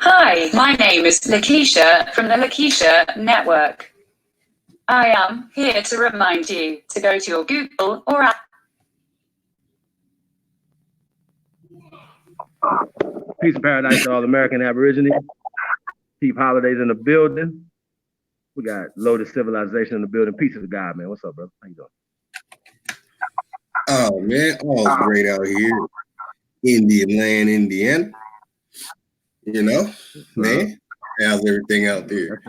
Hi, my name is Lakeisha from the Lakeisha Network. I am here to remind you to go to your Google or Apple. Peace and paradise to all American Aborigines. Keep holidays in the building. We got Lotus Civilization in the building. Peace of God, man. What's up, brother? How you doing? Oh, man. All's great out here. Indian land, Indiana. You know, man. How's everything out there?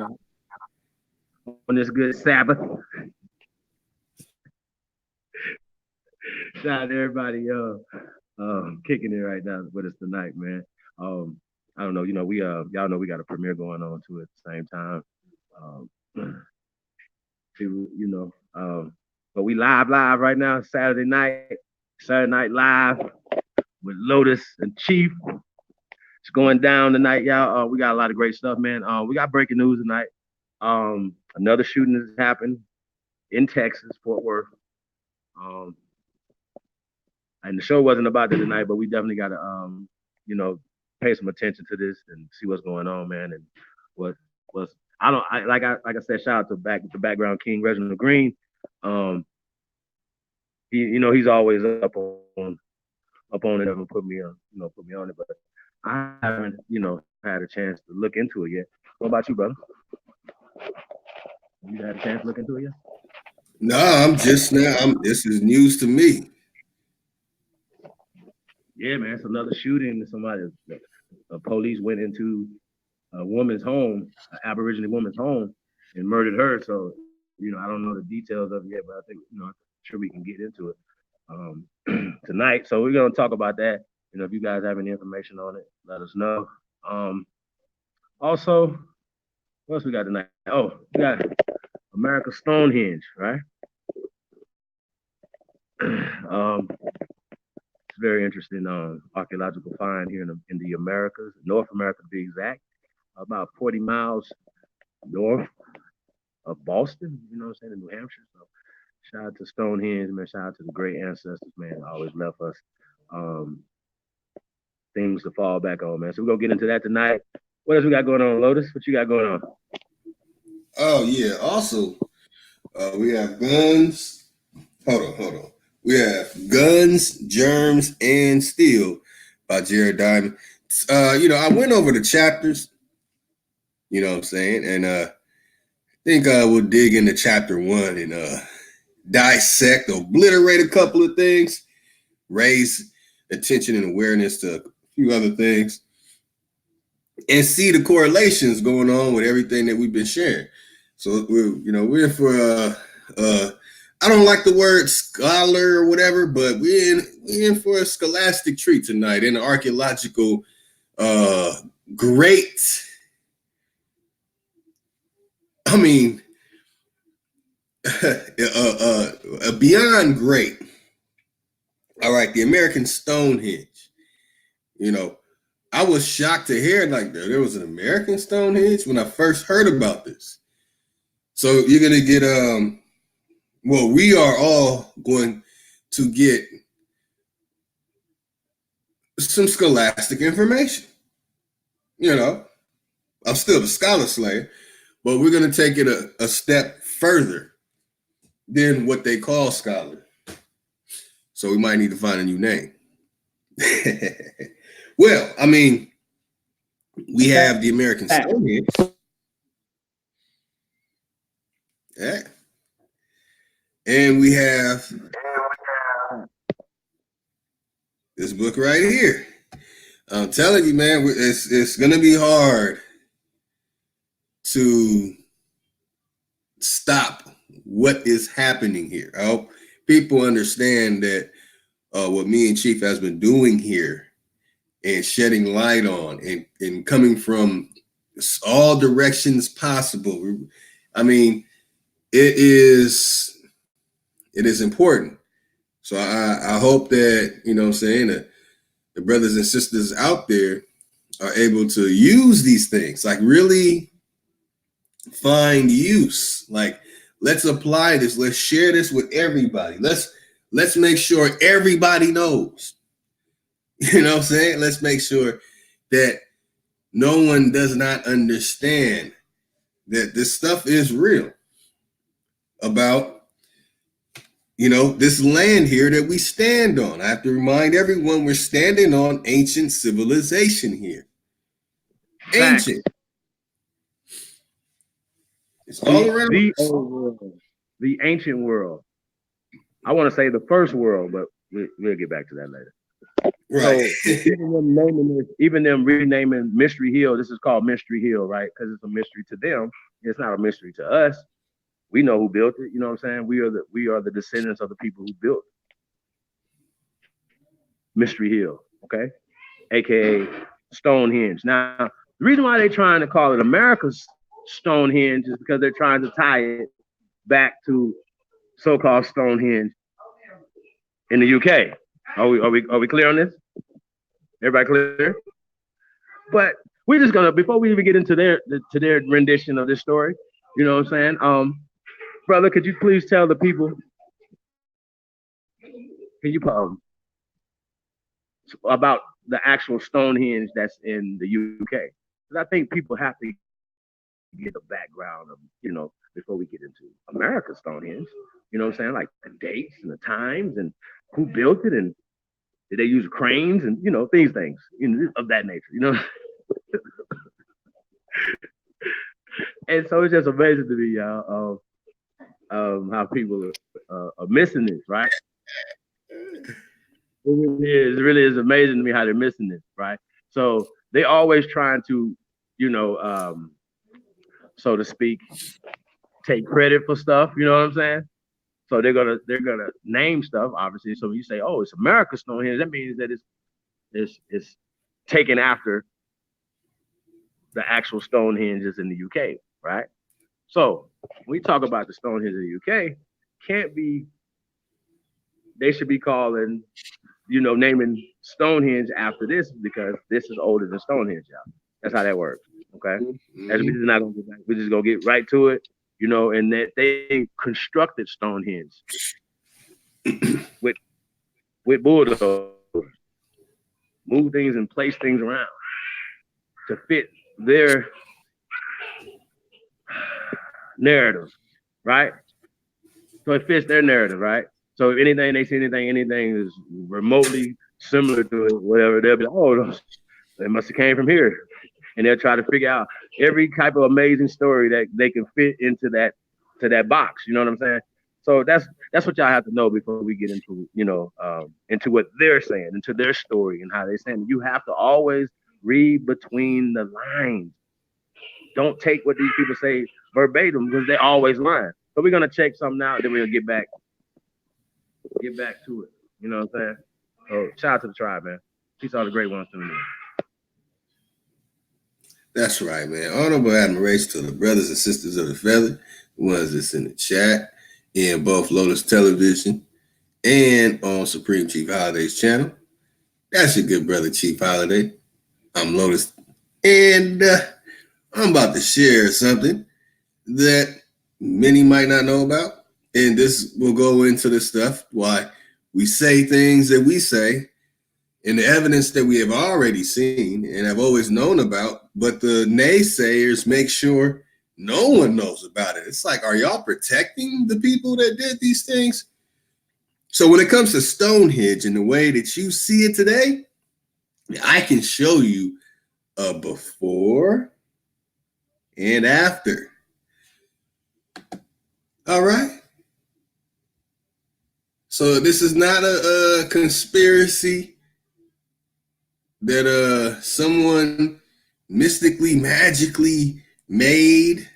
On this good Sabbath. Shout out to everybody kicking it right now with us tonight, man. I don't know, we y'all know we got a premiere going on too at the same time. But we live right now, Saturday Night Live with Lotus and Chief. It's going down tonight, y'all. We got a lot of great stuff, man. We got breaking news tonight. Another shooting has happened in Texas, Fort Worth. And the show wasn't about that tonight, but we definitely got to, pay some attention to this and see what's going on, man. And like I said, shout out to the background king, Reginald Green. He's always up on it and put me on it, but I haven't, had a chance to look into it yet. What about you, brother? You had a chance to look into it yet? No, I'm just now. This is news to me. Yeah, man, it's another shooting. Somebody, the police went into a woman's home, an Aboriginal woman's home, and murdered her. So, I don't know the details of it yet, but I think, I'm sure we can get into it tonight. So we're gonna talk about that. If you guys have any information on it, let us know. Also, what else we got tonight? Oh, we got America's Stonehenge, right? It's very interesting archaeological find here in the Americas, North America to be exact, about 40 miles north of Boston, in New Hampshire. So shout out to Stonehenge, man. Shout out to the great ancestors, man. Always left us um, things to fall back on, man. So we're gonna get into that tonight. What else we got going on, Lotus? What you got going on? Oh yeah. Also, we have guns. Hold on. We have Guns, Germs, and Steel by Jared Diamond. I went over the chapters. You know what I'm saying, and I think we'll dig into chapter 1 and dissect, obliterate a couple of things, raise attention and awareness to a few other things, and see the correlations going on with everything that we've been sharing. So we're in for I don't like the word scholar or whatever, but we're in for a scholastic treat tonight in the archaeological great. I mean, beyond great. All right, the American Stonehenge. I was shocked to hear like there was an American Stonehenge when I first heard about this. So you're gonna get we are all going to get some scholastic information. I'm still the scholar slayer, but we're gonna take it a step further than what they call scholar. So we might need to find a new name. Well, I mean, we have the American Stonehenge. Yeah. And we have this book right here. I'm telling you, man, it's going to be hard to stop what is happening here. I hope people understand that what me and Chief has been doing here and shedding light on and coming from all directions possible. I mean, it is important. So I hope that, that the brothers and sisters out there are able to use these things, like really find use. Like, let's apply this. Let's share this with everybody. Let's make sure everybody knows. You know what I'm saying? Let's make sure that no one does not understand that this stuff is real about, this land here that we stand on. I have to remind everyone we're standing on ancient civilization here. Ancient. It's all around the old world, the ancient world. I want to say the first world, but we'll get back to that later. Right. So even them renaming Mystery Hill, this is called Mystery Hill, right? Because it's a mystery to them. It's not a mystery to us. We know who built it. You know what I'm saying? We are the descendants of the people who built Mystery Hill, okay? AKA Stonehenge. Now, the reason why they're trying to call it America's Stonehenge is because they're trying to tie it back to so-called Stonehenge in the UK. Are we clear on this? Everybody clear? But we're just gonna, before we even get into their rendition of this story, you know what I'm saying? Brother, could you please tell the people? Can you about the actual Stonehenge that's in the UK? Because I think people have to get the background of, before we get into America's Stonehenge. You know what I'm saying? Like the dates and the times and who built it and did they use cranes and things of that nature, And so it's just amazing to me, y'all, how people are missing this, right? It really is amazing to me how they're missing this, right? So they always trying to, so to speak, take credit for stuff. You know what I'm saying? So they're gonna name stuff, obviously. So when you say, "Oh, it's America Stonehenge," that means that it's taken after the actual Stonehenges in the UK, right? So when we talk about the Stonehenge in the UK, can't be. They should be calling, naming Stonehenge after this because this is older than Stonehenge, y'all. That's how that works. Okay. As we just not gonna get back, we're just gonna get right to it, and that they constructed Stonehenge with bulldozers, move things and place things around to fit their narrative, right? So it fits their narrative, right? So if anything, they see anything is remotely similar to it, whatever, they'll be like, oh, they must have came from here. And they'll try to figure out every type of amazing story that they can fit into that box. You know what I'm saying? So that's what y'all have to know before we get into, into what they're saying, into their story and how they're saying. You have to always read between the lines. Don't take what these people say verbatim because they're always lying. So we're gonna check something out, then we'll get back to it. You know what I'm saying? So shout out to the tribe, man. Peace all the great ones tuning in. That's right, man. Honorable admiration to the brothers and sisters of the feather, the ones that's in the chat, in both Lotus Television and on Supreme Chief Holiday's channel. That's your good brother, Chief Holiday. I'm Lotus, and I'm about to share something that many might not know about. And this will go into the stuff why we say things that we say and the evidence that we have already seen and have always known about, but the naysayers make sure no one knows about it. It's like, are y'all protecting the people that did these things? So when it comes to Stonehenge and the way that you see it today, I can show you a before and after. All right. So this is not a conspiracy that someone mystically, magically made.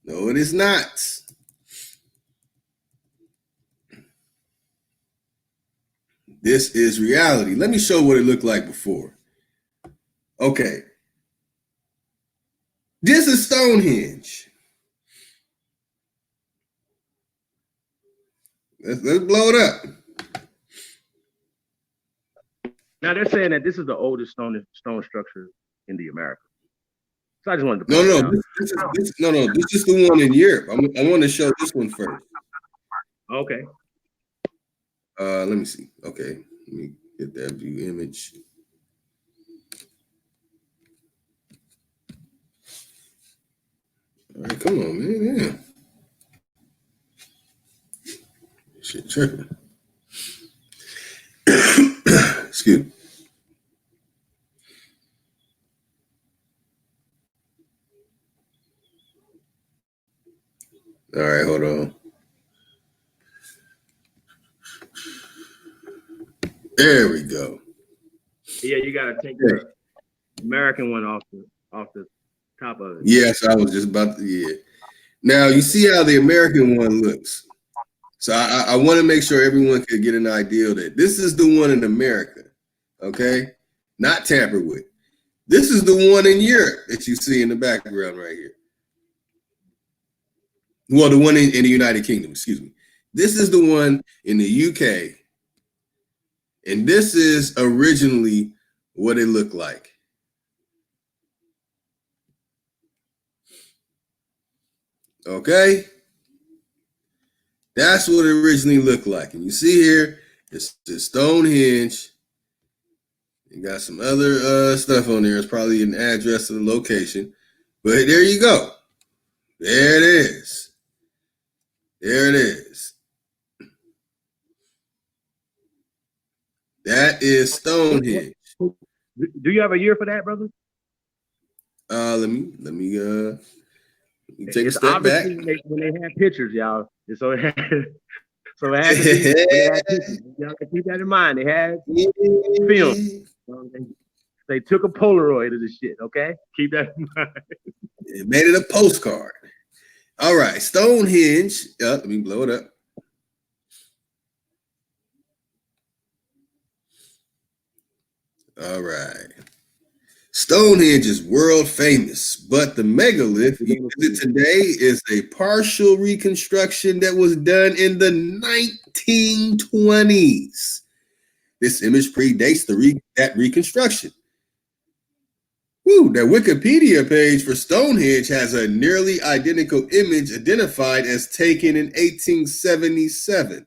No, it is not. This is reality. Let me show what it looked like before. Okay. This is Stonehenge. Let's blow it up. Now they're saying that this is the oldest stone structure in the Americas. So I just wanted to This is the one in Europe. I want to show this one first. Okay. Let me see. Okay, let me get that view image. All right, come on, man. Yeah. Shit tripping. Excuse me. All right, hold on. There we go. Yeah, you gotta take the American one off the top of it. Yes, I was just about to. Yeah. Now you see how the American one looks. So I want to make sure everyone can get an idea that this is the one in America, okay? Not tampered with. This is the one in Europe that you see in the background right here. Well, the one in the United Kingdom, excuse me. This is the one in the UK. And this is originally what it looked like. Okay? That's what it originally looked like. And you see here, it's the Stonehenge. You got some other stuff on there. It's probably an address to the location. But there you go. There it is. There it is. That is Stonehenge. Do you have a year for that, brother? Let me take it's a step back. When they have pictures, y'all. So So it had to be. They had pictures. You gotta keep that in mind. They had film. They took a Polaroid of the shit. Okay, keep that in mind. It made it a postcard. All right, Stonehenge. Let me blow it up. All right. Stonehenge is world famous, but the megalith you visit today is a partial reconstruction that was done in the 1920s. This image predates that reconstruction. Woo, the Wikipedia page for Stonehenge has a nearly identical image identified as taken in 1877.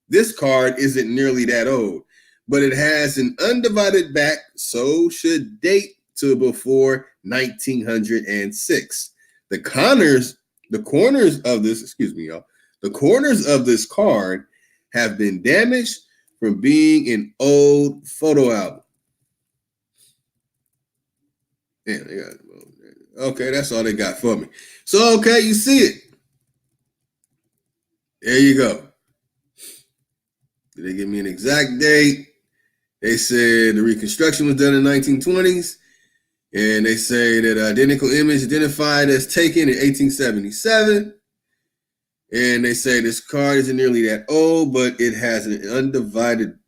This card isn't nearly that old, but it has an undivided back, so should date to before 1906. The corners of this, the corners of this card have been damaged from being an old photo album. Damn, they got it. Okay, that's all they got for me. So, okay, you see it. There you go. Did they give me an exact date? They said the reconstruction was done in the 1920s, and they say that identical image identified as taken in 1877. And they say this card isn't nearly that old, but it has an undivided,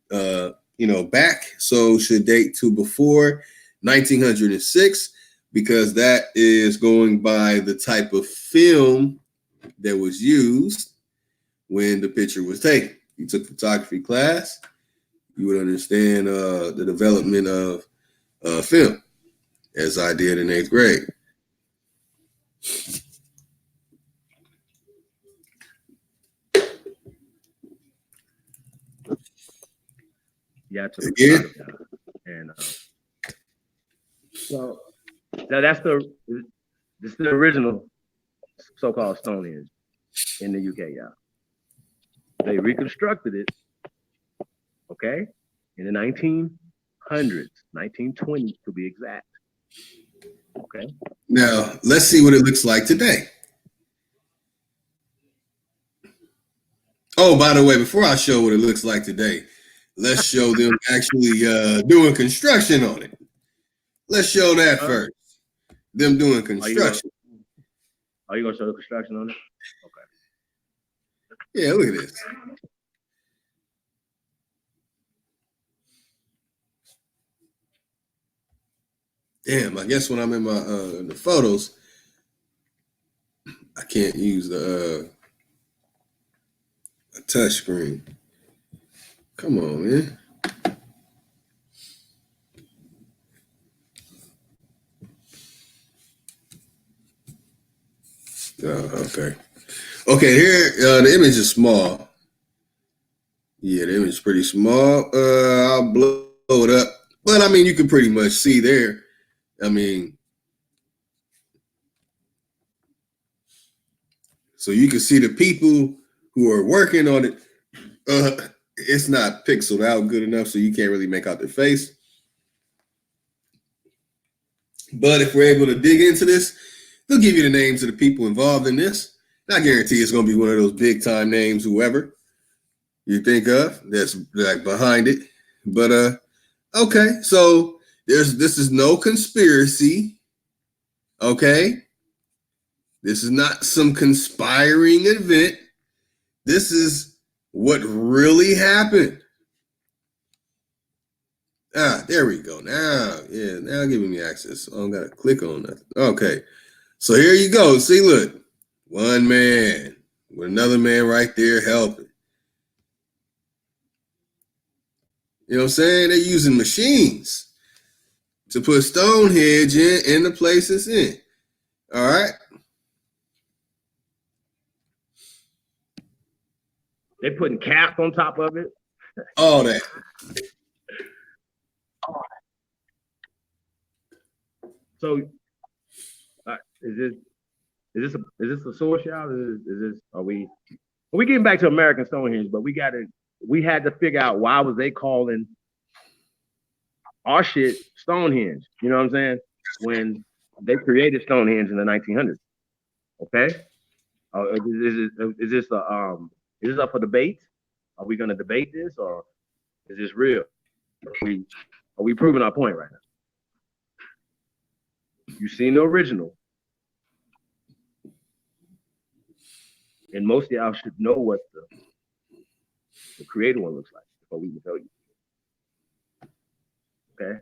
back, so should date to before 1906, because that is going by the type of film that was used when the picture was taken. You took photography class, you would understand the development of film, as I did in 8th grade. Yeah, I took photography. And so that's the original so-called Stonehenge in the UK, yeah. They reconstructed it, okay, in the 1900s, 1920s to be exact. Okay. Now, let's see what it looks like today. Oh, by the way, before I show what it looks like today, let's show them actually doing construction on it. Let's show that first. Them doing construction. Are you gonna show the construction on it? Okay. Yeah, look at this. Damn, I guess when I'm in my the photos, I can't use the a touch screen. Come on, man. Okay. Okay, here the image is small. Yeah, the image is pretty small. I'll blow it up. But I mean, you can pretty much see there. I mean, so you can see the people who are working on it. It's not pixeled out good enough, so you can't really make out their face. But if we're able to dig into this, they'll give you the names of the people involved in this. And I guarantee it's going to be one of those big time names, whoever you think of that's like behind it. But okay, so this is no conspiracy. Okay, this is not some conspiring event. This is what really happened. There we go. Now giving me access. So I don't gotta click on that. Okay, so here you go. See, look, one man with another man right there helping. You know what I'm saying? They're using machines to put Stonehenge in the place it's in. All right. They're putting caps on top of it. All that. So, is this a source, y'all? Are we getting back to American Stonehenge? But we had to figure out why was they calling our shit Stonehenge? You know what I'm saying? When they created Stonehenge in the 1900s. Okay. Is this up for debate? Are we going to debate this, or is this real? Are we proving our point right now? You've seen the original, and most of y'all should know what the created one looks like before we can tell you. Okay.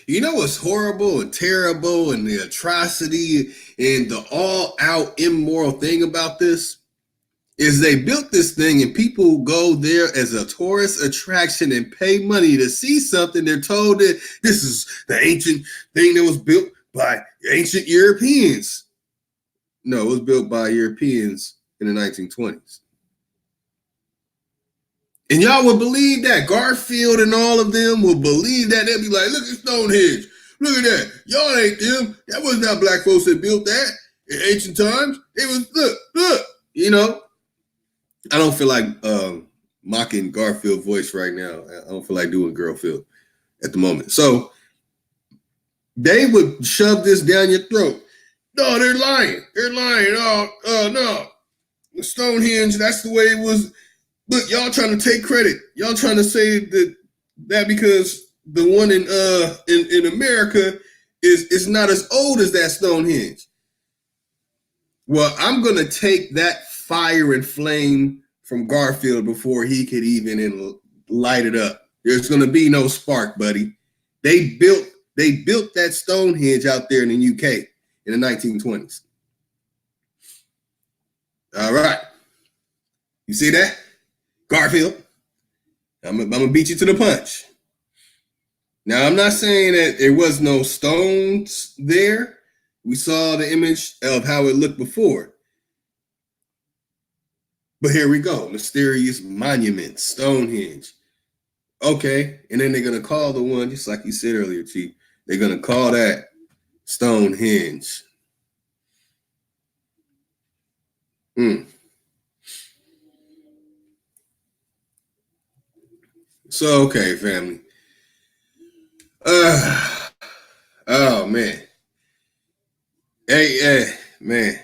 You know what's horrible and terrible and the atrocity and the all-out immoral thing about this is they built this thing and people go there as a tourist attraction and pay money to see something. They're told that this is the ancient thing that was built by ancient Europeans. No, it was built by Europeans in the 1920s. And y'all would believe that. Garfield and all of them would believe that. They'd be like, look at Stonehenge. Look at that. Y'all ain't them. That was not black folks that built that in ancient times. It was, look. You know, I don't feel like mocking Garfield voice right now. I don't feel like doing Garfield at the moment. So they would shove this down your throat. No, they're lying. They're lying. Oh, no. Stonehenge, that's the way it was. Look, y'all trying to take credit. Y'all trying to say that because the one in America is not as old as that Stonehenge. Well, I'm gonna take that fire and flame from Garfield before he could even light it up. There's gonna be no spark, buddy. They built that Stonehenge out there in the UK in the 1920s. All right, you see that? Garfield, I'm gonna beat you to the punch. Now, I'm not saying that there was no stones there. We saw the image of how it looked before. But here we go, mysterious monument, Stonehenge. Okay, and then they're gonna call the one, just like you said earlier, Chief, they're gonna call that Stonehenge. So, okay, family. Oh, man. Hey, man.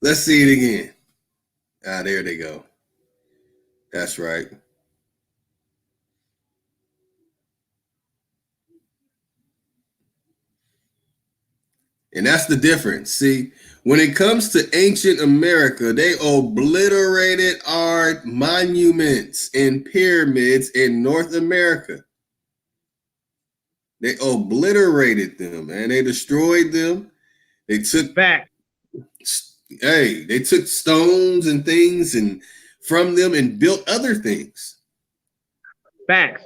Let's see it again. There they go. That's right. And that's the difference. See, when it comes to ancient America, they obliterated our monuments and pyramids in North America. They obliterated them, and they destroyed them. They took back. Hey, they took stones and things and from them and built other things. Facts.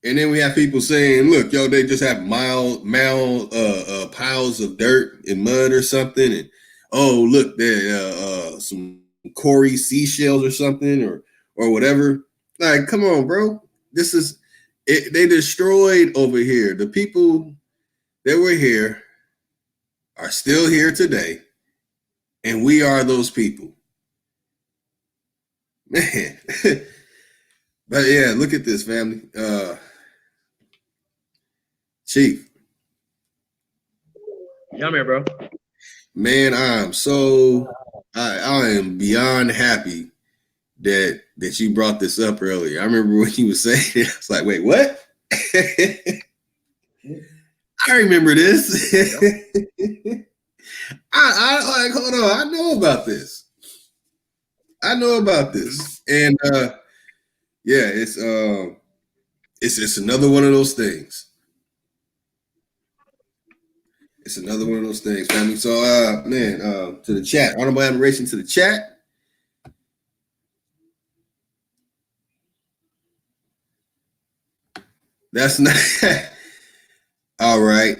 And then we have people saying, look, yo, they just have piles of dirt and mud or something. And oh, look, there some Cory seashells or something or whatever. Like, come on, bro. This is it. They destroyed over here. The people that were here are still here today. And we are those people. Man. But yeah, look at this, family. Chief. Yeah, man, bro. Man, I am beyond happy that you brought this up earlier. I remember when you were saying it, I was like, wait, what? I remember this. I like, hold on, I know about this. And yeah, it's another one of those things. It's another one of those things, family. So, to the chat, honorable admiration to the chat. That's not all right.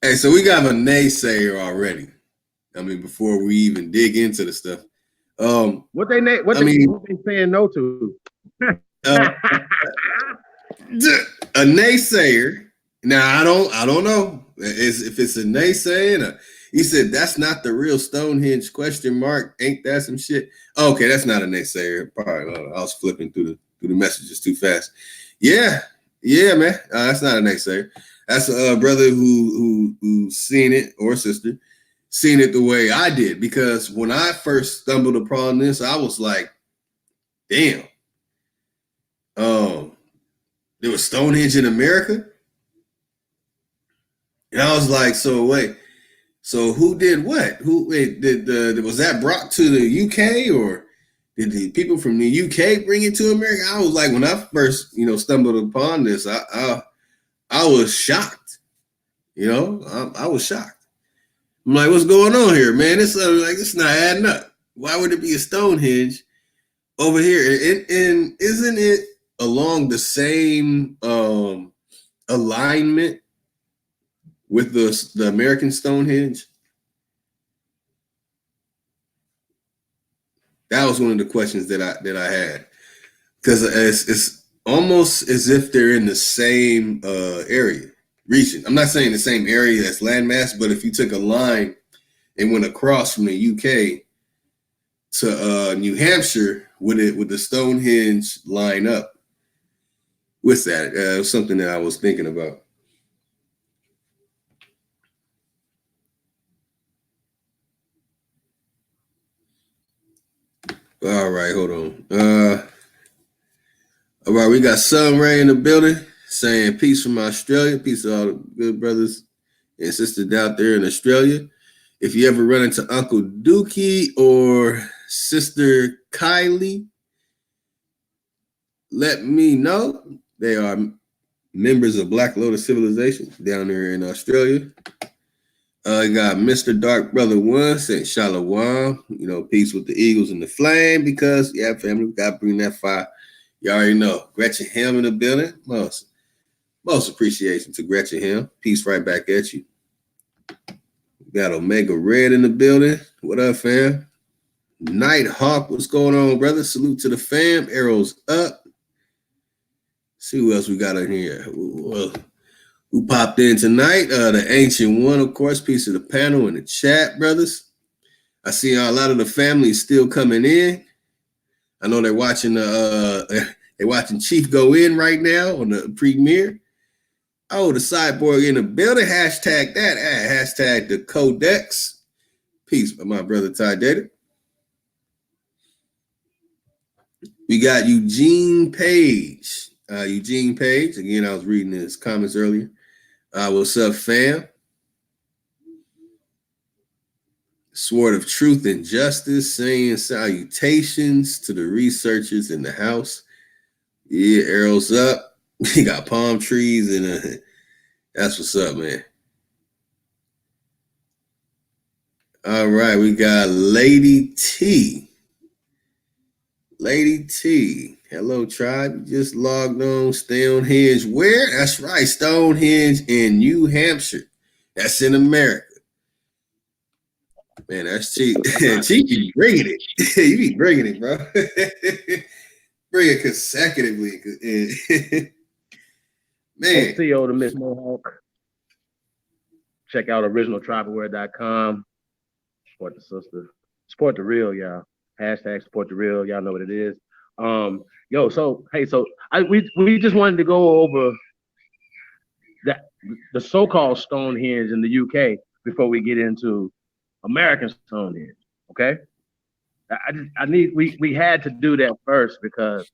Hey, so we got a naysayer already. I mean, before we even dig into the stuff, what they saying no to? A naysayer. Now I don't know if it's a naysayer. He said that's not the real Stonehenge ? Ain't that some shit? Okay, that's not a naysayer. Probably I was flipping through the messages too fast. Yeah, Yeah, man. That's not a naysayer. That's a brother who seen it, or sister seen it the way I did. Because when I first stumbled upon this, I was like, damn. There was Stonehenge in America, and I was like, so wait, so who did what? Was that brought to the UK, or did the people from the UK bring it to America? I was like, when I first, stumbled upon this, I was shocked. I was shocked. I'm like, what's going on here, man? It's not adding up. Why would it be a Stonehenge over here? And isn't it along the same alignment with the American Stonehenge? That was one of the questions that I had, because it's almost as if they're in the same region. I'm not saying the same area as landmass, but if you took a line and went across from the UK to New Hampshire, would the Stonehenge line up with that? It was something that I was thinking about. All right, hold on. All right, we got Sunray in the building saying peace from Australia. Peace to all the good brothers and sisters out there in Australia. If you ever run into Uncle Dookie or Sister Kylie, let me know. They are members of Black Lotus Civilization down there in Australia. You got Mr. Dark Brother One saying Shalom. Peace with the Eagles and the Flame, because family, we got to bring that fire. You already know. Gretchen Ham in the building. Most appreciation to Gretchen Ham. Peace right back at you. We got Omega Red in the building. What up, fam? Nighthawk, what's going on, brother? Salute to the fam. Arrows up. See who else we got in here. Who popped in tonight? The Ancient One, of course. Piece of the panel in the chat, brothers. I see a lot of the family still coming in. I know they're watching Chief go in right now on the premiere. Oh, the Cyborg in the building. Hashtag that. Hashtag the Codex. Peace, my brother Ty Data. We got Eugene Page. Eugene Page. Again, I was reading his comments earlier. What's up, fam? Sword of Truth and Justice saying salutations to the researchers in the house. Yeah, arrows up. We got palm trees and that's what's up, man. All right, we got Lady T. Lady T. Hello, tribe. You just logged on. Stonehenge. Where? That's right. Stonehenge in New Hampshire. That's in America. Man, that's cheap. Cheap, you bringing it. You be bringing it, bro. Bring it consecutively. Man. CEO to Miss Mohawk. Check out originaltribalwear.com. Support the sister. Support the real, y'all. Hashtag support the real. Y'all know what it is. We just wanted to go over the so-called Stonehenge in the UK before we get into American Stonehenge. Okay, we had to do that first because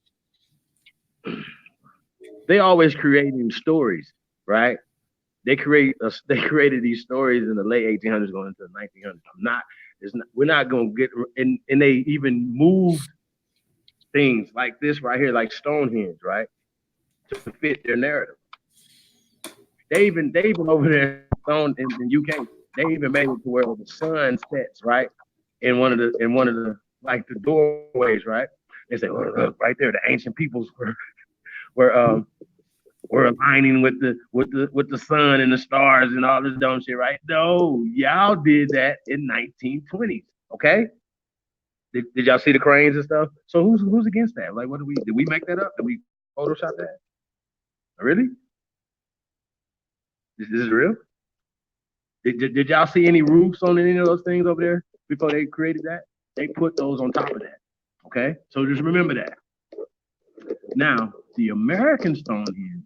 they always creating stories, right? They created these stories in the late 1800s going into the 1900s. We're not going to get, and they even moved things like this right here, like Stonehenge, right, to fit their narrative. They even over there in UK, they even made it to where the sun sets right in one of the like the doorways, right? They say, oh, look, right there, the ancient peoples were aligning with the sun and the stars and all this dumb shit, right? No, y'all did that in 1920s, okay? Did y'all see the cranes and stuff? So who's against that? Like, did we make that up? Did we Photoshop that? Really? This is real? Did y'all see any roofs on any of those things over there before they created that? They put those on top of that, okay? So just remember that. Now, the American Stonehenge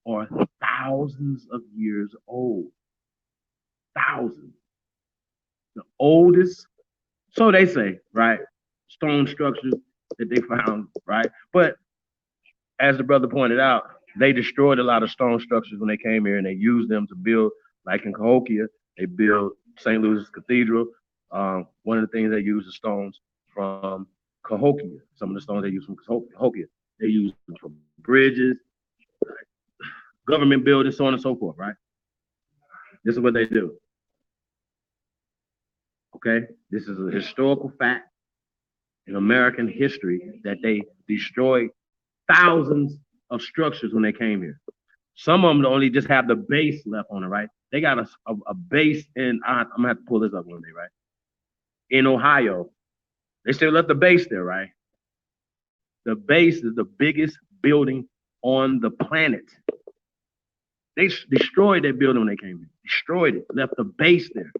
are thousands of years old. Thousands. The oldest, so they say, right? Stone structures that they found, right? But as the brother pointed out, they destroyed a lot of stone structures when they came here, and they used them to build, like in Cahokia, they built St. Louis Cathedral. One of the things they used is stones from Cahokia. Some of the stones they used from Cahokia, they used them for bridges, government buildings, so on and so forth, right? This is what they do. Okay? This is a historical fact in American history that they destroyed thousands of structures when they came here. Some of them only just have the base left on it, right? They got a base in, I'm gonna have to pull this up one day, right? In Ohio, they still left the base there, right? The base is the biggest building on the planet. They destroyed that building when they came here. Destroyed it, left the base there.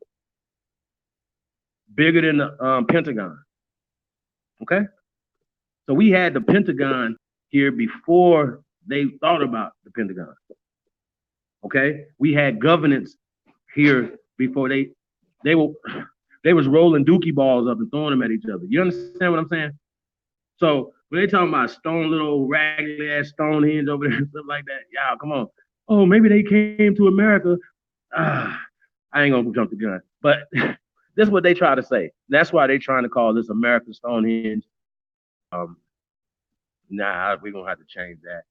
Bigger than the Pentagon. Okay? So we had the Pentagon here before they thought about the Pentagon. Okay? We had governance here before they was rolling dookie balls up and throwing them at each other. You understand what I'm saying? So when they talking about stone, little raggedy ass Stonehenge over there and stuff like that, y'all, come on. Oh, maybe they came to America. I ain't gonna jump the gun, but this is what they try to say. That's why they trying to call this American Stonehenge. Nah, we're gonna have to change that.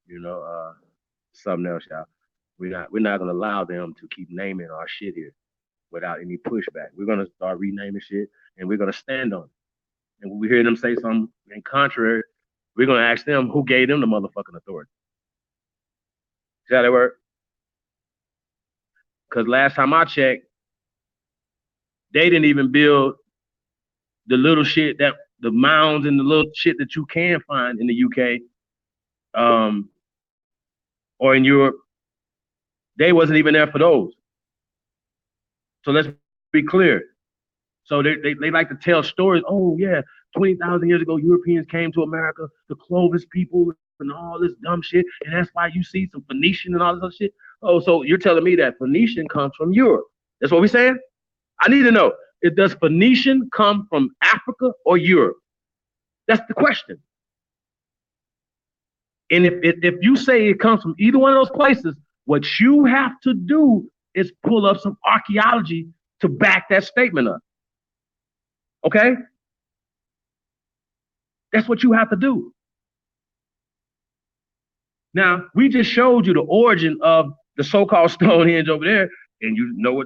You know, something else, y'all. We're not gonna allow them to keep naming our shit here without any pushback. We're gonna start renaming shit, and we're gonna stand on it. And when we hear them say something in contrary, we're gonna ask them who gave them the motherfucking authority. See how that work? Because last time I checked, they didn't even build the little shit that the mounds and the little shit that you can find in the UK or in Europe. They wasn't even there for those. So let's be clear. So they like to tell stories. Oh yeah, 20,000 years ago, Europeans came to America, the Clovis people and all this dumb shit, and that's why you see some Phoenician and all this other shit. Oh, so you're telling me that Phoenician comes from Europe? That's what we're saying? I need to know. Does Phoenician come from Africa or Europe? That's the question. And if you say it comes from either one of those places, what you have to do is pull up some archaeology to back that statement up. Okay? That's what you have to do. Now, we just showed you the origin of the so-called Stonehenge over there, and you know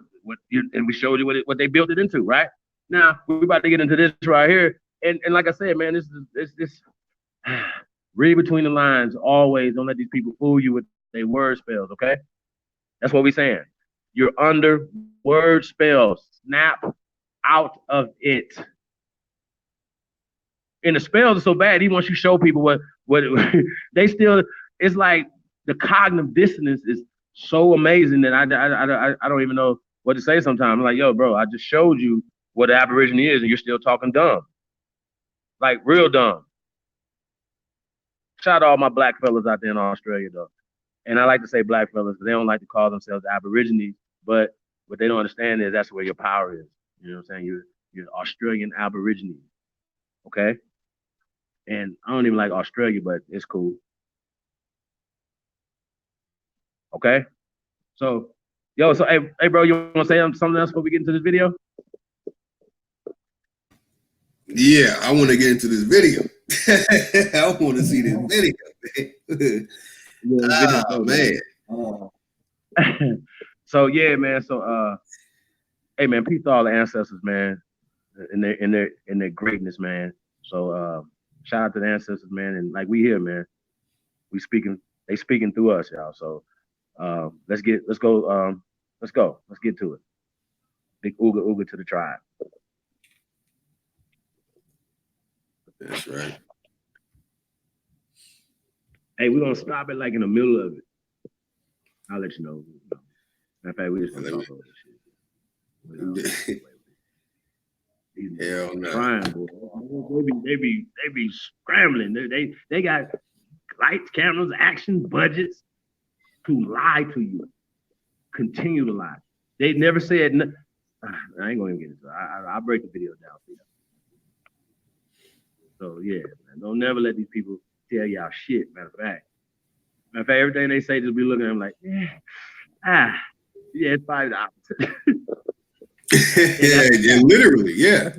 and we showed you what they built it into, right? Now, we're about to get into this right here. And like I said, man, this read between the lines always. Don't let these people fool you with their word spells, okay? That's what we're saying. You're under word spells. Snap out of it. And the spells are so bad, he wants you to show people what they still, it's like the cognitive dissonance is so amazing that I don't even know what to say sometimes. I'm like, yo, bro, I just showed you what an Aborigine is, and you're still talking dumb. Like, real dumb. Shout out to all my black fellas out there in Australia, though. And I like to say black fellas because they don't like to call themselves Aborigines, but what they don't understand is that's where your power is. You know what I'm saying? You're Australian Aborigine. Okay? And I don't even like Australia, but it's cool. Okay? So, hey, bro, you want to say something else before we get into this video? Yeah, I want to get into this video. I want to see this video, man. Man. So yeah, man. So hey, man, peace to all the ancestors, man, in their greatness, man. So shout out to the ancestors, man, and like we here, man, they speaking through us, y'all. So let's get to it. Big ooga ooga to the tribe. That's right. Hey, we're gonna stop it like in the middle of it. I'll let you know. In fact, we just gonna talk about this shit. Hell no. Trying, boy. They be scrambling. They got lights, cameras, action, budgets. to lie to you, continue to lie. They never said, I ain't gonna even get into it. I'll break the video down for you. So yeah, man, don't never let these people tell y'all shit. Matter of fact, everything they say, just be looking at them like, yeah, it's probably the opposite. Yeah, literally, yeah.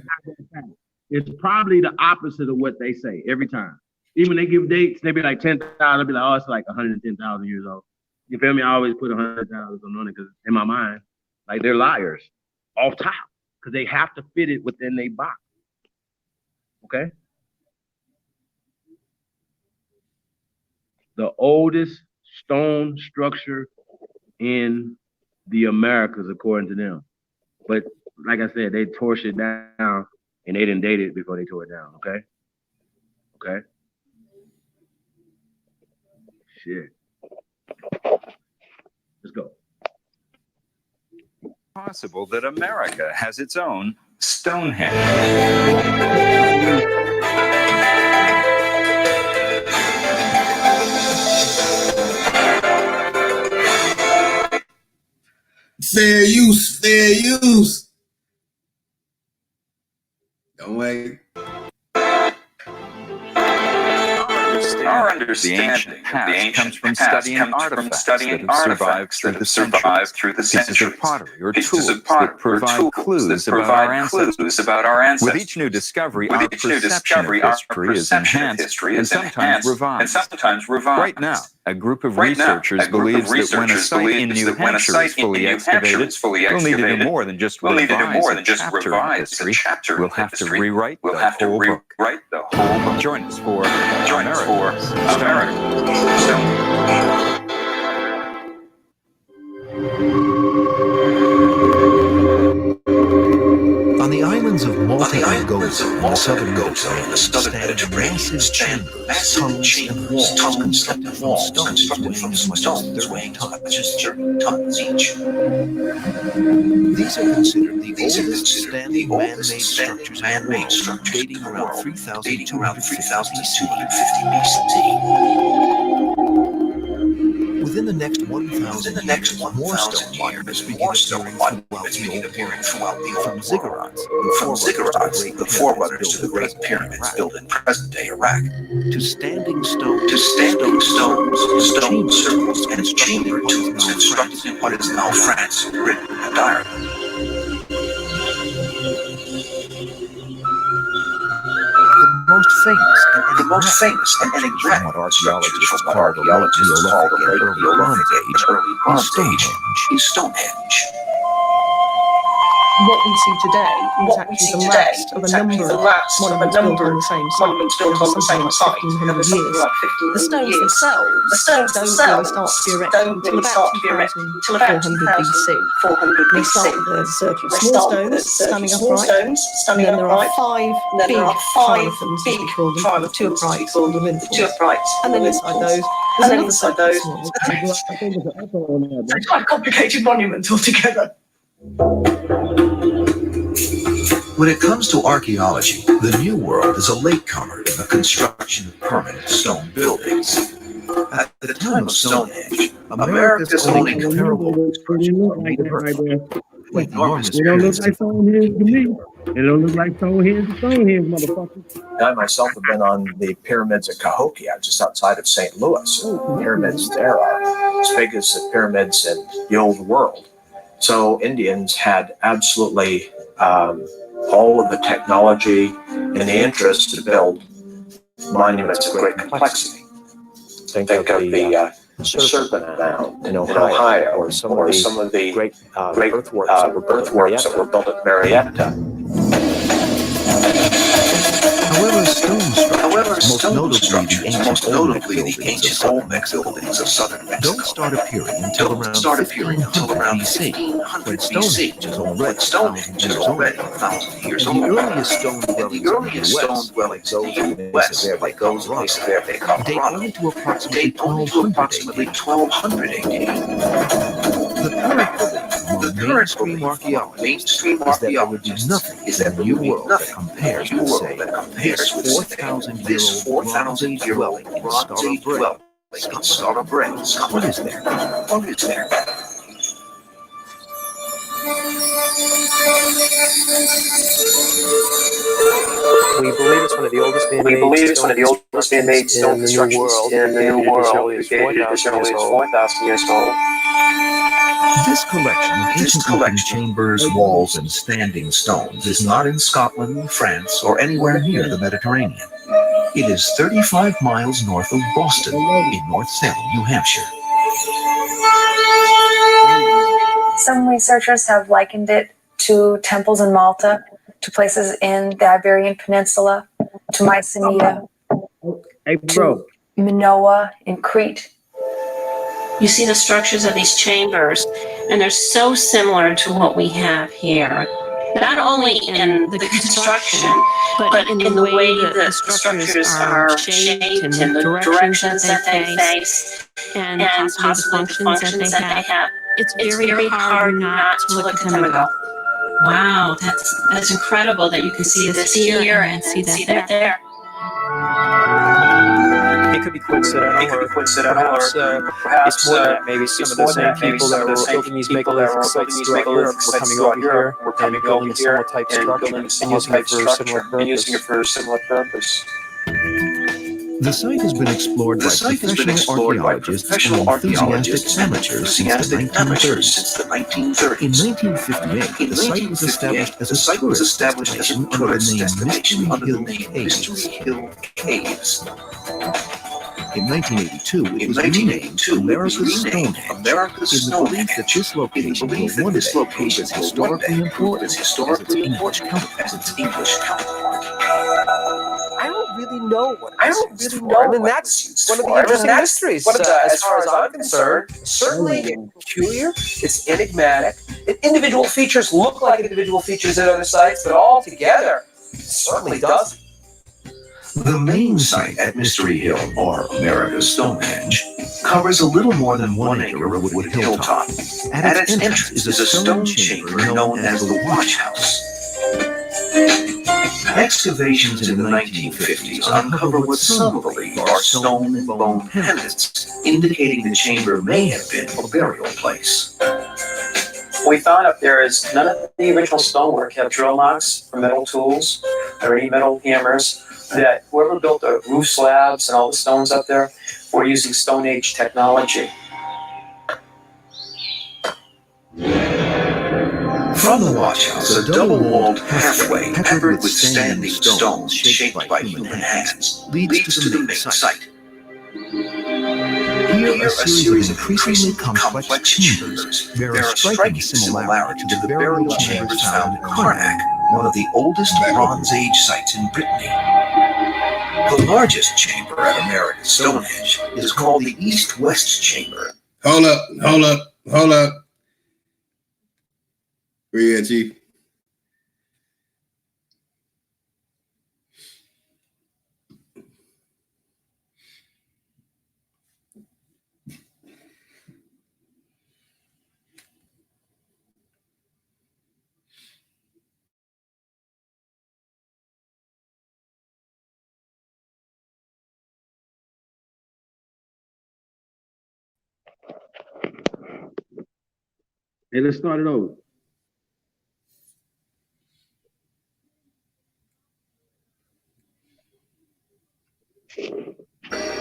It's probably the opposite of what they say every time. Even when they give dates, they be like 10,000. They'll be like, oh, it's like 110,000 years old. You feel me? I always put 100,000 on it because in my mind, like they're liars off top because they have to fit it within their box. Okay. The oldest stone structure in the Americas, according to them. But like I said, they tore shit down and they didn't date it before they tore it down. Okay. Okay. Shit. Let's go. Possible that America has its own Stonehenge. Fair use, fair use. Don't wait. Our understanding of the ancient past comes from studying artifacts that have survived through the centuries, pieces of pottery or tools that provide clues about our ancestors. With each new discovery, our perception of history is enhanced and sometimes revised. Right now, a group of researchers believes that when a site in New Hampshire is fully excavated, we'll need to do more than just revise a chapter. We'll have to rewrite the whole book. Join us for America. On the islands of Malta and Gozo in the southern Mediterranean stand massive chambers, tunnels, and walls constructed from stones weighing as much as 30 tons each. These are considered the oldest standing man-made structures in the world, dating around 3,250 BC. Within the next 1,000 years, more stone monuments begin appearing throughout the Old World, from ziggurats, the forerunners to the Great Pyramids built in present-day Iraq, to standing stones, stone circles, and chamber tombs constructed in what is now France, Britain, and Ireland. The most famous and enigmatic what archaeologists call the late Bronze Age is Stonehenge. What we see today is actually the last of a number of monuments built on the same site over 1,500 years. The stones themselves don't really start to be erected until about 2,400 BC. They start with a circular small stones standing upright, and then there are five big trilithons, as we call them, two uprights and the lintels. And then inside those, there's another circular small. It's quite a complicated monument altogether. When it comes to archaeology, the New World is a latecomer in the construction of permanent stone buildings. At the time of Stonehenge, America's only comparable structure with enormous It don't look like Stonehenge to me. It don't look like Stonehenge, motherfucker. I myself have been on the pyramids at Cahokia, just outside of St. Louis. Pyramids there are as big as the pyramids in the Old World. So Indians had absolutely all of the technology and the interest to build monuments of great complexity. Think of the Serpent Mound in Ohio, or some of the great earthworks that were built at Marietta. However, stone structures, most notably the ancient Olmec buildings of southern Mexico, don't start appearing until around 1500 BC, when Stonehenge is already 1,000 years old. The earliest stone dwellings in the West, like those in Mesa Verde, date only to approximately 1200 AD. The current belief among mainstream archaeologists is that there would be nothing in the New World that compares with, say, this 4,000-year-old Bronze Age dwelling in Skara Brae, Scotland. What is there? What is there? We believe it's one of the oldest man-made stone constructions in the New World. It dated as early as 4,000 years old. This collection of ancient looking chambers, walls, and standing stones is not in Scotland, France, or anywhere near the Mediterranean. It is 35 miles north of Boston in North Salem, New Hampshire. Some researchers have likened it to temples in Malta, to places in the Iberian Peninsula, to Mycenae, Hey, bro. to Minoa in Crete. You see the structures of these chambers, and they're so similar to what we have here. Not only in the construction, but in the way that the structures are shaped and the directions that they face, and possibly the functions that they have. It's very hard not to look at them and go, wow, that's incredible that you can see this here and see that there. It could be coincidental, or perhaps it's more that maybe some of the same people that were building these megalithic sites throughout Europe were coming over here and building a similar type structure and using it for a similar purpose. The site has been explored by professional archaeologists and enthusiastic amateurs since the 1930s. In 1958, the site was established as a tourist destination under the name Mystery Hill Caves. In 1982, it was renamed America's Stonehenge, in the belief that this location will one day prove as historically important as its English counterpart. I don't really know what it's used for. I mean, that's one of the interesting mysteries. As far as I'm concerned, certainly peculiar. It's enigmatic. Individual features look like individual features at other sites, but all together, it certainly doesn't. The main site at Mystery Hill, or America's Stonehenge, covers a little more than 1 acre of wooded hilltop. At its entrance is a stone chamber known as the Watch House. Excavations in the 1950s uncover what some believe are stone and bone pendants, indicating the chamber may have been a burial place. We found up there is none of the original stonework have drill marks for metal tools or any metal hammers. That whoever built the roof slabs and all the stones up there were using Stone Age technology. From the watch house, a double-walled pathway peppered with standing stones shaped by human hands leads to the main site. Here, a series of increasingly complex chambers bear a striking similarity to the burial chambers found in Karnak, one of the oldest Bronze Age sites in Brittany. The largest chamber at America's Stonehenge is called the East-West Chamber. Hold up. Where you at, Chief? Hey, let's start it over.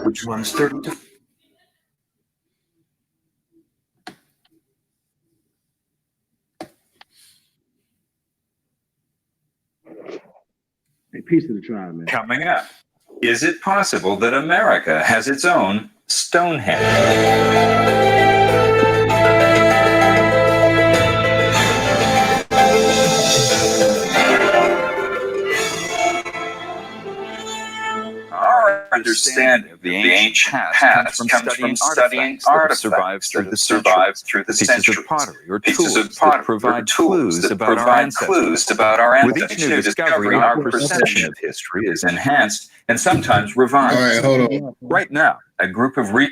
Which runs 32. Hey, peace to the tribe, man. Coming up, is it possible that America has its own Stonehenge? Our understanding of the ancient past comes from studying artifacts that have survived through the centuries, pieces of pottery that provide clues about our ancestors. With each new discovery, our perception of history is enhanced and sometimes revised. All right, hold on. Right now, a group of You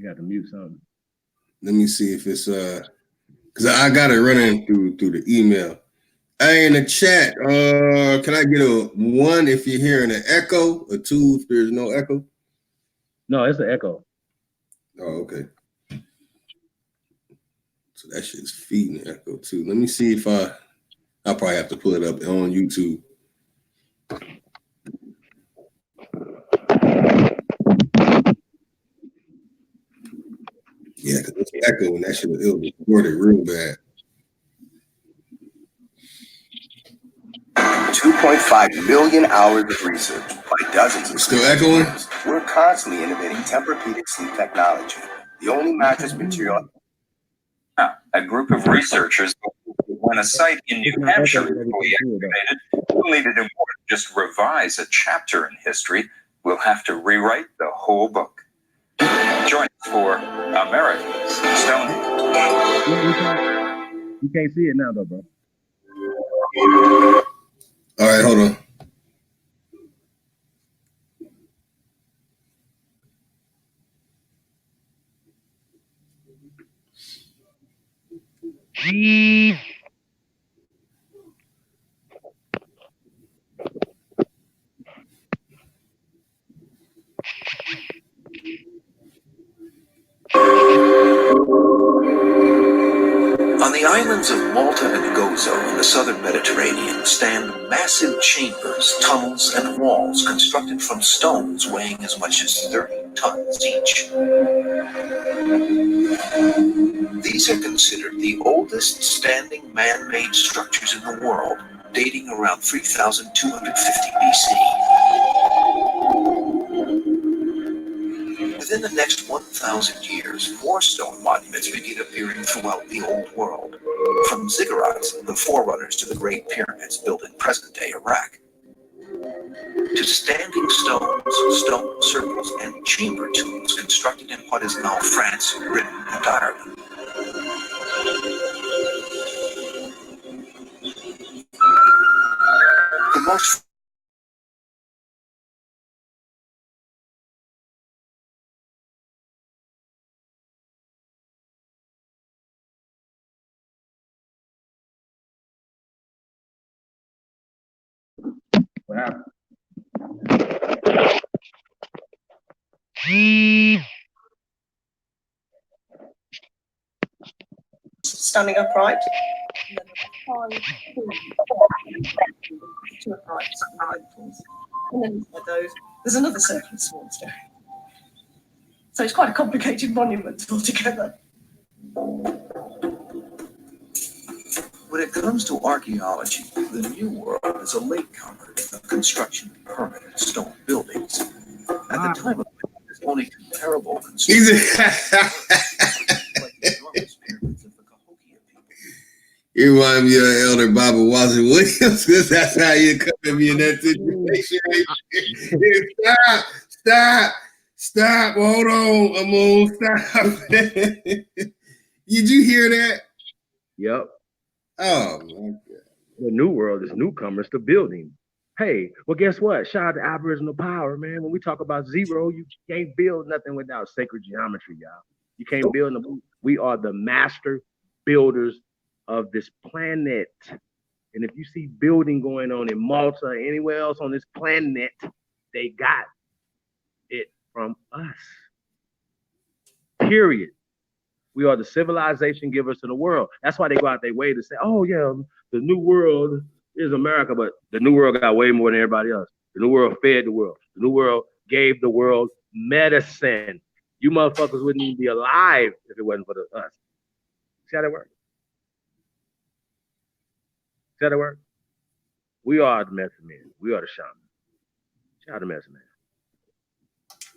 got to mute something. Let me see if it's because I got it running through the email. Hey, in the chat, can I get a 1 if you're hearing an echo, a 2 if there's no echo? No, it's an echo. Oh, okay. So that shit's feeding the echo too. Let me see if I'll probably have to pull it up on YouTube. Yeah, because it's echoing. That shit it'll record it real bad. 2.5 million hours of research by dozens of Still echoing? We're constantly innovating Tempur-Pedic sleep technology, the only mattress material. A group of researchers, when a site in New Hampshire is fully activated, we'll need to do more than just revise a chapter in history. We'll have to rewrite the whole book. Join us for America's Stonehenge. You can't see it now, though, bro. All right, hold on. On the islands of Malta and Gozo in the southern Mediterranean stand massive chambers, tunnels, and walls constructed from stones weighing as much as 30 tons each. These are considered the oldest standing man-made structures in the world, dating around 3250 BC. Within the next 1,000 years, more stone monuments begin appearing throughout the Old World, from ziggurats, the forerunners to the Great Pyramids built in present-day Iraq, to standing stones, stone circles, and chamber tombs constructed in what is now France, Britain, and Ireland. The most What happened? Standing upright. Two upright, and then inside those, there's another circle of small stone. So it's quite a complicated monument altogether. When it comes to archaeology, the New World is a latecomer of construction of permanent stone buildings. At the time of its only comparable construction like the enormous pyramids of the Cahokia people. You remind me of Elder Baba Wazir Williams, because that's how you come to me in that situation. Stop. Hold on. I'm on. Stop. Did you hear that? Yep. Oh, my God. The New World is newcomers to building. Hey, well, guess what? Shout out to Aboriginal power, man. When we talk about zero, you can't build nothing without sacred geometry, y'all. You can't build them. We are the master builders of this planet. And if you see building going on in Malta or anywhere else on this planet, they got it from us. Period. We are the civilization givers to the world. That's why they go out their way to say, oh, yeah, the New World is America, but the New World got way more than everybody else. The New World fed the world. The New World gave the world medicine. You motherfuckers wouldn't even be alive if it wasn't for us. See how that works? See how that works? We are the medicine men. We are the shaman. Shout out to medicine man.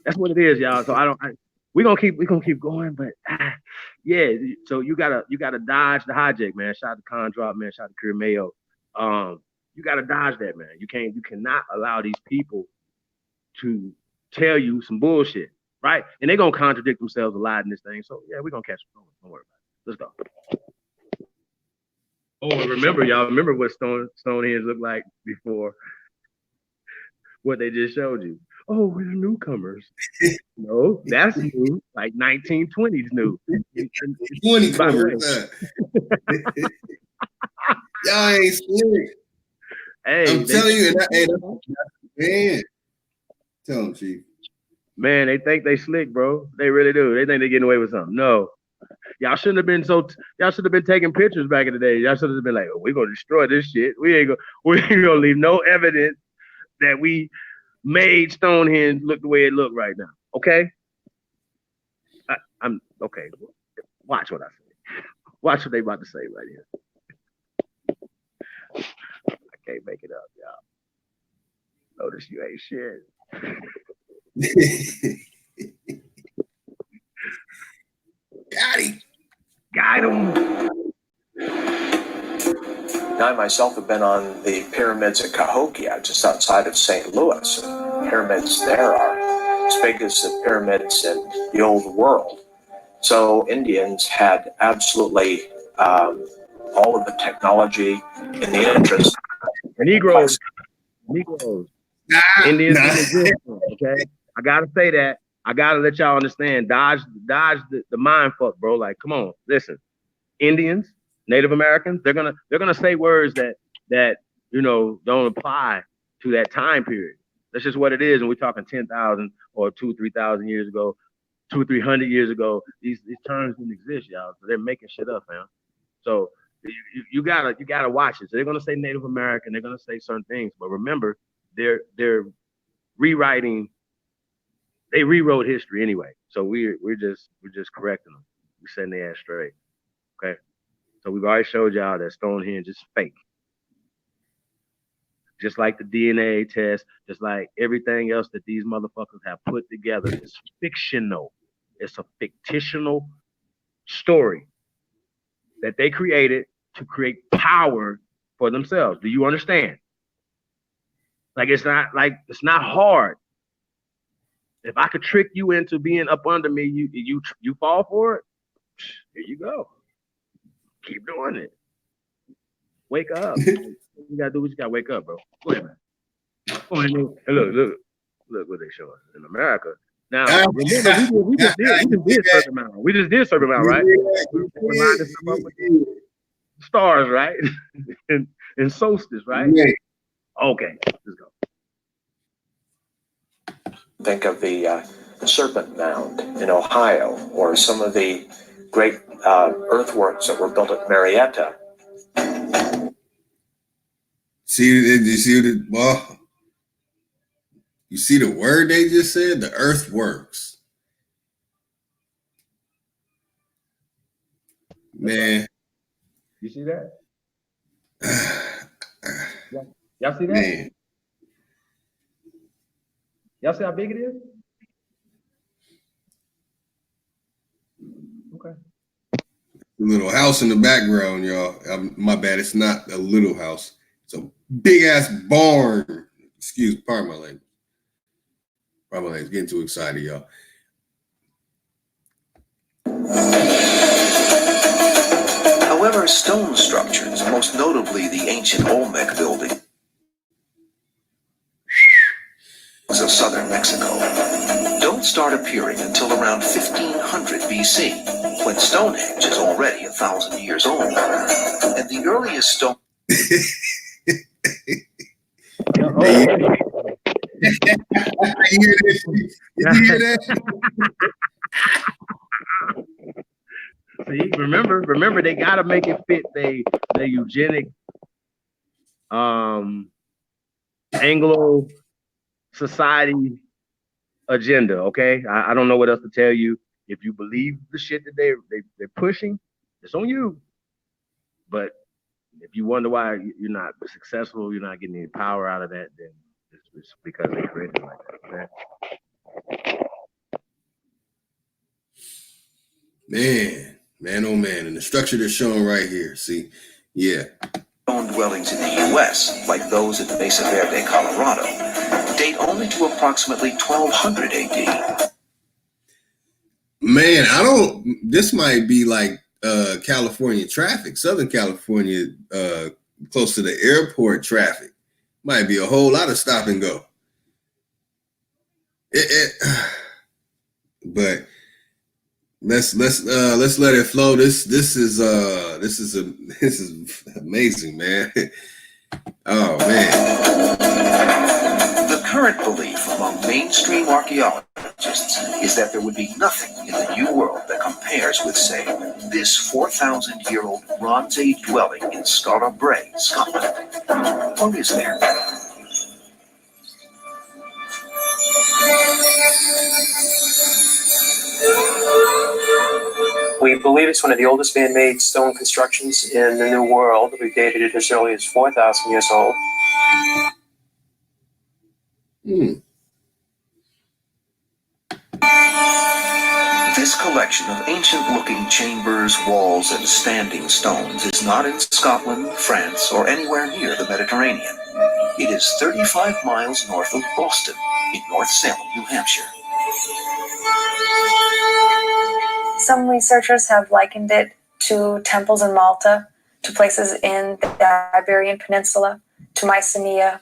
That's what it is, y'all. So we're gonna keep going, but yeah. So you gotta dodge the hijack, man. Shout out to Con Drop, man. Shout out to Career Mayo. You gotta dodge that, man. You cannot allow these people to tell you some bullshit, right? And they're gonna contradict themselves a lot in this thing. So yeah, we're gonna catch them. Don't worry about it. Let's go. Oh, remember, y'all, remember what Stonehenge looked like before what they just showed you. Oh, we're the newcomers. No, that's new, like 1920s new. 20 comers. Y'all ain't slick. Hey, I'm telling you, man. Tell him, Chief. Man, they think they slick, bro. They really do. They think they're getting away with something. No. Y'all shouldn't have been y'all should have been taking pictures back in the day. Y'all should have been like, oh, we're gonna destroy this shit. We ain't gonna leave no evidence that we made Stonehenge look the way it look right now. Okay? I'm okay. Watch what I say. Watch what they about to say right here. I can't make it up, y'all. Notice you ain't shit. Got him. I myself have been on the pyramids at Cahokia, just outside of St. Louis. Pyramids there are as big as the pyramids in the old world. So Indians had absolutely all of the technology and the interest. Negroes. Indians didn't exist, okay? I gotta say that. I gotta let y'all understand. Dodge the mind fuck, bro. Like, come on, listen. Indians, Native Americans, they're gonna say words that don't apply to that time period. That's just what it is. And we're talking 10,000 or 2,000-3,000 years ago, 200-300 years ago. These terms didn't exist, y'all. So they're making shit up, man. So you gotta watch it. So they're gonna say Native American, they're gonna say certain things, but remember, they're rewriting. They rewrote history anyway. So we're just correcting them. We're setting their ass straight. Okay. So we've already showed y'all that Stonehenge is fake. Just like the DNA test, just like everything else that these motherfuckers have put together is fictional. It's a fictional story that they created to create power for themselves. Do you understand? Like it's not hard. If I could trick you into being up under me, you fall for it. Here you go. Keep doing it. Wake up. You gotta do what you gotta wake up, bro. Go ahead, man. Go ahead, man. Hey, look what they show us in America. Now, remember, we just did Serpent Mound. We just did Serpent Mound, right? We lined this up with the stars, right? and solstice, right? Yeah. Okay, let's go. Think of the Serpent Mound in Ohio, or some of the great earthworks that were built at Marietta. You see the word they just said? The earthworks. Man. You see that? Y'all see that? Man. Y'all see how big it is? Okay. The little house in the background, y'all. My bad. It's not a little house. It's a big ass barn. Pardon my language. Getting too excited, y'all. However, stone structures, most notably the ancient Olmec building of southern Mexico, don't start appearing until around 1500 BC, when Stonehenge is already 1,000 years old. And the earliest stone... You hear that? See, remember, they gotta make it fit the eugenic Anglo society agenda. Okay, I don't know what else to tell you. If you believe the shit that they're pushing, it's on you. But if you wonder why you're not successful, you're not getting any power out of that, then it's because they created it like that. Okay? Man, oh man, and the structure they're showing right here. See, yeah. Stone dwellings in the U.S., like those at the Mesa Verde, Colorado, date only to approximately 1200 AD. Man, this might be like California traffic, Southern California, close to the airport traffic. Might be a whole lot of stop and go. But let's let it flow. This is amazing, man. Oh man. The current belief among mainstream archaeologists is that there would be nothing in the New World that compares with, say, this 4,000-year-old Bronze Age dwelling in Skara Brae, Scotland. Or is there? We believe it's one of the oldest man-made stone constructions in the New World. We dated it as early as 4,000 years old. This collection of ancient-looking chambers, walls, and standing stones is not in Scotland, France, or anywhere near the Mediterranean. It is 35 miles north of Boston, in North Salem, New Hampshire. Some researchers have likened it to temples in Malta, to places in the Iberian Peninsula, to Mycenae,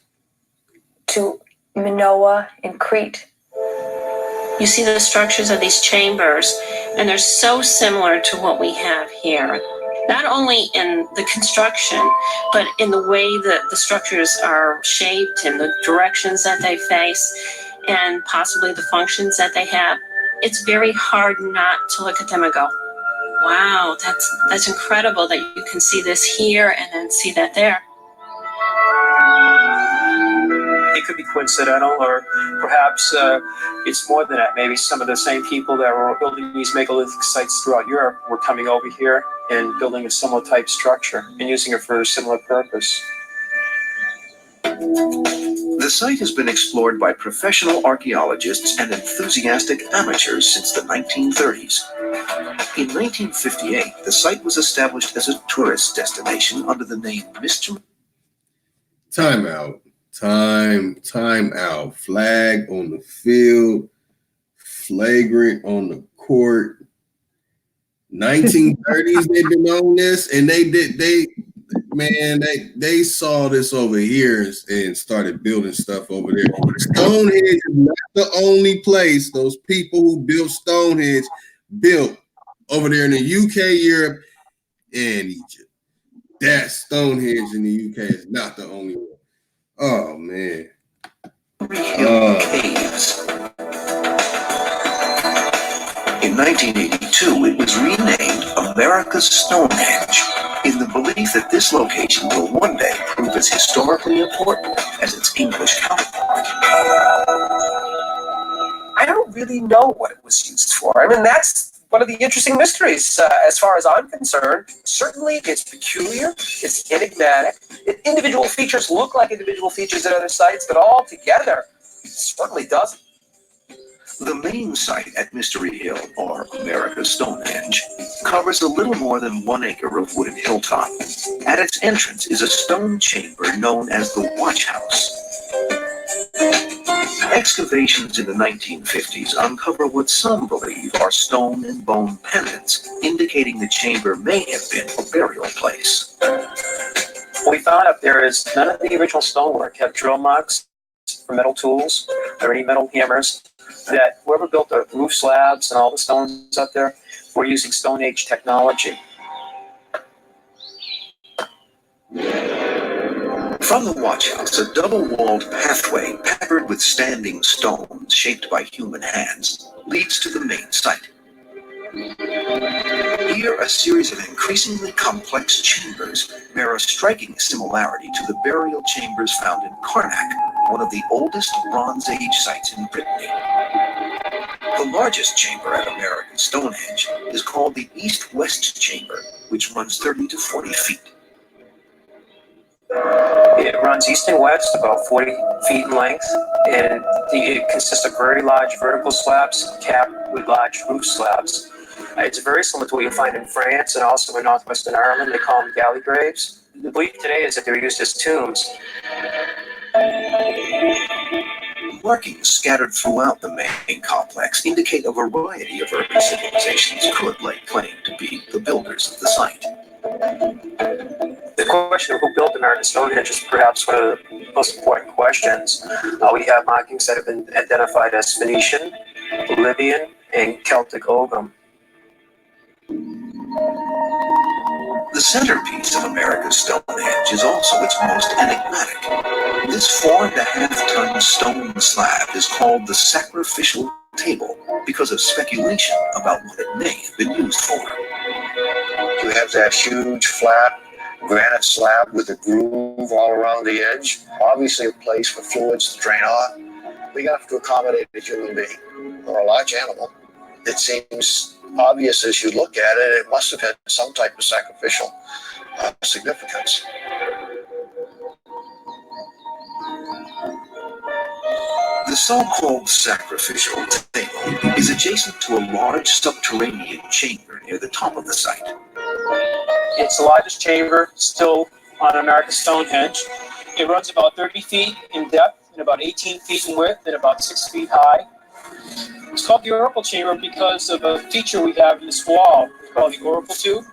to Minoa in Crete. You see the structures of these chambers, and they're so similar to what we have here. Not only in the construction, but in the way that the structures are shaped and the directions that they face, and possibly the functions that they have. It's very hard not to look at them and go, wow, that's incredible that you can see this here and then see that there. It could be coincidental, or perhaps it's more than that. Maybe some of the same people that were building these megalithic sites throughout Europe were coming over here and building a similar type structure and using it for a similar purpose. The site has been explored by professional archaeologists and enthusiastic amateurs since the 1930s. In 1958, the site was established as a tourist destination under the name Mr. Time out. Time out. Flag on the field, flagrant on the court. 1930s they've been on this, and they saw this over here and started building stuff over there. Stonehenge is not the only place those people who built Stonehenge built over there in the UK, Europe, and Egypt. That Stonehenge in the UK is not the only one. Oh man. Caves. In 1982, it was renamed America's Stonehenge, in the belief that this location will one day prove as historically important as its English counterpart. I don't really know what it was used for. I mean, that's one of the interesting mysteries as far as I'm concerned. Certainly, it's peculiar, it's enigmatic. Individual features look like individual features at other sites, but all together, it certainly doesn't. The main site at Mystery Hill, or America's Stonehenge, covers a little more than 1 acre of wooded hilltop. At its entrance is a stone chamber known as the Watch House. Excavations in the 1950s uncover what some believe are stone and bone pendants, indicating the chamber may have been a burial place. What we found up there is none of the original stonework have drill marks for metal tools or any metal hammers. That whoever built the roof slabs and all the stones up there were using Stone Age technology. From the watch house, a double-walled pathway peppered with standing stones shaped by human hands leads to the main site. Here, a series of increasingly complex chambers bear a striking similarity to the burial chambers found in Karnak, one of the oldest Bronze Age sites in Brittany. The largest chamber at American Stonehenge is called the East-West Chamber, which runs 30 to 40 feet. It runs east and west, about 40 feet in length, and it consists of very large vertical slabs capped with large roof slabs. It's very similar to what you find in France and also in northwestern Ireland. They call them galley graves. The belief today is that they were used as tombs. Markings scattered throughout the main complex indicate a variety of early civilizations could lay claim to be the builders of the site. The question of who built American Stonehenge is perhaps one of the most important questions. We have markings that have been identified as Phoenician, Libyan, and Celtic Ogham. The centerpiece of America's Stonehenge is also its most enigmatic. This 4.5-ton stone slab is called the sacrificial table because of speculation about what it may have been used for. You have that huge flat granite slab with a groove all around the edge. Obviously a place for fluids to drain off. We have to accommodate a human being or a large animal. It seems obvious as you look at it, it must have had some type of sacrificial significance. The so-called sacrificial table is adjacent to a large subterranean chamber near the top of the site. It's the largest chamber still on America's Stonehenge. It runs about 30 feet in depth and about 18 feet in width and about 6 feet high. It's called the oracle chamber because of a feature we have in this wall called the oracle tube.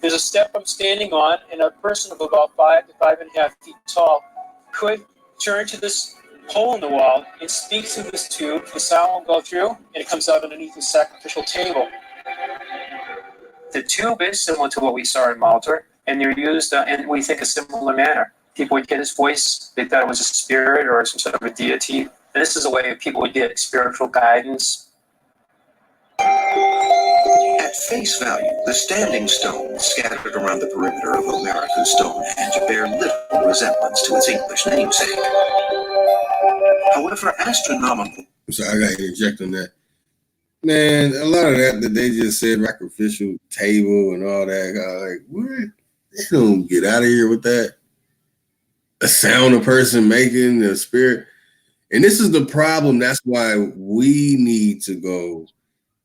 There's a step I'm standing on, and a person of about 5 to 5.5 feet tall could turn to this hole in the wall and speak through this tube. The sound will go through, and it comes out underneath the sacrificial table. The tube is similar to what we saw in Malta, and they're used in, we think, a similar manner. People would get his voice, they thought it was a spirit or some sort of a deity. And this is a way people would get spiritual guidance. At face value, the standing stones scattered around the perimeter of America's Stonehenge bear little resemblance to its English namesake. However, astronomical... So I got to interject on that. Man, a lot of that they just said sacrificial table and all that. Like, what? They don't get out of here with that. A sound a person making, a spirit. And this is the problem. That's why we need to go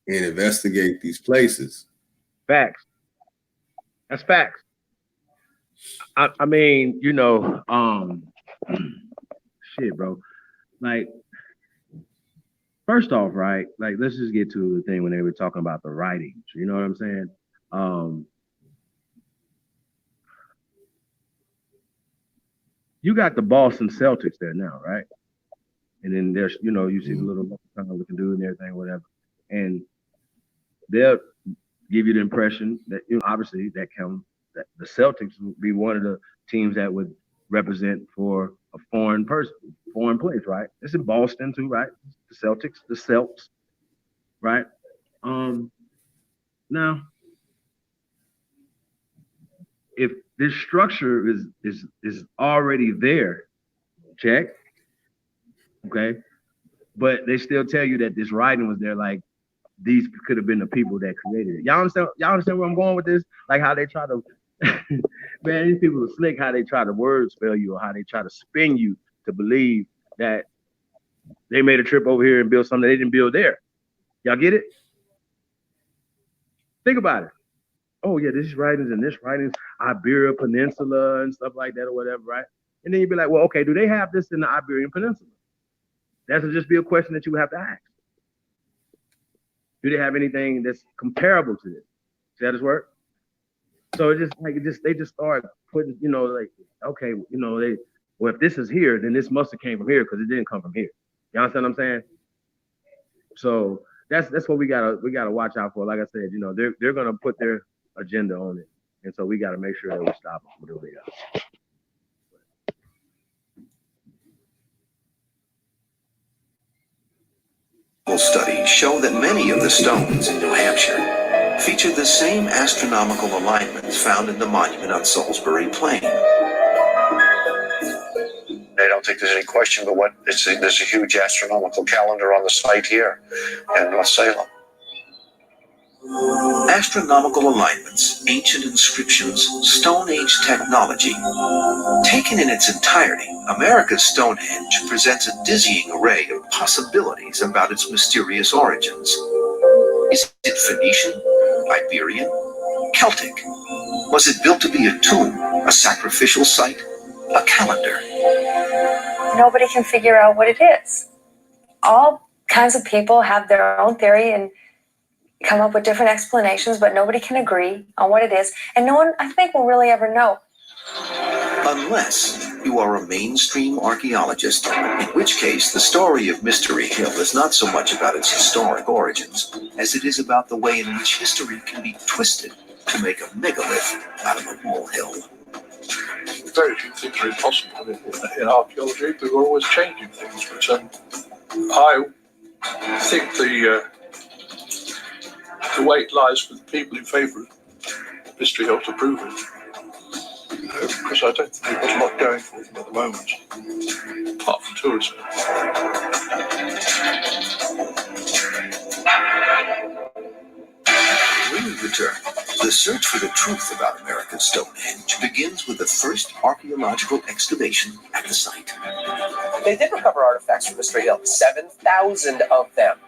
and investigate these places. Facts. That's facts. I mean, you know, shit, bro. Like, first off, right? Like, let's just get to the thing when they were talking about the writings. You know what I'm saying? You got the Boston Celtics there now, right? And then there's, you know, you see the little looking dude and everything, whatever. And they'll give you the impression that, you know, obviously that the Celtics would be one of the teams that would represent for a foreign place, right? It's in Boston too, right? The Celtics, the Celts, right? Now, if this structure is already there, check, okay, but they still tell you that this writing was there, like these could have been the people that created it. Y'all understand where I'm going with this? Like how they try to, man, these people are slick, how they try to word spell you or how they try to spin you to believe that they made a trip over here and built something they didn't build there. Y'all get it? Think about it. Oh yeah, this writings and this writings, Iberia Peninsula and stuff like that or whatever, right? And then you'd be like, well, okay, do they have this in the Iberian Peninsula? That would just be a question that you would have to ask. Do they have anything that's comparable to this? See how this work? So it's just like they just start putting, you know, like, okay, you know, if this is here, then this must have came from here because it didn't come from here. You understand what I'm saying? So that's what we gotta watch out for. Like I said, you know, they're gonna put their agenda on it, and so we gotta make sure that we stop them from doing that. Studies show that many of the stones in New Hampshire feature the same astronomical alignments found in the monument on Salisbury Plain. I don't think there's any question but there's a huge astronomical calendar on the site here in North Salem. Astronomical alignments, ancient inscriptions, Stone Age technology. Taken in its entirety, America's Stonehenge presents a dizzying array of possibilities about its mysterious origins. Is it Phoenician, Iberian, Celtic? Was it built to be a tomb, a sacrificial site, a calendar? Nobody can figure out what it is. All kinds of people have their own theory and come up with different explanations, but nobody can agree on what it is. And no one, I think, will really ever know. Unless you are a mainstream archaeologist, in which case the story of Mystery Hill is not so much about its historic origins as it is about the way in which history can be twisted to make a megalith out of a molehill. Very few things are impossible in archaeology. We're always changing things, but I think the weight lies with the people in favour of mystery helps to prove it. Because I don't think there's a lot going for them at the moment, apart from tourism. When we return, the search for the truth about America's Stonehenge begins with the first archaeological excavation at the site. They did recover artifacts from Mystery Hill, 7,000 of them.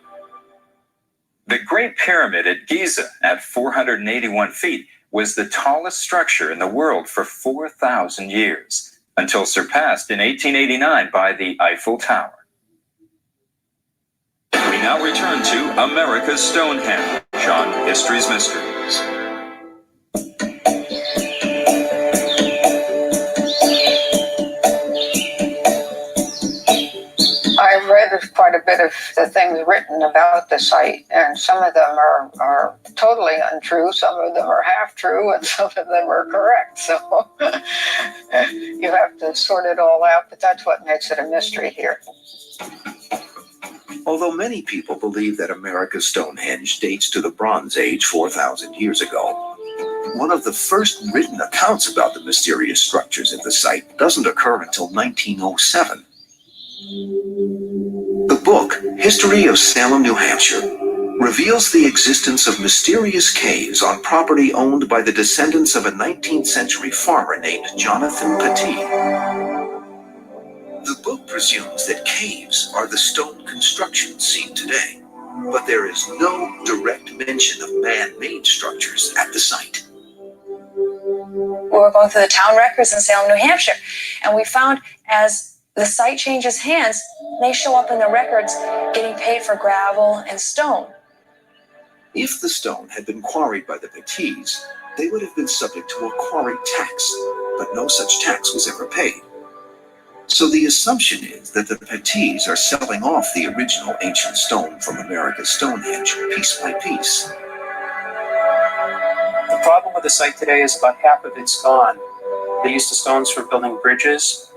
The Great Pyramid at Giza, at 481 feet, was the tallest structure in the world for 4,000 years, until surpassed in 1889 by the Eiffel Tower. We now return to America's Stonehenge on History's Mysteries. I've read quite a bit of the things written about the site, and some of them are totally untrue, some of them are half true, and some of them are correct. So you have to sort it all out, but that's what makes it a mystery here. Although many people believe that America's Stonehenge dates to the Bronze Age 4,000 years ago, one of the first written accounts about the mysterious structures at the site doesn't occur until 1907. The book, History of Salem, New Hampshire, reveals the existence of mysterious caves on property owned by the descendants of a 19th century farmer named Jonathan Petit. The book presumes that caves are the stone constructions seen today, but there is no direct mention of man-made structures at the site. We were going through the town records in Salem, New Hampshire, and we found as the site changes hands, they show up in the records getting paid for gravel and stone. If the stone had been quarried by the Petits, they would have been subject to a quarry tax, but no such tax was ever paid. So the assumption is that the Petits are selling off the original ancient stone from America's Stonehenge piece by piece. The problem with the site today is about half of it's gone. They used the stones for building bridges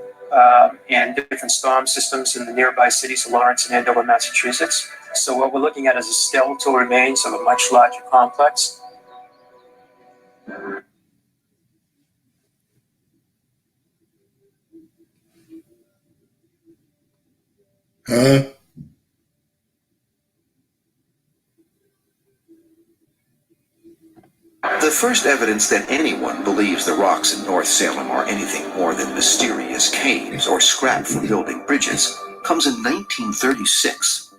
and different storm systems in the nearby cities of Lawrence and Andover, Massachusetts. So what we're looking at is a skeletal remains of a much larger complex. Huh? The first evidence that anyone believes the rocks in North Salem are anything more than mysterious caves or scrap for building bridges comes in 1936.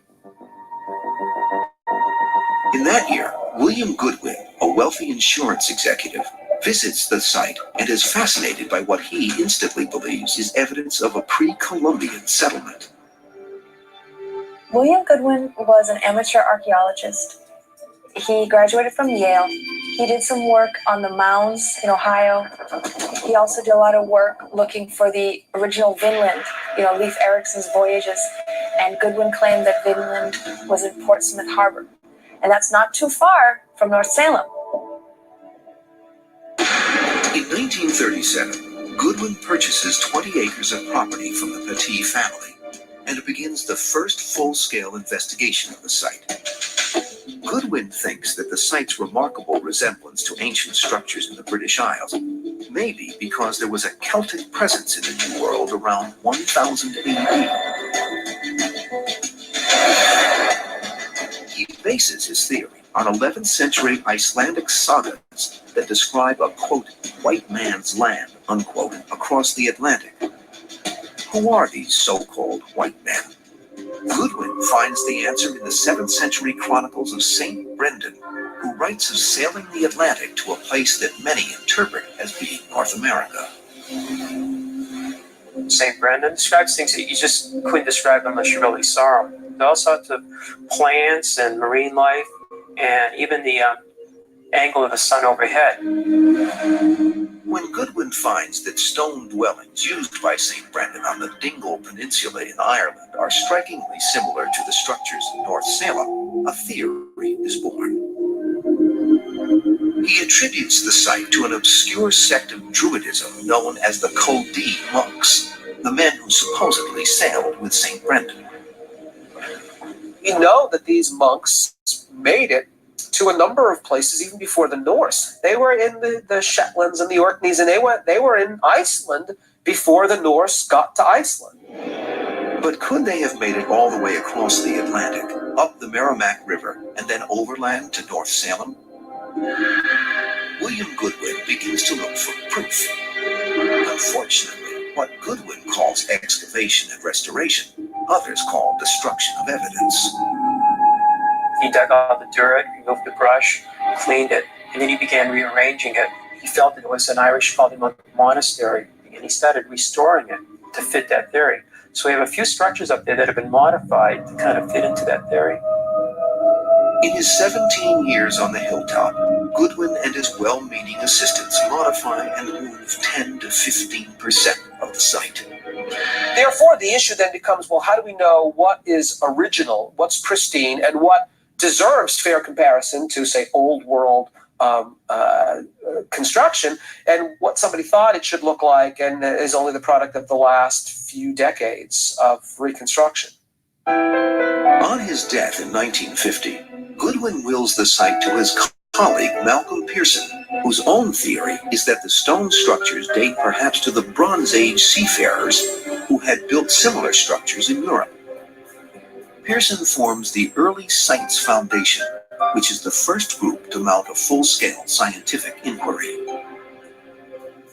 In that year, William Goodwin, a wealthy insurance executive, visits the site and is fascinated by what he instantly believes is evidence of a pre-Columbian settlement. William Goodwin was an amateur archaeologist. He graduated from Yale. He did some work on the mounds in Ohio. He also did a lot of work looking for the original Vinland, Leif Erikson's voyages. And Goodwin claimed that Vinland was in Portsmouth Harbor. And that's not too far from North Salem. In 1937, Goodwin purchases 20 acres of property from the Petit family and begins the first full-scale investigation of the site. Goodwin thinks that the site's remarkable resemblance to ancient structures in the British Isles may be because there was a Celtic presence in the New World around 1000 AD. He bases his theory on 11th century Icelandic sagas that describe a, quote, white man's land, unquote, across the Atlantic. Who are these so-called white men? Goodwin finds the answer in the 7th century chronicles of St. Brendan, who writes of sailing the Atlantic to a place that many interpret as being North America. St. Brendan describes things that you just couldn't describe unless you really saw them. All sorts of plants and marine life, and even the angle of the sun overhead. When Goodwin finds that stone dwellings used by St. Brendan on the Dingle Peninsula in Ireland are strikingly similar to the structures in North Salem, a theory is born. He attributes the site to an obscure sect of Druidism known as the Coldee monks, the men who supposedly sailed with St. Brendan. In know that these monks made it to a number of places even before the Norse. They were in the Shetlands and the Orkneys, and they were in Iceland before the Norse got to Iceland. But could they have made it all the way across the Atlantic, up the Merrimack River, and then overland to North Salem? William Goodwin begins to look for proof. Unfortunately, what Goodwin calls excavation and restoration, others call destruction of evidence. He dug out the dirt, removed the brush, cleaned it, and then he began rearranging it. He felt that it was an Irish monastery, and he started restoring it to fit that theory. So we have a few structures up there that have been modified to kind of fit into that theory. In his 17 years on the hilltop, Goodwin and his well-meaning assistants modify and move 10 to 15% of the site. Therefore, the issue then becomes, well, how do we know what is original, what's pristine, and what deserves fair comparison to, say, old world construction, and what somebody thought it should look like and is only the product of the last few decades of reconstruction. On his death in 1950, Goodwin wills the site to his colleague Malcolm Pearson, whose own theory is that the stone structures date perhaps to the Bronze Age seafarers who had built similar structures in Europe. Pearson forms the Early Sites Foundation, which is the first group to mount a full-scale scientific inquiry.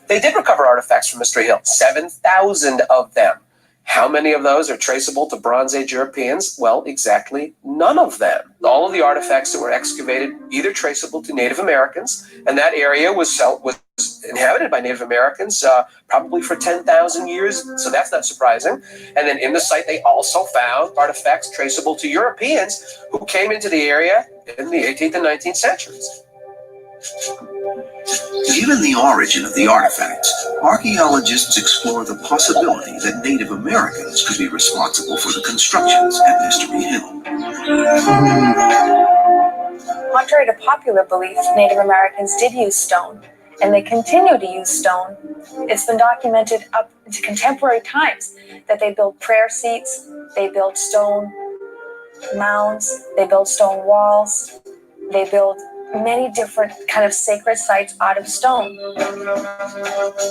They did recover artifacts from Mystery Hill, 7,000 of them. How many of those are traceable to Bronze Age Europeans? Well, exactly none of them. All of the artifacts that were excavated either traceable to Native Americans, and that area was inhabited by Native Americans probably for 10,000 years, so that's not surprising. And then in the site, they also found artifacts traceable to Europeans who came into the area in the 18th and 19th centuries. Given the origin of the artifacts, archaeologists explore the possibility that Native Americans could be responsible for the constructions at Mystery Hill. Contrary to popular belief, Native Americans did use stone, and they continue to use stone. It's been documented up into contemporary times that they built prayer seats, they built stone mounds, they built stone walls, they built many different kind of sacred sites out of stone.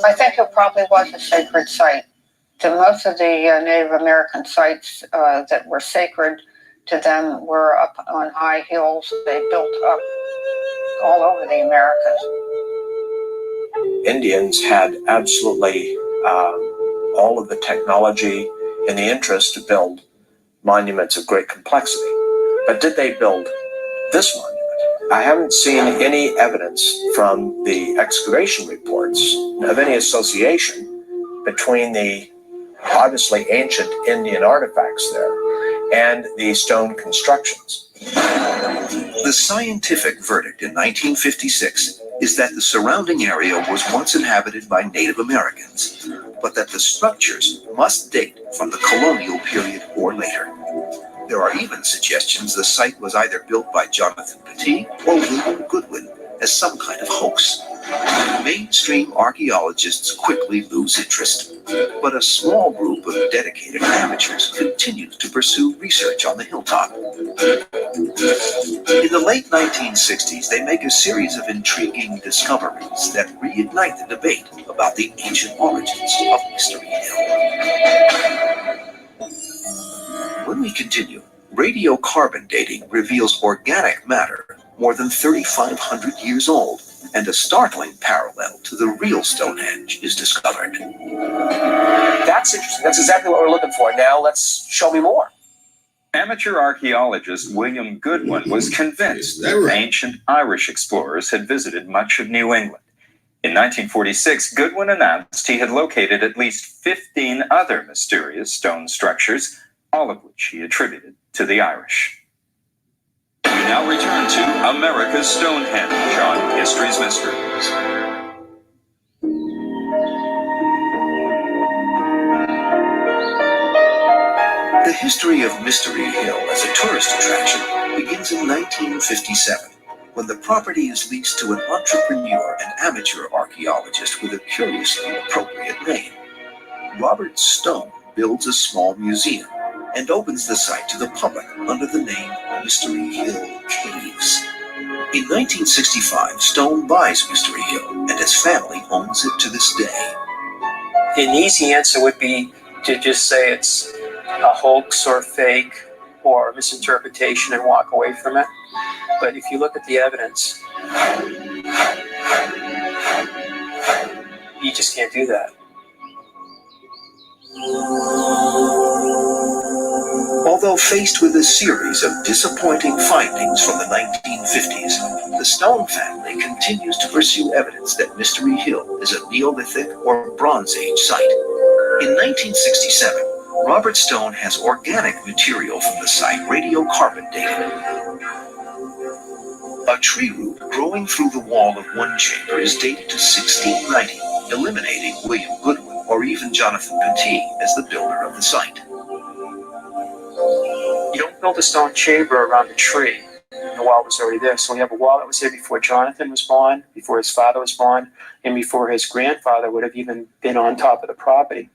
I think it probably was a sacred site. To most of the Native American sites that were sacred to them were up on high hills. They built up all over the Americas. Indians had absolutely all of the technology and the interest to build monuments of great complexity. But did they build this monument? I haven't seen any evidence from the excavation reports of any association between the obviously ancient Indian artifacts there and the stone constructions. The scientific verdict in 1956 is that the surrounding area was once inhabited by Native Americans, but that the structures must date from the colonial period or later. There are even suggestions the site was either built by Jonathan Petit or William Goodwin as some kind of hoax. Mainstream archaeologists quickly lose interest, but a small group of dedicated amateurs continues to pursue research on the hilltop. In the late 1960s, they make a series of intriguing discoveries that reignite the debate about the ancient origins of Mystery Hill. When we continue, radiocarbon dating reveals organic matter more than 3,500 years old, and a startling parallel to the real Stonehenge is discovered. That's interesting. That's exactly what we're looking for. Now let's show me more. Amateur archaeologist William Goodwin was convinced that ancient Irish explorers had visited much of New England. In 1946, Goodwin announced he had located at least 15 other mysterious stone structures, all of which he attributed to the Irish. We now return to America's Stonehenge on History's Mysteries. The history of Mystery Hill as a tourist attraction begins in 1957, when the property is leased to an entrepreneur and amateur archaeologist with a curiously appropriate name. Robert Stone builds a small museum, and opens the site to the public under the name Mystery Hill Caves. In 1965, Stone buys Mystery Hill, and his family owns it to this day. An easy answer would be to just say it's a hoax or fake or misinterpretation and walk away from it. But if you look at the evidence, you just can't do that. Although faced with a series of disappointing findings from the 1950s, the Stone family continues to pursue evidence that Mystery Hill is a Neolithic or Bronze Age site. In 1967, Robert Stone has organic material from the site radiocarbon dated. A tree root growing through the wall of one chamber is dated to 1690, eliminating William Goodwin or even Jonathan Petit as the builder of the site. You don't build a stone chamber around a tree. The wall was already there. So we have a wall that was there before Jonathan was born, before his father was born, and before his grandfather would have even been on top of the property.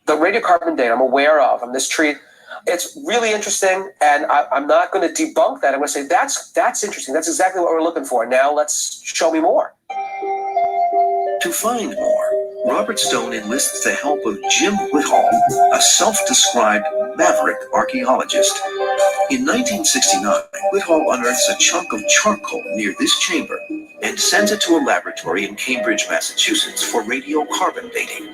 The radiocarbon date I'm aware of on this tree, it's really interesting, and I'm not going to debunk that. I'm going to say that's interesting. That's exactly what we're looking for. Now let's show me more. To find more, Robert Stone enlists the help of Jim Whitall, a self-described maverick archaeologist. In 1969, Whitall unearths a chunk of charcoal near this chamber and sends it to a laboratory in Cambridge, Massachusetts for radiocarbon dating.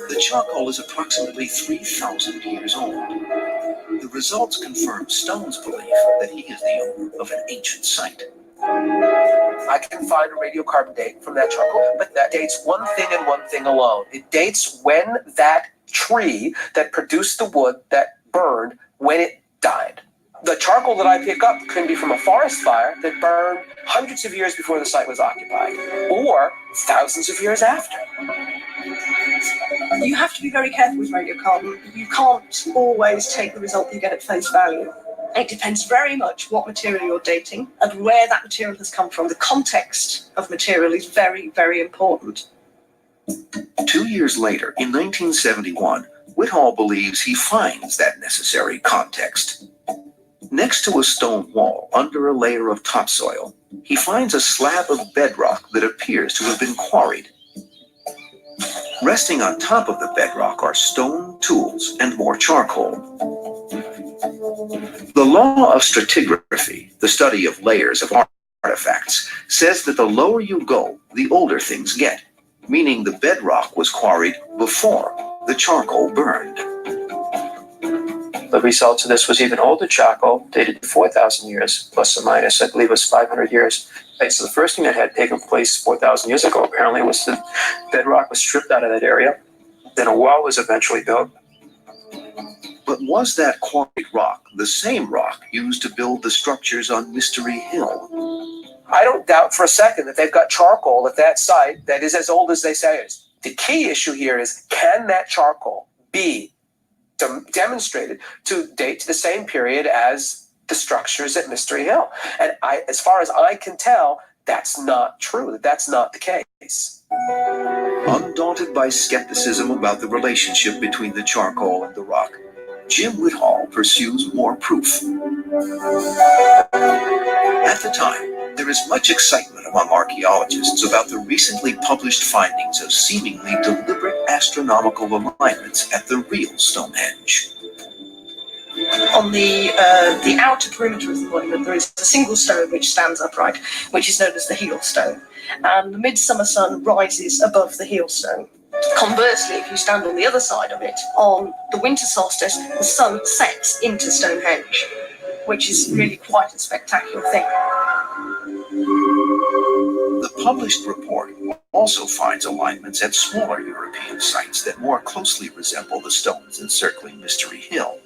The charcoal is approximately 3,000 years old. The results confirm Stone's belief that he is the owner of an ancient site. I can find a radiocarbon date from that charcoal, but that dates one thing and one thing alone. It dates when that tree that produced the wood that burned, when it died. The charcoal that I pick up can be from a forest fire that burned hundreds of years before the site was occupied, or thousands of years after. You have to be very careful with radiocarbon. You can't always take the result you get at face value. It depends very much what material you're dating and where that material has come from. The context of material is very, very important. 2 years later, in 1971, Whitall believes he finds that necessary context. Next to a stone wall, under a layer of topsoil, he finds a slab of bedrock that appears to have been quarried. Resting on top of the bedrock are stone tools and more charcoal. The law of stratigraphy, the study of layers of artifacts, says that the lower you go, the older things get, meaning the bedrock was quarried before the charcoal burned. The result of this was even older charcoal, dated to 4,000 years, plus or minus, I believe it was 500 years. Right, so the first thing that had taken place 4,000 years ago, apparently, was the bedrock was stripped out of that area. Then a wall was eventually built. But was that quarried rock the same rock used to build the structures on Mystery Hill? I don't doubt for a second that they've got charcoal at that site that is as old as they say it is. The key issue here is, can that charcoal be demonstrated to date to the same period as the structures at Mystery Hill? And as far as I can tell, that's not true. That's not the case. Undaunted by skepticism about the relationship between the charcoal and the rock, Jim Whitall pursues more proof. At the time, there is much excitement among archaeologists about the recently published findings of seemingly deliberate astronomical alignments at the real Stonehenge. On the outer perimeter of the monument, there is a single stone which stands upright, which is known as the heel stone. And the midsummer sun rises above the heel stone. Conversely, if you stand on the other side of it, on the winter solstice, the sun sets into Stonehenge, which is really quite a spectacular thing. The published report also finds alignments at smaller European sites that more closely resemble the stones encircling Mystery Hill.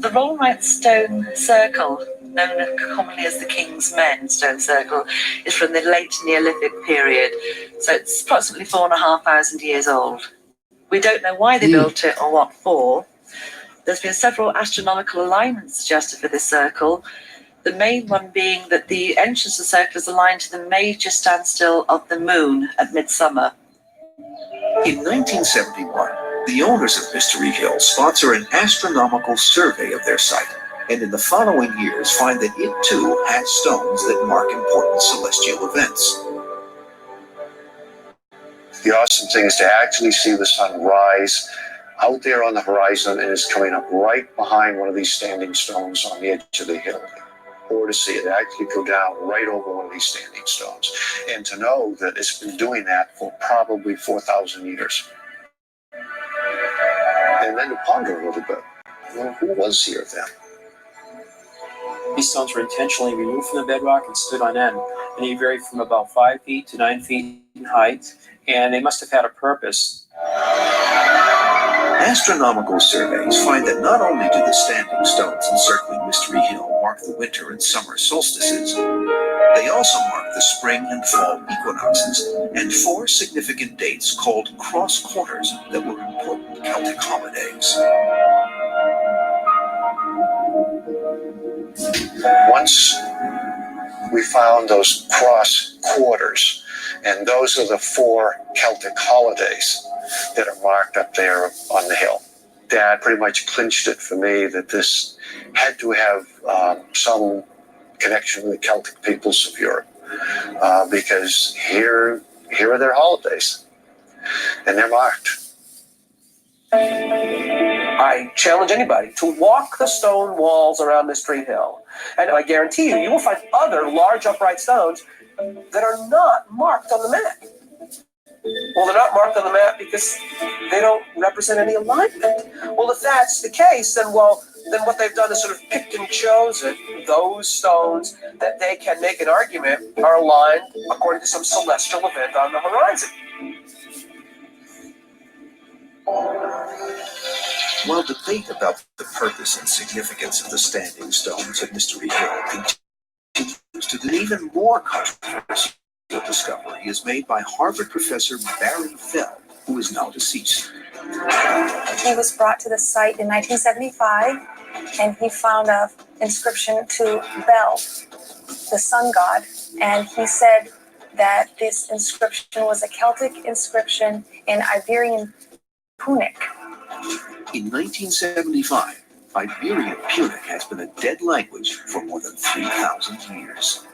The Rollright stone circle, known commonly as the King's Men stone circle, is from the late Neolithic period, so it's approximately 4,500 years old. We don't know why they built it or what for. There's been several astronomical alignments suggested for this circle, The main one being that the entrance of the circle is aligned to the major standstill of the moon at midsummer. In 1971, the owners of Mystery Hill sponsor an astronomical survey of their site, and in the following years find that it too has stones that mark important celestial events. The awesome thing is to actually see the sun rise out there on the horizon, and it's coming up right behind one of these standing stones on the edge of the hill. Or to see it actually go down right over one of these standing stones. And to know that it's been doing that for probably 4,000 years. And then to ponder a little bit, well, who was here then? These stones were intentionally removed from the bedrock and stood on end, and they varied from about 5 feet to 9 feet in height, and they must have had a purpose. Astronomical surveys find that not only do the standing stones encircling Mystery Hill mark the winter and summer solstices, they also mark the spring and fall equinoxes and 4 significant dates called cross quarters that were important Celtic holidays. Once we found those cross quarters, and those are the 4 Celtic holidays that are marked up there on the hill. That pretty much clinched it for me that this had to have some connection with the Celtic peoples of Europe, because here are their holidays, and they're marked. I challenge anybody to walk the stone walls around Mystery Hill, and I guarantee you, you will find other large upright stones that are not marked on the map. Well, they're not marked on the map because they don't represent any alignment. Well, if that's the case, then what they've done is sort of picked and chosen those stones that they can make an argument are aligned according to some celestial event on the horizon. While debate about the purpose and significance of the standing stones at Mystery Hill continues to an even more controversial discovery is made by Harvard professor Barry Fell, who is now deceased. He was brought to the site in 1975, and he found an inscription to Bel, the sun god, and he said that this inscription was a Celtic inscription in Iberian Punic. In 1975, Iberian Punic has been a dead language for more than 3,000 years.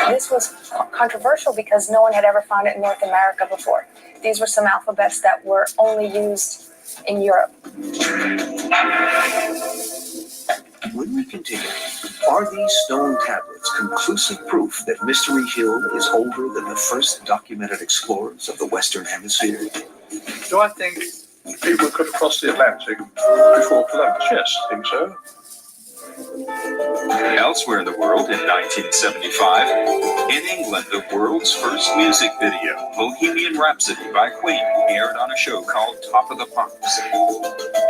This was controversial because no one had ever found it in North America before. These were some alphabets that were only used in Europe. When we continue, are these stone tablets conclusive proof that Mystery Hill is older than the first documented explorers of the Western Hemisphere? Do I think people could have crossed the Atlantic before Columbus? Yes, I think so. Elsewhere in the world in 1975, in England, the world's first music video, Bohemian Rhapsody by Queen, aired on a show called Top of the Pops.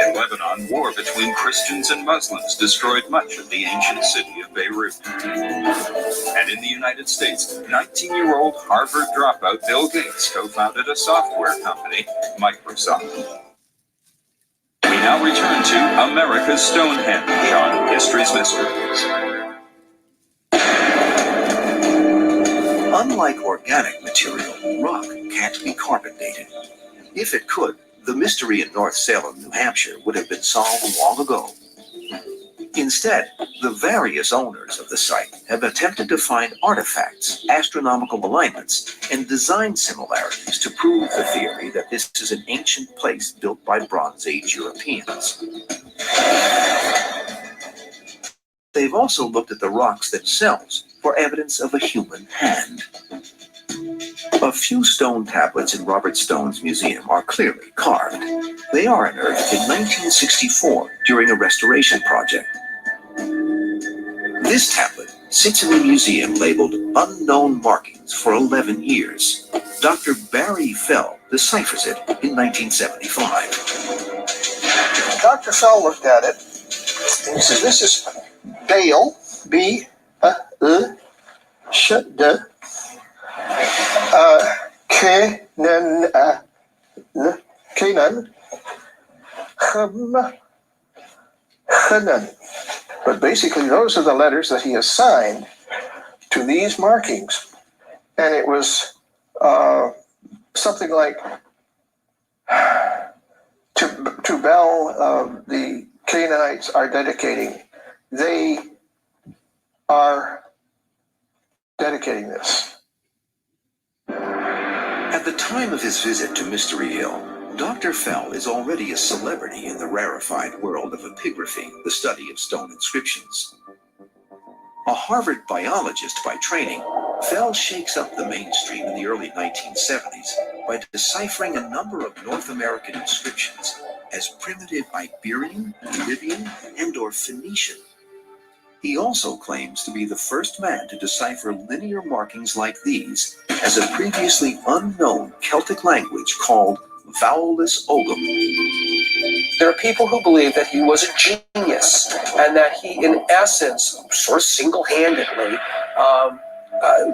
In Lebanon, war between Christians and Muslims destroyed much of the ancient city of Beirut. And in the United States, 19-year-old Harvard dropout Bill Gates co-founded a software company, Microsoft. We now return to America's Stonehenge on History's Mysteries. Unlike organic material, rock can't be carbon dated. If it could, the mystery in North Salem, New Hampshire would have been solved long ago. Instead, the various owners of the site have attempted to find artifacts, astronomical alignments, and design similarities to prove the theory that this is an ancient place built by Bronze Age Europeans. They've also looked at the rocks themselves for evidence of a human hand. A few stone tablets in Robert Stone's museum are clearly carved. They are unearthed in 1964 during a restoration project. This tablet sits in the museum labeled Unknown Markings for 11 years. Dr. Barry Fell deciphers it in 1975. Dr. Fell looked at it, and he says, this is Baal, B-A-L, Shadda, Canaan, Hanan. But basically, those are the letters that he assigned to these markings. And it was something like, to Bel, the Canaanites are dedicating. They are dedicating this. At the time of his visit to Mystery Hill, Dr. Fell is already a celebrity in the rarefied world of epigraphy, the study of stone inscriptions. A Harvard biologist by training, Fell shakes up the mainstream in the early 1970s by deciphering a number of North American inscriptions as primitive Iberian, Libyan, and/or Phoenician. He also claims to be the first man to decipher linear markings like these as a previously unknown Celtic language called vowelless Ogham. There are people who believe that he was a genius and that he, in essence, sort of single-handedly,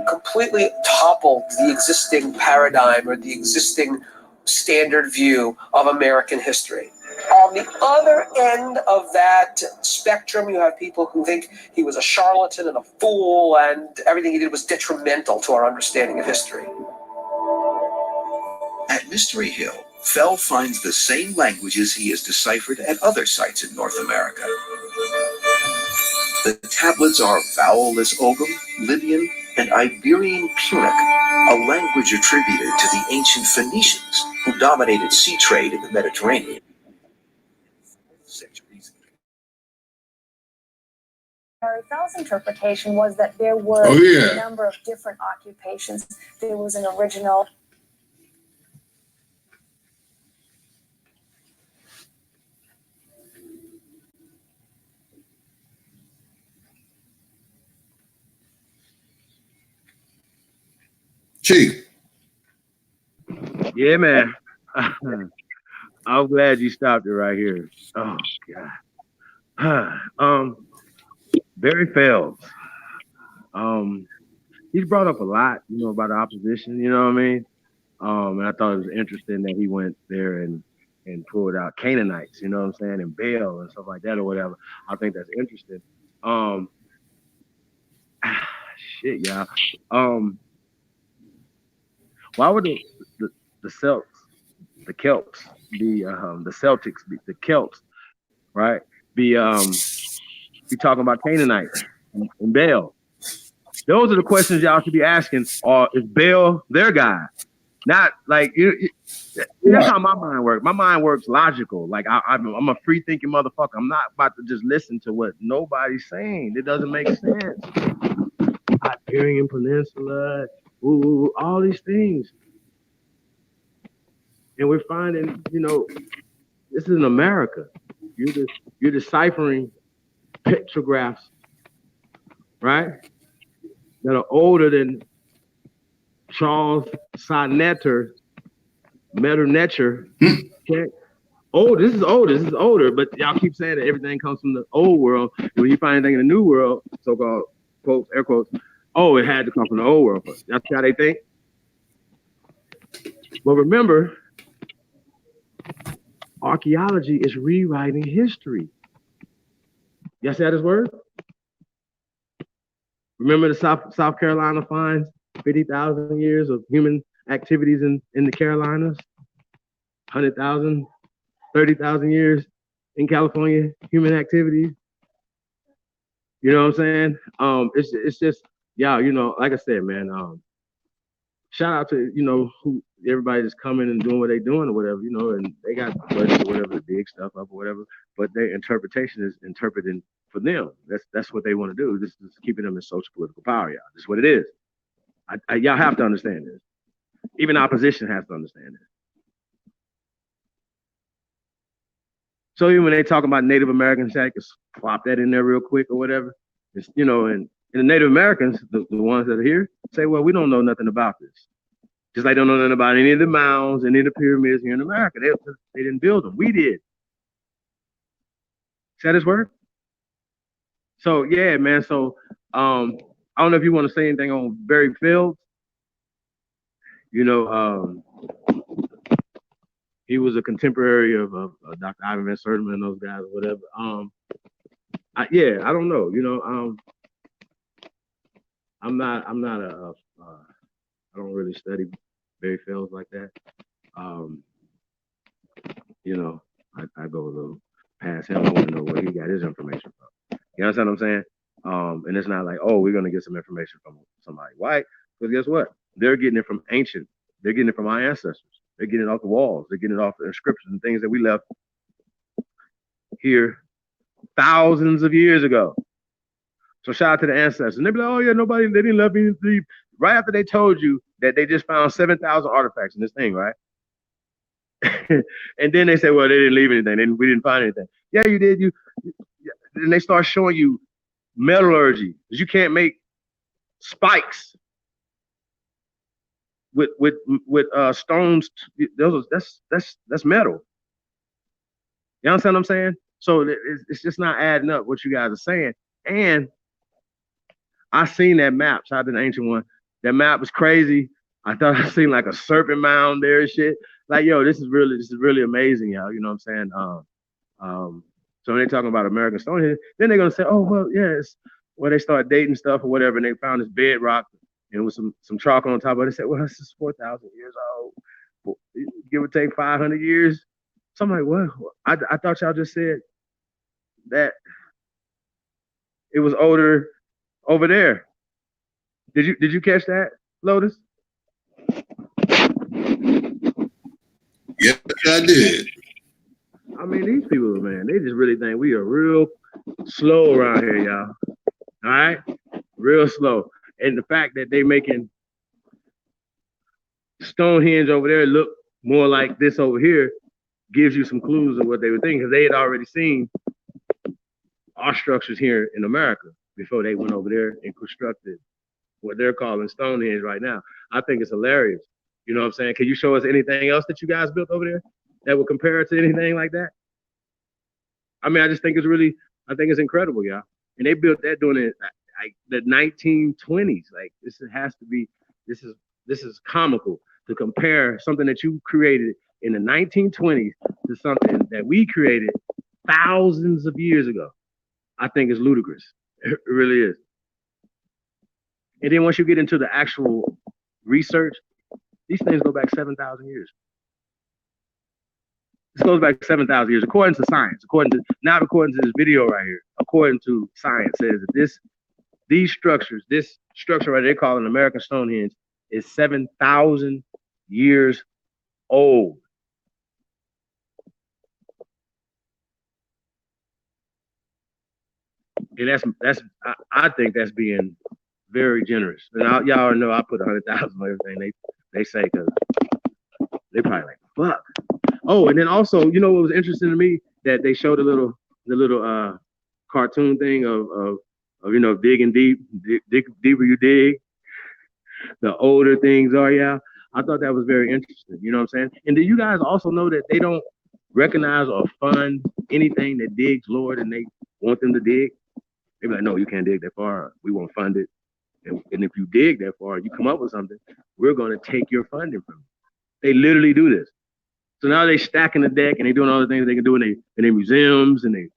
completely toppled the existing paradigm or the existing standard view of American history. On the other end of that spectrum, you have people who think he was a charlatan and a fool, and everything he did was detrimental to our understanding of history. At Mystery Hill, Fell finds the same languages he has deciphered at other sites in North America. The tablets are vowelless Ogham, Libyan, and Iberian Punic, a language attributed to the ancient Phoenicians who dominated sea trade in the Mediterranean. Fell's interpretation was that there were a number of different occupations. There was an original. Chief. Yeah, man. I'm glad you stopped it right here. Oh God. Barry Fells. He's brought up a lot, about the opposition, you know what I mean? And I thought it was interesting that he went there and pulled out Canaanites, you know what I'm saying, and Baal and stuff like that or whatever. I think that's interesting. Shit, y'all. Why would the Celts, the Celts, the Celtics, the Celts, right? Be talking about Canaanites and Baal. Those are the questions y'all should be asking. Or is Baal their guy? Not like that's how my mind works. My mind works logical. Like I'm a free thinking motherfucker. I'm not about to just listen to what nobody's saying. It doesn't make sense. Iberian Peninsula, all these things, and we're finding, this is in America. You're deciphering petrographs, right? That are older than Charles Sonnetter, Metternetcher. Okay. Oh, this is older, but y'all keep saying that everything comes from the old world. When you find anything in the new world, so-called quotes, air quotes, oh, it had to come from the old world first. That's how they think. But remember, archaeology is rewriting history. Y'all see how this works? Remember the South Carolina finds 50,000 years of human activities in the Carolinas? 100,000, 30,000 years in California, human activities. You know what I'm saying? It's just, like I said, man, shout out to, who everybody that's coming and doing what they're doing or whatever, and they got the budget or whatever to dig stuff up or whatever, but their interpretation is interpreting for them. That's what they want to do. This is keeping them in social political power, y'all. This is what it is. Y'all have to understand this. Even opposition has to understand this. So even when they talk about Native Americans, they can plop that in there real quick or whatever. It's, and the Native Americans, the ones that are here, say, well, we don't know nothing about this. Just like they don't know nothing about any of the mounds, any of the pyramids here in America. They didn't build them. We did. See how this work? So yeah, man. So I don't know if you want to say anything on Barry Fields. He was a contemporary of Dr. Ivan Van Sertima and those guys or whatever. I don't know. You know, I'm not a I don't really study Barry Fells like that. You know, I go a little past him. I want to know where he got his information from. You understand what I'm saying? And it's not like, oh, we're gonna get some information from somebody. Why? Because guess what? They're getting it from ancient. They're getting it from our ancestors. They're getting it off the walls. They're getting it off the inscriptions and things that we left here thousands of years ago. So shout out to the ancestors. And they be like, oh yeah, they didn't left me. Right after they told you that they just found 7,000 artifacts in this thing, right? And then they say, well, they didn't leave anything. We didn't find anything. Yeah, you did. And they start showing you metallurgy. You can't make spikes with stones. That's metal. You understand what I'm saying? So it's just not adding up what you guys are saying. And I seen that map. Shout out to the ancient one. That map was crazy. I thought I seen like a serpent mound there and shit. Like, yo, this is really amazing, y'all. You know what I'm saying? So when they talking about American Stonehenge, then they're gonna say, oh well, yes. Well, they start dating stuff or whatever, and they found this bedrock and with some chalk on top of it. They said, well, this is 4,000 years old, give or take 500 years. So I'm like, what? I thought y'all just said that it was older over there. Did you catch that, Lotus? Yes, I did. I mean, these people, man, they just really think we are real slow around here, y'all. All right? Real slow. And the fact that they making Stonehenge over there look more like this over here gives you some clues of what they were thinking, because they had already seen our structures here in America before they went over there and constructed what they're calling Stonehenge right now. I think it's hilarious. You know what I'm saying? Can you show us anything else that you guys built over there that would compare it to anything like that? I mean, I just think it's incredible, y'all. And they built that during like the 1920s. Like this is comical to compare something that you created in the 1920s to something that we created thousands of years ago. I think it's ludicrous. It really is. And then once you get into the actual research, these things go back 7,000 years. This goes back 7,000 years, according to science. According to this video right here, according to science, says that this structure right they call an American Stonehenge is 7,000 years old. And I think that's being very generous. And y'all know I put 100,000 on everything they say, because they probably like, fuck. Oh, and then also, you know what was interesting to me? That they showed the little cartoon thing of you know, digging deep, deeper you dig, the older things are, yeah. I thought that was very interesting. You know what I'm saying? And do you guys also know that they don't recognize or fund anything that digs lower than they want them to dig? They be like, no, you can't dig that far. We won't fund it. And if you dig that far, you come up with something, we're going to take your funding from you. They literally do this. So now they stacking the deck and they doing all the things they can do in their museums and they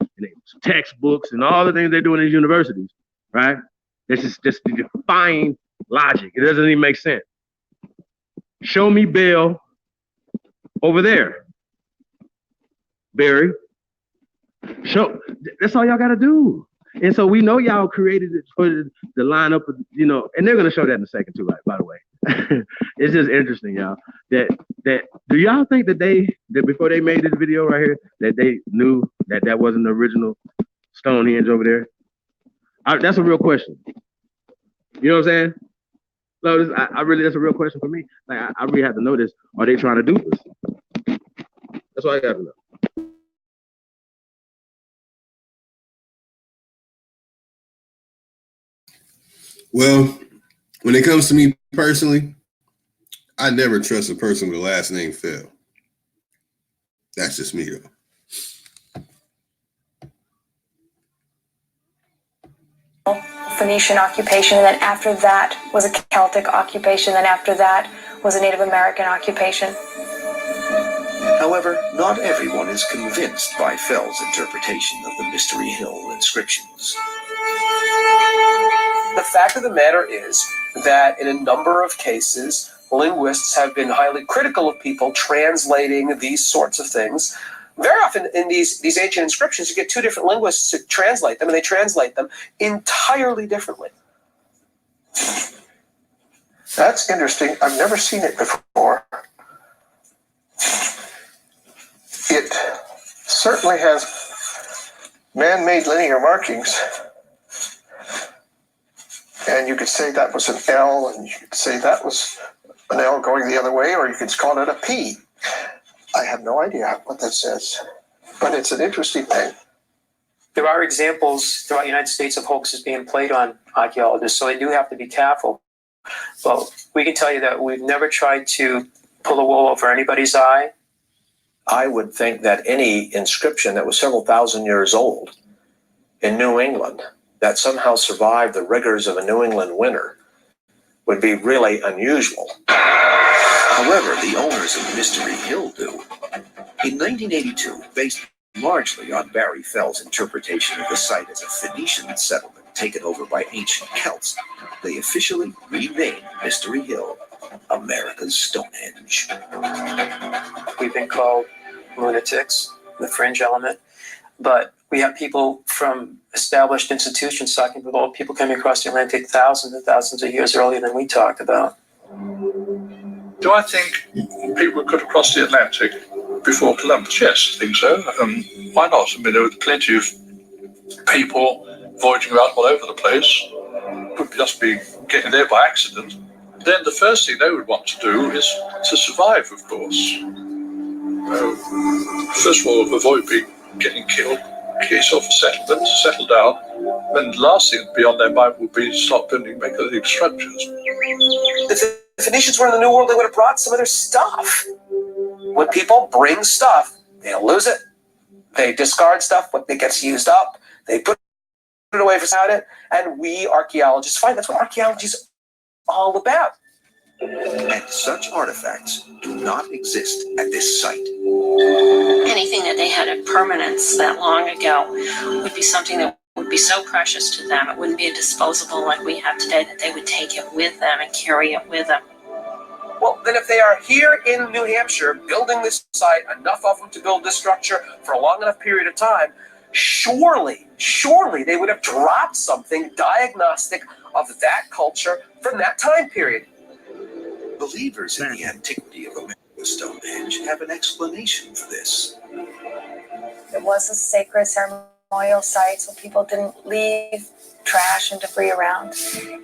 textbooks and all the things they do in these universities, right? This is just defying logic. It doesn't even make sense. Show me Bill over there, Barry. That's all y'all got to do. And so we know y'all created it for the lineup, you know, and they're gonna show that in a second too, right? By the way, it's just interesting, y'all. That do y'all think that before they made this video right here, that they knew that wasn't the original Stonehenge over there? That's a real question. You know what I'm saying? So that's a real question for me. Like I really have to know this. Are they trying to do this? That's all I got to know. Well, when it comes to me personally, I never trust a person with a last name Phil. That's just me, though. Phoenician occupation, and then after that was a Celtic occupation, and after that was a Native American occupation. However, not everyone is convinced by Fell's interpretation of the Mystery Hill inscriptions. The fact of the matter is that in a number of cases, linguists have been highly critical of people translating these sorts of things. Very often in these ancient inscriptions, you get two different linguists to translate them, and they translate them entirely differently. That's interesting. I've never seen it before. It certainly has man-made linear markings. And you could say that was an L, and you could say that was an L going the other way, or you could call it a P. I have no idea what that says, but it's an interesting thing. There are examples throughout the United States of hoaxes being played on archaeologists, so they do have to be careful. But we can tell you that we've never tried to pull the wool over anybody's eye. I would think that any inscription that was several thousand years old in New England that somehow survived the rigors of a New England winter would be really unusual. However, the owners of Mystery Hill do. In 1982, based largely on Barry Fell's interpretation of the site as a Phoenician settlement taken over by ancient Celts, they officially renamed Mystery Hill America's Stonehenge. We've been called lunatics, the fringe element, but we have people from established institutions talking about people coming across the Atlantic thousands and thousands of years earlier than we talked about. Do I think people could have crossed the Atlantic before Columbus? Yes, I think so. Why not? I mean, there were plenty of people voyaging around all over the place. Could just be getting there by accident. Then the first thing they would want to do is to survive, of course. First of all, avoid getting killed, get yourself a settlement, settle down. Then the last thing beyond their mind would be to start building megalithic structures. If the Phoenicians were in the New World, they would have brought some of their stuff. When people bring stuff, they'll lose it. They discard stuff when it gets used up. They put it away for it, and we archaeologists find that's what archaeology is all about. And such artifacts do not exist at this site. Anything that they had in permanence that long ago would be something that would be so precious to them. It wouldn't be disposable like we have today, that they would take it with them and carry it with them. Well, then if they are here in New Hampshire building this site, enough of them to build this structure for a long enough period of time, surely they would have dropped something diagnostic of that culture from that time period. Believers in the antiquity of America's Stonehenge have an explanation for this. It was a sacred ceremonial site, so people didn't leave trash and debris around.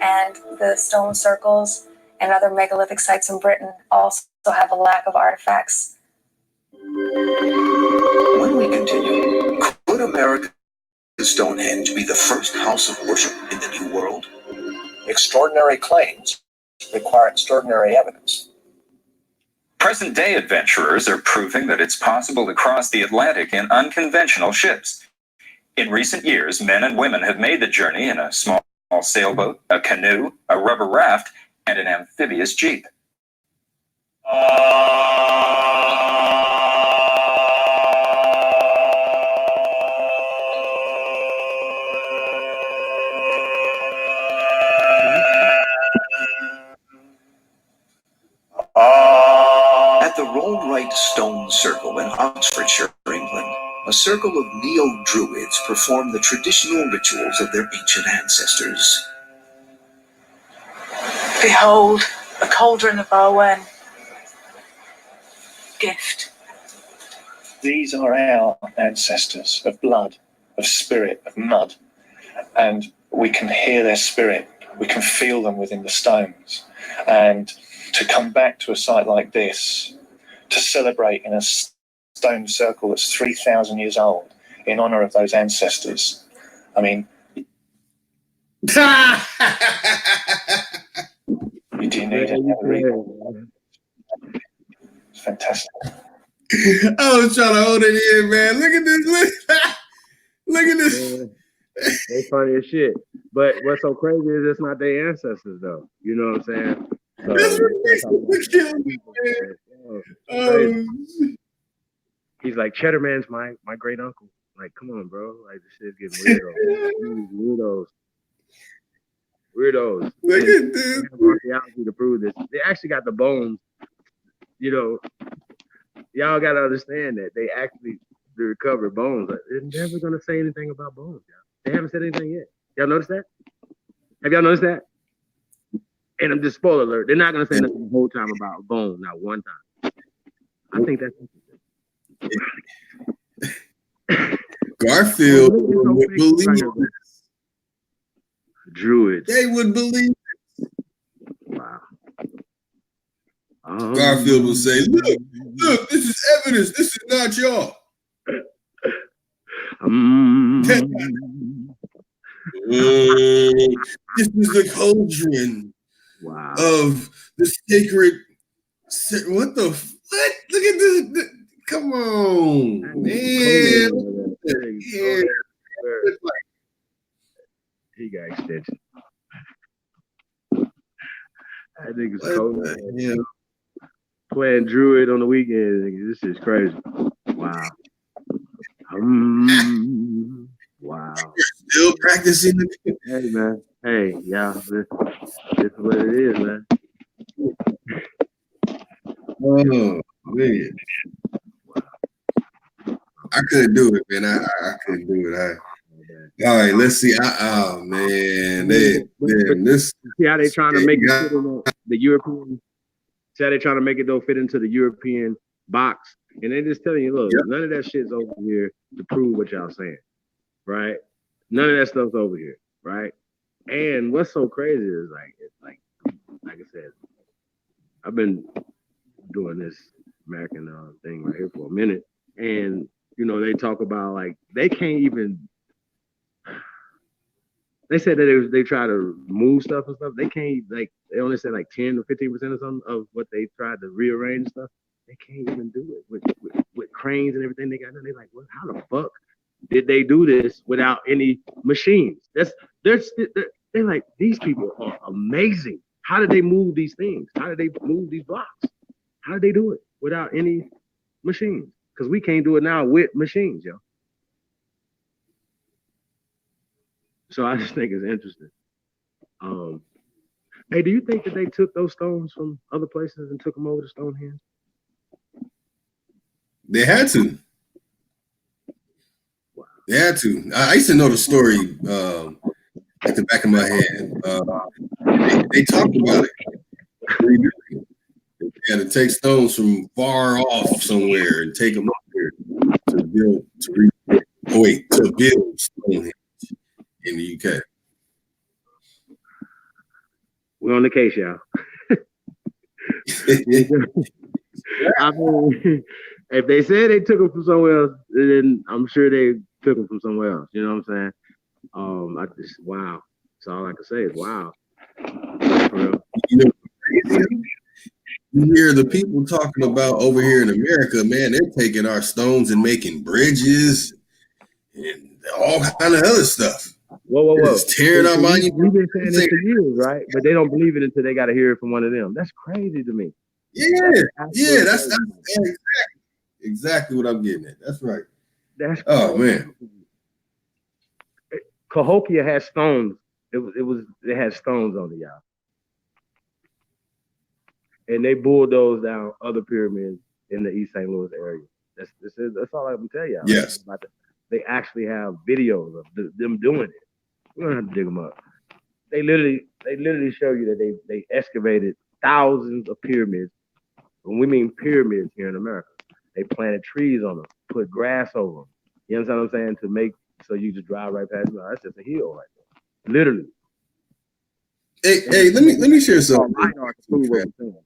And the stone circles and other megalithic sites in Britain also have a lack of artifacts. When we continue, could America's Stonehenge be the first house of worship in the New World? Extraordinary claims require extraordinary evidence. Present-day adventurers are proving that it's possible to cross the Atlantic in unconventional ships. In recent years, men and women have made the journey in a small sailboat, a canoe, a rubber raft, and an amphibious jeep. At the Roll-Right Stone Circle in Oxfordshire, England, a circle of neo-Druids perform the traditional rituals of their ancient ancestors. Behold, a cauldron of Arwen. Gift. These are our ancestors of blood, of spirit, of mud. And we can hear their spirit. We can feel them within the stones. And to come back to a site like this, to celebrate in a stone circle that's 3,000 years old in honor of those ancestors. I mean, you do need it. It's fantastic. I was trying to hold it in, man. Look at this. Look at this. They funny as shit. But what's so crazy is it's not their ancestors, though. You know what I'm saying? So, That's what makes me kill me, man. He's like, Cheddar Man's my great uncle. Like, come on, bro. Like, this shit's getting weirdos. Weirdos. Look at this. They have archaeology to prove this. They actually got the bones. You know, y'all got to understand that they actually recover bones. They're never going to say anything about bones, y'all. They haven't said anything yet. Y'all notice that? Have y'all noticed that? And I'm just spoiler alert. They're not going to say nothing the whole time about bone, not one time. I think that's interesting. Garfield would believe it. Druids. They would believe it. Wow. Garfield would say, look, this is evidence. This is not y'all. This is the cauldron of the sacred. What the? What? Look at this. Come on, man. He got extension. I think it's cold. Playing Druid on the weekend. This is crazy. Wow. Wow. Still practicing. Hey, man. Hey, yeah. This is what it is, man. Oh, man. I couldn't do it, man. I couldn't do it. All right, let's see. Oh, man. This. See how they trying to make it fit in the European. See how they trying to make it, though, fit into the European box. And they just telling you, look, none of that shit's over here to prove what y'all saying, right? None of that stuff's over here, right? And what's so crazy is like I said, I've been doing this American thing right here for a minute, and you know they talk about like they can't even. They said that they try to move stuff and stuff. They can't like they only said like 10 or 15% or something of what they tried to rearrange stuff. They can't even do it with cranes and everything they got. They're like, well, how the fuck did they do this without any machines? They're like, these people are amazing. How did they move these things? How did they move these blocks? How did they do it without any machines? Because we can't do it now with machines, yo. So I just think it's interesting. Hey, do you think that they took those stones from other places and took them over to Stonehenge? They had to. They had to. I used to know the story at the back of my head. They talked about it. They had to take stones from far off somewhere and take them up here to build Stonehenge in the UK. We're on the case, y'all. I mean, if they said they took them from somewhere else, then I'm sure they took them from somewhere else. You know what I'm saying? I just wow. That's all I can say is wow. For real. You hear the people talking about over here in America, man, they're taking our stones and making bridges and all kind of other stuff. Whoa. Just tearing our money. We've been saying this for years, right? But they don't believe it until they got to hear it from one of them. That's crazy to me. Yeah, that's exactly what I'm getting at. That's right. That's crazy. Man. Cahokia has stones. It had stones on it, y'all. And they bulldozed down other pyramids in the East St. Louis area. That's all I can tell y'all. Yes. They actually have videos of them doing it. We're gonna have to dig them up. They literally show you that they excavated thousands of pyramids. When we mean pyramids here in America, they planted trees on them, put grass over them. You understand what I'm saying? To make so you just drive right past them. That's just a hill right there. Literally. Hey, let me share something.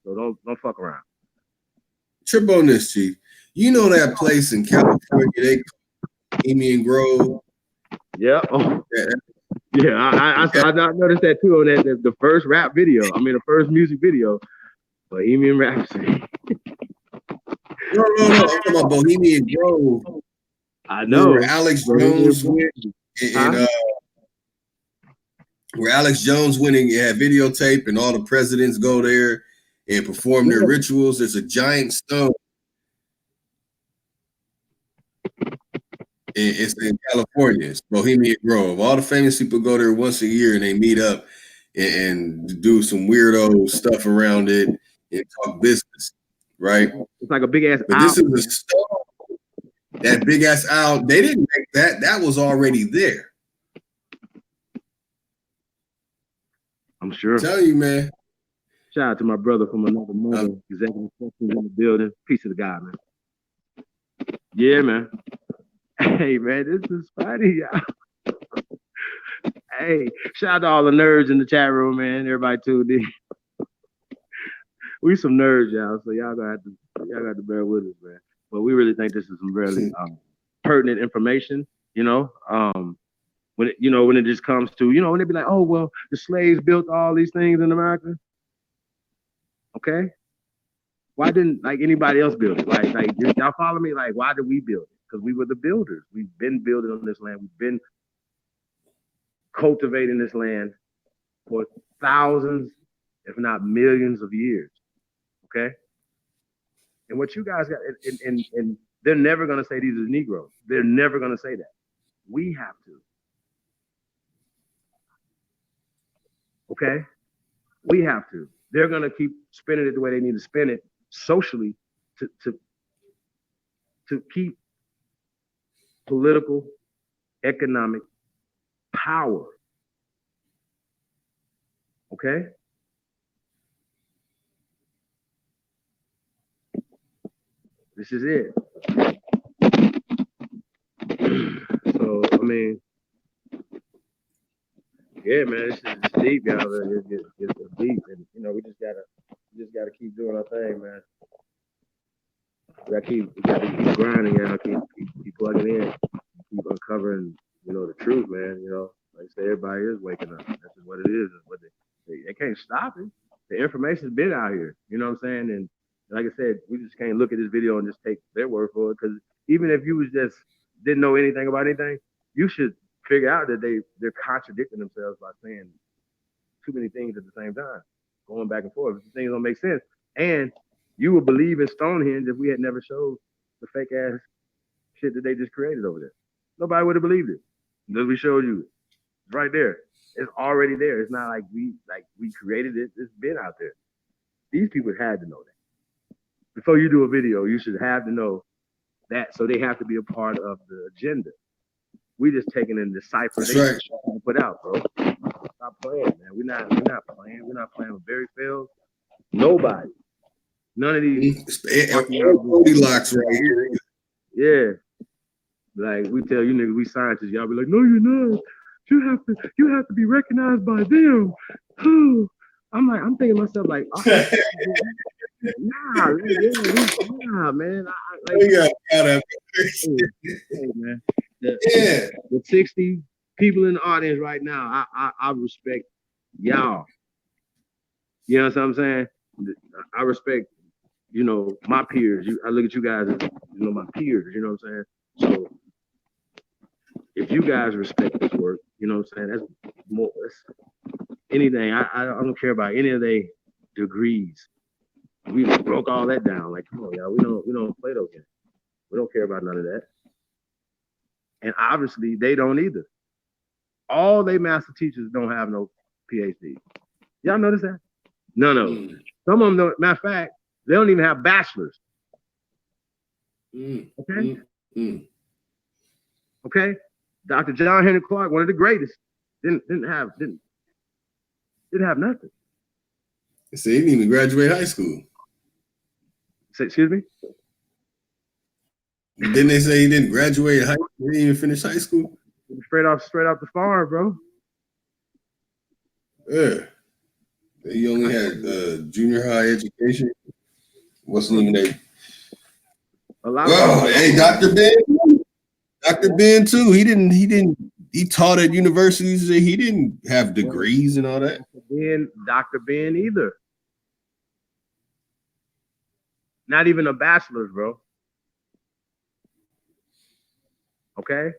So don't fuck around. Trip on this, Chief. You know that place in California they call Bohemian Grove? Yeah. Oh. Yeah, I noticed that too on the first rap video. I mean, the first music video, Bohemian Rhapsody. No. I'm talking about Bohemian Grove. I know. Where Alex Jones went where Alex Jones went and had videotape and all the presidents go there and perform their rituals. There's a giant stone. It's in California. It's Bohemian Grove. All the famous people go there once a year and they meet up and do some weirdo stuff around it and talk business, right? It's like a big ass. But this is a stone. That big ass owl. They didn't make that. That was already there. I'm sure. Tell you, man. Shout out to my brother from another mother, executive sections in the building. Peace to the guy, man. Yeah, man. Hey, man, this is funny, y'all. Hey, shout out to all the nerds in the chat room, man. Everybody tuned in. We some nerds, y'all. So y'all got to bear with us, man. But we really think this is some really pertinent information. You know, when it just comes to, when they be like, oh well, the slaves built all these things in America. Okay, why didn't anybody else build it? Like y'all follow me? Like, why did we build it? Because we were the builders. We've been building on this land. We've been cultivating this land for thousands, if not millions of years. Okay? And what you guys got, and they're never going to say these are Negroes. They're never going to say that. We have to. Okay? We have to. They're going to keep spinning it the way they need to spin it socially to keep political, economic power. Okay? This is it. So, I mean, yeah, man, this is deep, y'all. It's deep, and we just gotta keep doing our thing, man. We gotta keep grinding, y'all. Keep plugging in, keep uncovering, the truth, man. Like I say, everybody is waking up. That's just what it is. But they can't stop it. The information's been out here. You know what I'm saying? And like I said, we just can't look at this video and just take their word for it. Because even if you was just didn't know anything about anything, you should figure out that they're contradicting themselves by saying too many things at the same time, going back and forth. Things don't make sense. And you would believe in Stonehenge if we had never showed the fake ass shit that they just created over there. Nobody would have believed it because we showed you it. It's right there. It's already there. It's not like we created it. It's been out there. These people had to know that. Before you do a video, you should have to know that. So they have to be a part of the agenda. We just taking in the cipher That's they right. put out, bro. Stop playing, man. We're not playing. We're not playing with Barry Fields. Nobody. None of these. Goldilocks right here. Yeah. Like we tell you niggas, we scientists. Y'all be like, no, you're not. You have to be recognized by them. I'm thinking to myself like, nah, man. Hey, man. The 60 people in the audience right now, I respect y'all. You know what I'm saying? I respect, my peers. I look at you guys as, my peers. You know what I'm saying? So if you guys respect this work, you know what I'm saying? That's more. That's anything. I don't care about any of their degrees. We broke all that down. Like, come on, y'all. We don't play those games. We don't care about none of that. And obviously, they don't either. All they master teachers don't have no PhD. Y'all notice that? None of them. Some of them don't. Matter of fact, they don't even have bachelors. Okay? Okay? Dr. John Henry Clark, one of the greatest, didn't have nothing. So he didn't even graduate high school. Excuse me? Didn't they say he didn't graduate high school? He didn't even finish high school? Straight off the farm, bro. Yeah. He only had junior high education. Wasn't even a. Hey, Dr. Ben. Dr. Ben too. He taught at universities. He didn't have degrees and all that. Dr. Ben either. Not even a bachelor's, bro. Okay?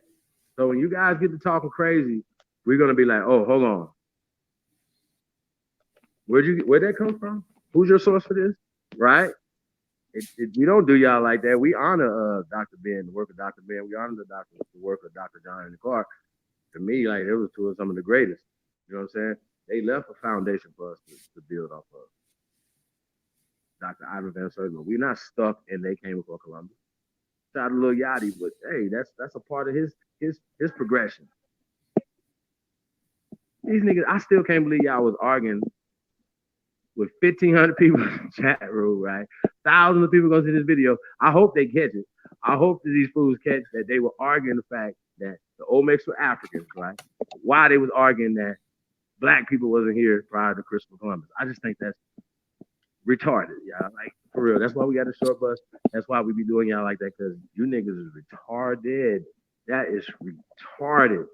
So when you guys get to talking crazy, we're gonna be like, oh, hold on. Where'd that come from? Who's your source for this? Right? We don't do y'all like that. We honor Dr. Ben, the work of Dr. Ben. We honor the work of Dr. John in the car. To me, like it was two of some of the greatest. You know what I'm saying? They left a foundation for us to build off of. Dr. Ivan Van Sertima. We're not stuck and they came before Columbus. Shout out to Lil Yachty, but hey, that's a part of his progression. These niggas, I still can't believe y'all was arguing with 1,500 people in the chat room, right? Thousands of people gonna see this video. I hope they catch it. I hope that these fools catch that they were arguing the fact that the Olmecs were Africans, right? Why they was arguing that black people wasn't here prior to Christopher Columbus. I just think that's retarded, y'all. Like, for real. That's why we got a short bus. That's why we be doing y'all like that, because you niggas is retarded. That is retarded.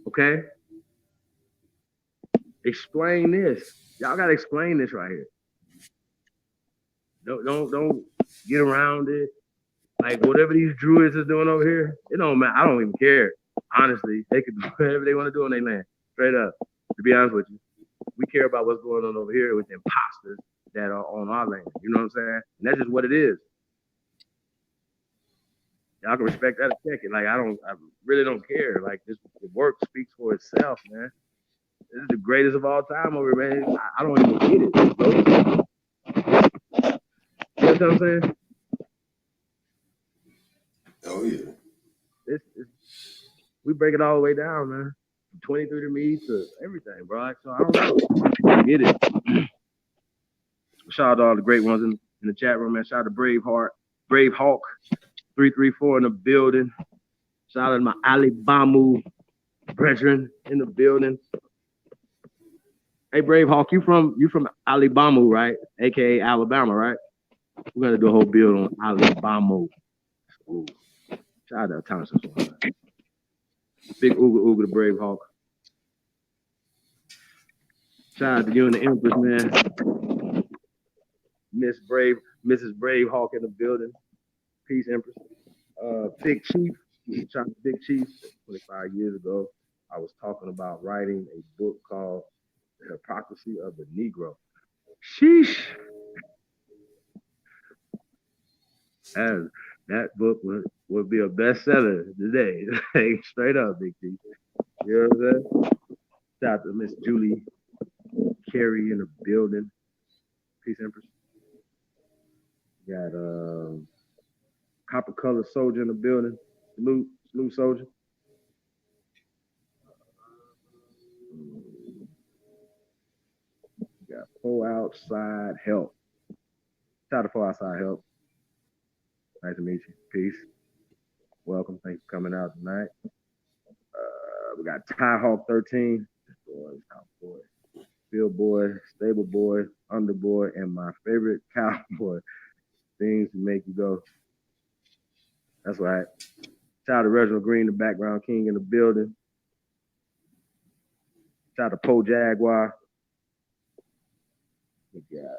Okay? Explain this. Y'all gotta explain this right here. Don't get around it. Like whatever these druids is doing over here, it don't matter. I don't even care. Honestly, they can do whatever they want to do on their land. Straight up. To be honest with you. We care about what's going on over here with the imposters that are on our land. You know what I'm saying? And that's just what it is. Y'all can respect that and check it. Like I really don't care. Like the work speaks for itself, man. This is the greatest of all time over here, man. I don't even get it. You know what I'm saying? Oh yeah. We break it all the way down, man. From 23 to me to everything, bro. So I don't know. I get it. Shout out to all the great ones in the chat room, man. Shout out to Brave Hawk 334 in the building. Shout out to my Alabama brethren in the building. Hey, Brave Hawk, you from Alabama, right? AKA Alabama, right? We're gonna do a whole build on Alabama. Ooh. Shout out to Thompson. Big Ooga the Brave Hawk. Shout out to you and the Empress, man. Mrs. Brave Hawk in the building. Peace, Empress. Big Chief. Shout out to Big Chief. 25 years ago, I was talking about writing a book called The Hypocrisy of the Negro. Sheesh. That book would be a bestseller today. Straight up, Big Chief. You know what I'm saying? Shout out to Miss Julie Carey in the building. Peace, Empress. Got Copper Color Soldier in the building. Salute Soldier. Got Four Outside Help. Shout out to Four Outside Help. Nice to meet you. Peace. Welcome. Thanks for coming out tonight. We got Ty Hawk 13. Boy. Field Boy, Stable Boy, Underboy, and my favorite cowboy. Things to make you go. That's right. Shout out to Reginald Green, the background king in the building. Shout out to Poe Jaguar. We got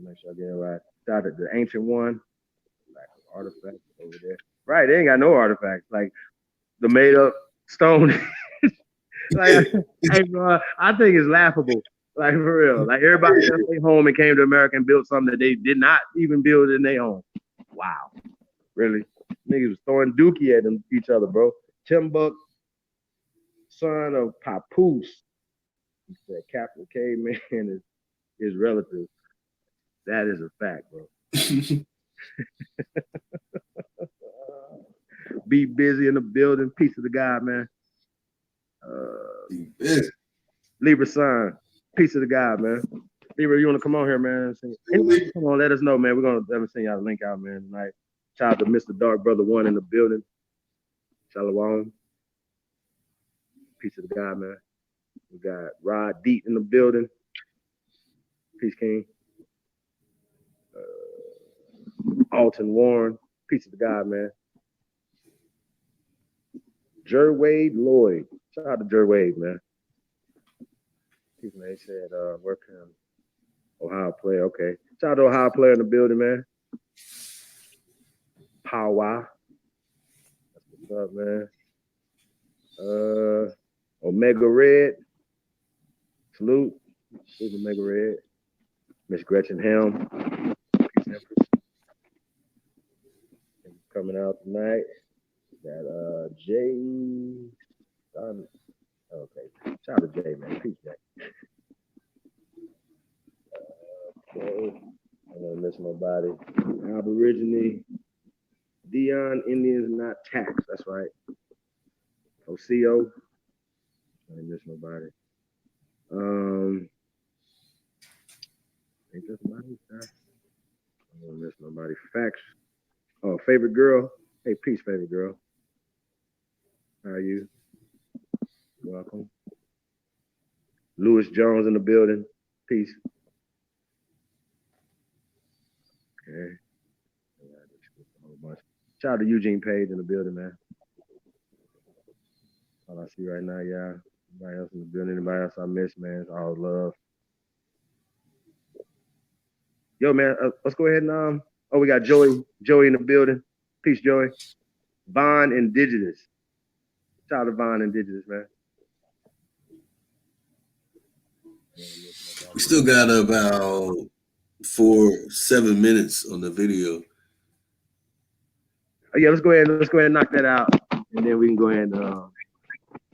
make sure I get it right. Shout out to the Ancient One. Lack of artifacts over there. Right, they ain't got no artifacts. Like the made up stone. Like, hey, bro, I think it's laughable. Like for real. Like everybody left their home and came to America and built something that they did not even build in their home. Wow. Really? Niggas was throwing dookie at each other, bro. Timbuk, son of Papoose. He said Captain Caveman is relative. That is a fact, bro. Be busy in the building. Peace to the God, man. Libra son. Peace to the God, man. Libra, you want to come on here, man? Anybody come on, let us know, man. We're going to send y'all the link out, man, tonight. Shout out to Mr. Dark Brother 1 in the building. Shalom. Peace to the God, man. We got Rod Deet in the building. Peace, King. Alton Warren. Peace to the God, man. Jerwade Lloyd. Shout out to Jerwade, man. People, they said, where can Ohio player? Okay. Shout out to Ohio player in the building, man. Pow wow. That's what's up, man. Omega Red. Salute. Salute Omega Red. Miss Gretchen Helm. Peace, Empress. Coming out tonight. Got Jay. Okay. Shout out to Jay, man. Peace, Jay. Okay. I don't miss nobody. Aborigine. Dion, Indians not taxed. That's right. OCO. I didn't miss nobody. Ain't this nobody? I don't miss nobody. Facts. Oh, favorite girl. Hey, peace, favorite girl. How are you? Welcome. Lewis Jones in the building. Peace. Okay. Shout out to Eugene Page in the building, man. All I see right now, yeah. Anybody else in the building? Anybody else I missed, man? It's all love. Yo, man, let's go ahead and we got Joey in the building. Peace, Joey. Vaughn Indigenous. Shout out to Vaughn Indigenous, man. We still got about 7 minutes on the video. Oh, yeah, let's go ahead and knock that out, and then we can go ahead and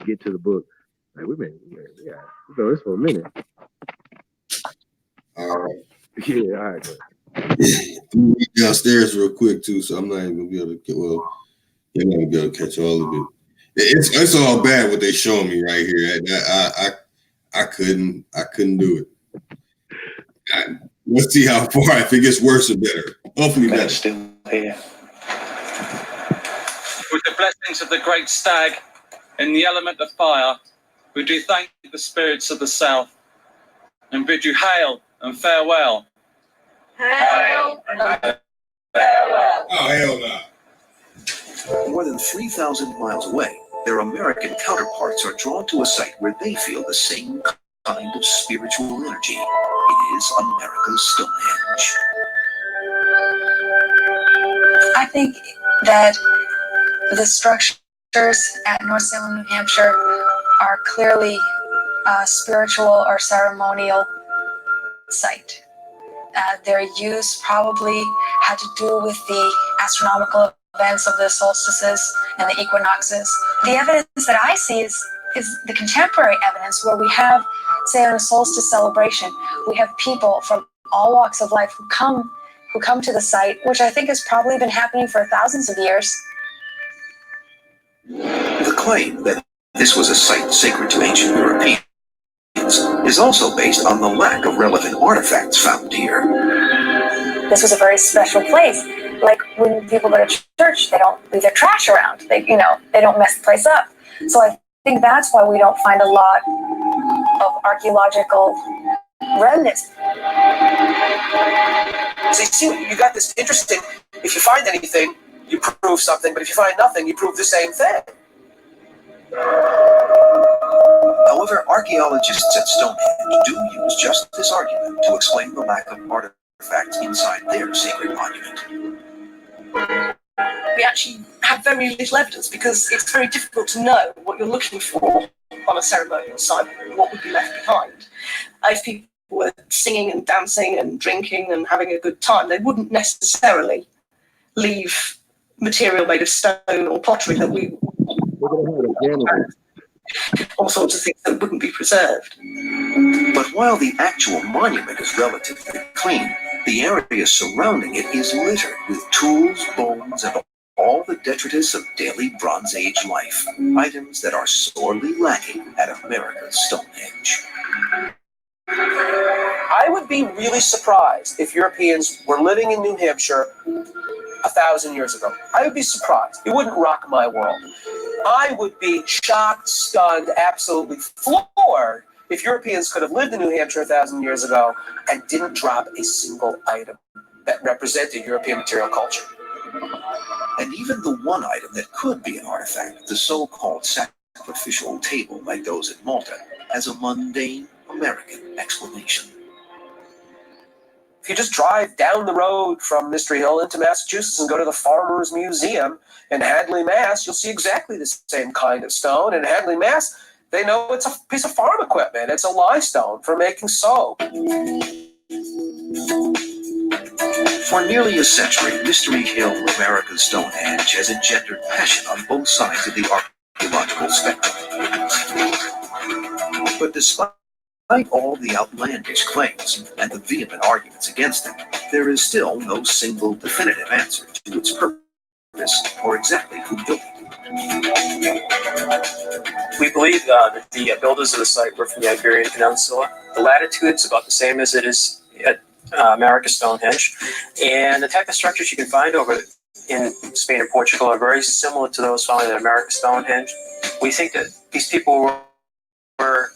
get to the book. Like, we've been doing this for a minute. All right. Yeah, all right. I'm downstairs real quick too, so I'm not even gonna be able to get. Well, you're not gonna be able to catch all of it. It's all bad what they showing me right here. I couldn't do it. Let's see how far. If it gets worse or better. Hopefully better. Still here. With the blessings of the great stag in the element of fire, we do thank the spirits of the south and bid you hail and farewell. Hail and farewell. Oh, hell no. More than 3,000 miles away, their American counterparts are drawn to a site where they feel the same kind of spiritual energy. It is America's Stonehenge. I think that the structures at North Salem, New Hampshire are clearly a spiritual or ceremonial site. Their use probably had to do with the astronomical events of the solstices and the equinoxes. The evidence that I see is the contemporary evidence where we have, say, on a solstice celebration, we have people from all walks of life who come to the site, which I think has probably been happening for thousands of years. The claim that this was a site sacred to ancient Europeans is also based on the lack of relevant artifacts found here. This was a very special place. Like when people go to church, they don't leave their trash around. They don't mess the place up. So I think that's why we don't find a lot of archaeological remnants. So you see, you got this interesting, if you find anything, you prove something, but if you find nothing, you prove the same thing. However, archaeologists at Stonehenge do use just this argument to explain the lack of artifacts inside their sacred monument. We actually have very little evidence because it's very difficult to know what you're looking for on a ceremonial site, what would be left behind. If people were singing and dancing and drinking and having a good time, they wouldn't necessarily leave material made of stone or pottery that we all sorts of things that wouldn't be preserved. But while the actual monument is relatively clean, the area surrounding it is littered with tools, bones, and all the detritus of daily Bronze Age life, items that are sorely lacking at America's Stonehenge. I would be really surprised if Europeans were living in New Hampshire 1,000 years ago. I would be surprised. It wouldn't rock my world. I would be shocked, stunned, absolutely floored if Europeans could have lived in New Hampshire 1,000 years ago and didn't drop a single item that represented European material culture. And even the one item that could be an artifact, the so-called sacrificial table like those at Malta, has a mundane American explanation. If you just drive down the road from Mystery Hill into Massachusetts and go to the Farmers Museum in Hadley, Mass., you'll see exactly the same kind of stone. In Hadley, Mass., They know it's a piece of farm equipment. It's a limestone for making soap. For nearly a century, Mystery Hill, America's Stonehenge, has engendered passion on both sides of the archaeological spectrum. But despite all the outlandish claims and the vehement arguments against them, there is still no single definitive answer to its purpose or exactly who built it. We believe that the builders of the site were from the Iberian Peninsula. The latitude is about the same as it is at America's Stonehenge, and the type of structures you can find over in Spain and Portugal are very similar to those found at America's Stonehenge. We think that these people were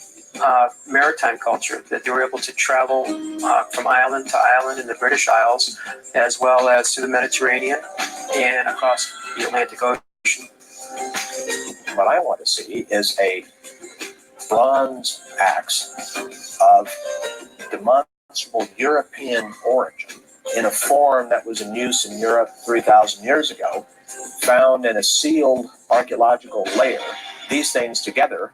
maritime culture, that they were able to travel from island to island in the British Isles, as well as to the Mediterranean and across the Atlantic Ocean. What I want to see is a bronze axe of demonstrable European origin in a form that was in use in Europe 3,000 years ago, found in a sealed archaeological layer. These things together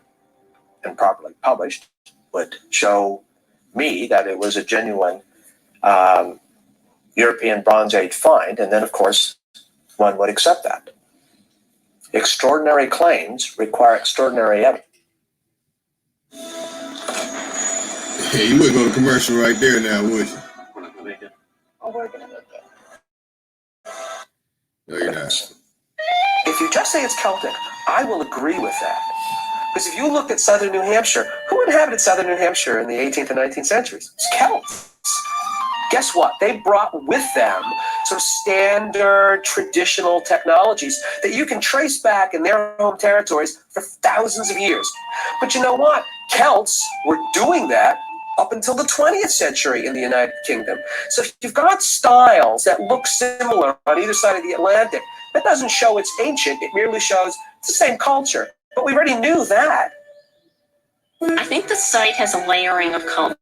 and properly published would show me that it was a genuine European Bronze Age find, and then of course one would accept that. Extraordinary claims require extraordinary evidence. Yeah, you wouldn't go to commercial right there now, would you? Oh, we're gonna look at No, you're not. If you just say it's Celtic, I will agree with that. Because if you looked at southern New Hampshire, who inhabited southern New Hampshire in the 18th and 19th centuries? It's Celts. Guess what? They brought with them sort of standard traditional technologies that you can trace back in their home territories for thousands of years. But you know what? Celts were doing that up until the 20th century in the United Kingdom. So if you've got styles that look similar on either side of the Atlantic, that doesn't show it's ancient. It merely shows it's the same culture. But we already knew that. I think the site has a layering of cultures,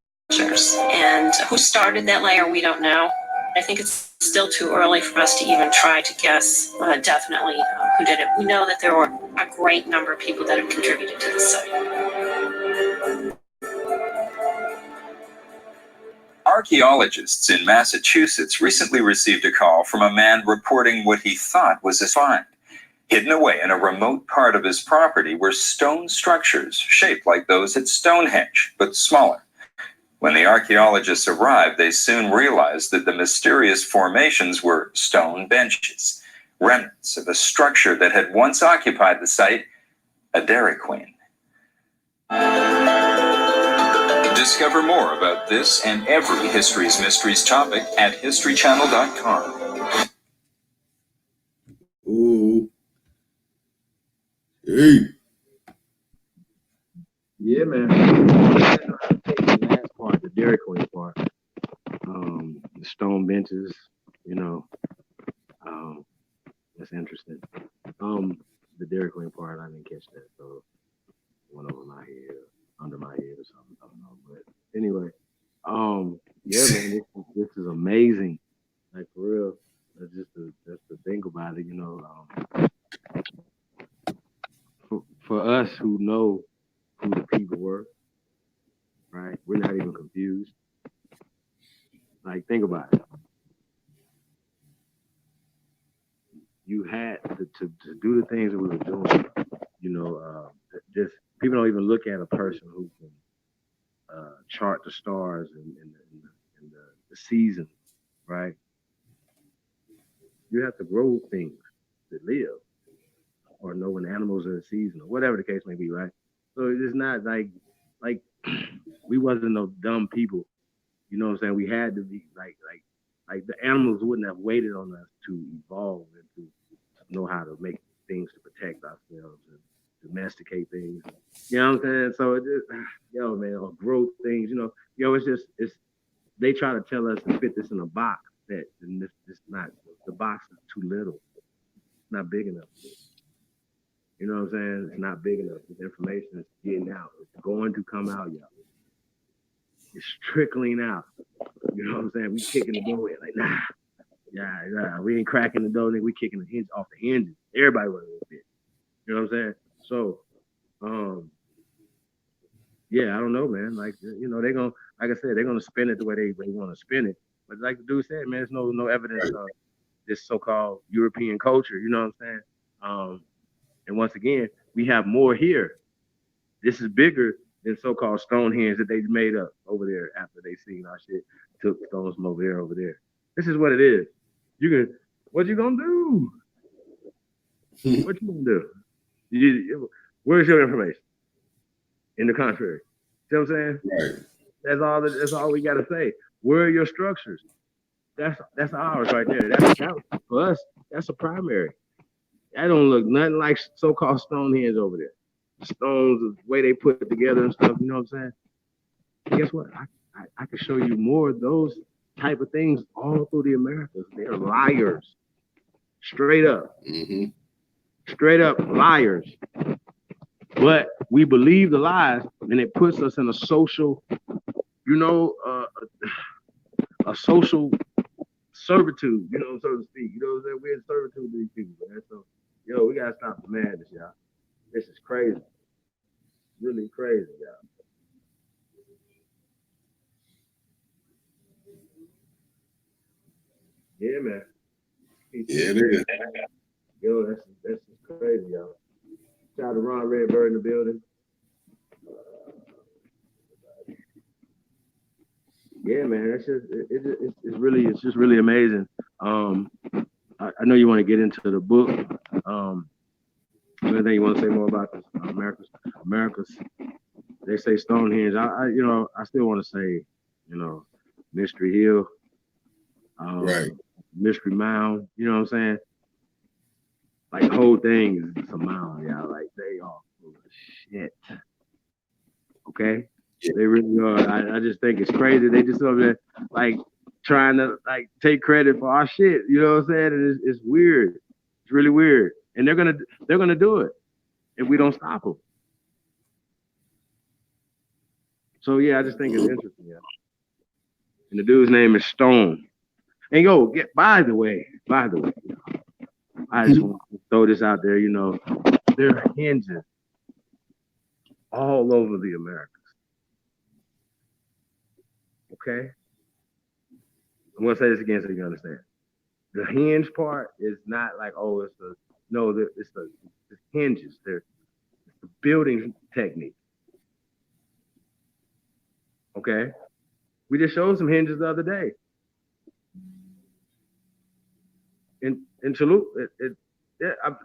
and who started that layer, we don't know. I think it's still too early for us to even try to guess definitely who did it. We know that there were a great number of people that have contributed to the site. Archaeologists in Massachusetts recently received a call from a man reporting what he thought was a find. Hidden away in a remote part of his property were stone structures shaped like those at Stonehenge, but smaller. When the archaeologists arrived, they soon realized that the mysterious formations were stone benches, remnants of a structure that had once occupied the site, a Dairy Queen. Discover more about this and every History's Mysteries topic at historychannel.com. Ooh. Hey. Yeah, man. The last part, the Dairy Queen part, the stone benches, you know, that's interesting. The Dairy Queen part, I didn't catch that, so went over my head, under my head or something. I don't know, but anyway, yeah, man, this is amazing. Like for real, just to think about it, you know. For us who know who the people were, right? We're not even confused. Like, think about it. You had to do the things that we were doing, you know, just people don't even look at a person who can chart the stars and the seasons, right? You have to grow things that live, or know when animals are in season, or whatever the case may be, right? So it's not like we wasn't no dumb people, you know what I'm saying? We had to be like the animals wouldn't have waited on us to evolve and to know how to make things to protect ourselves and domesticate things. You know what I'm saying? So it just, yo, man, or grow things, you know, it's they try to tell us to fit this in a box that and it's not, the box is too little. It's not big enough. You know what I'm saying? It's not big enough. The information is getting out. It's going to come out, y'all. It's trickling out. You know what I'm saying? We kicking the door in like, nah. Yeah, we ain't cracking the door, nigga. We kicking the hinge off the hinges. Everybody was a little bit. You know what I'm saying? So, yeah, I don't know, man. Like, they're gonna, like I said, they're gonna spin it the way they want to spin it. But like the dude said, man, there's no evidence of this so-called European culture. You know what I'm saying? And once again, we have more here. This is bigger than so-called Stonehenge that they made up over there after they seen our shit, took stones from over there. This is what it is. What you gonna do? What you gonna do? Where's your information? In the contrary, see what I'm saying? Right. That's all we gotta say. Where are your structures? That's ours right there. That's for us. That's a primary. That don't look nothing like so-called Stonehenge over there. The stones, the way they put it together and stuff. You know what I'm saying? And guess what? I can show you more of those type of things all through the Americas. They're liars, straight up, straight up liars. But we believe the lies, and it puts us in a social, a social servitude, so to speak. You know what I'm saying? We're in servitude to these people, man. So, we gotta stop the madness, y'all. This is crazy. Really crazy, y'all. Yeah, man. Yeah, it is. Yo, that's just crazy, y'all. Shout out to Ron Redbird in the building. Yeah, man, that's just it's just really amazing. I know you want to get into the book. Anything you want to say more about this? America's. They say Stonehenge. I still want to say, Mystery Hill, right? Mystery Mound. You know what I'm saying? Like the whole thing is a mound, yeah. Like they are full of shit. Okay, they really are. I just think it's crazy. They just over there like trying to like take credit for our shit. You know what I'm saying? And it's weird. It's really weird. And they're gonna do it if we don't stop them. So yeah, I just think it's interesting. Yeah. And the dude's name is Stone. And by the way, I just want to throw this out there. There are hinges all over the Americas. Okay, I'm gonna say this again so you can understand. The hinge part is not like it's the hinges. It's the building technique. Okay, we just showed some hinges the other day. In Chalut,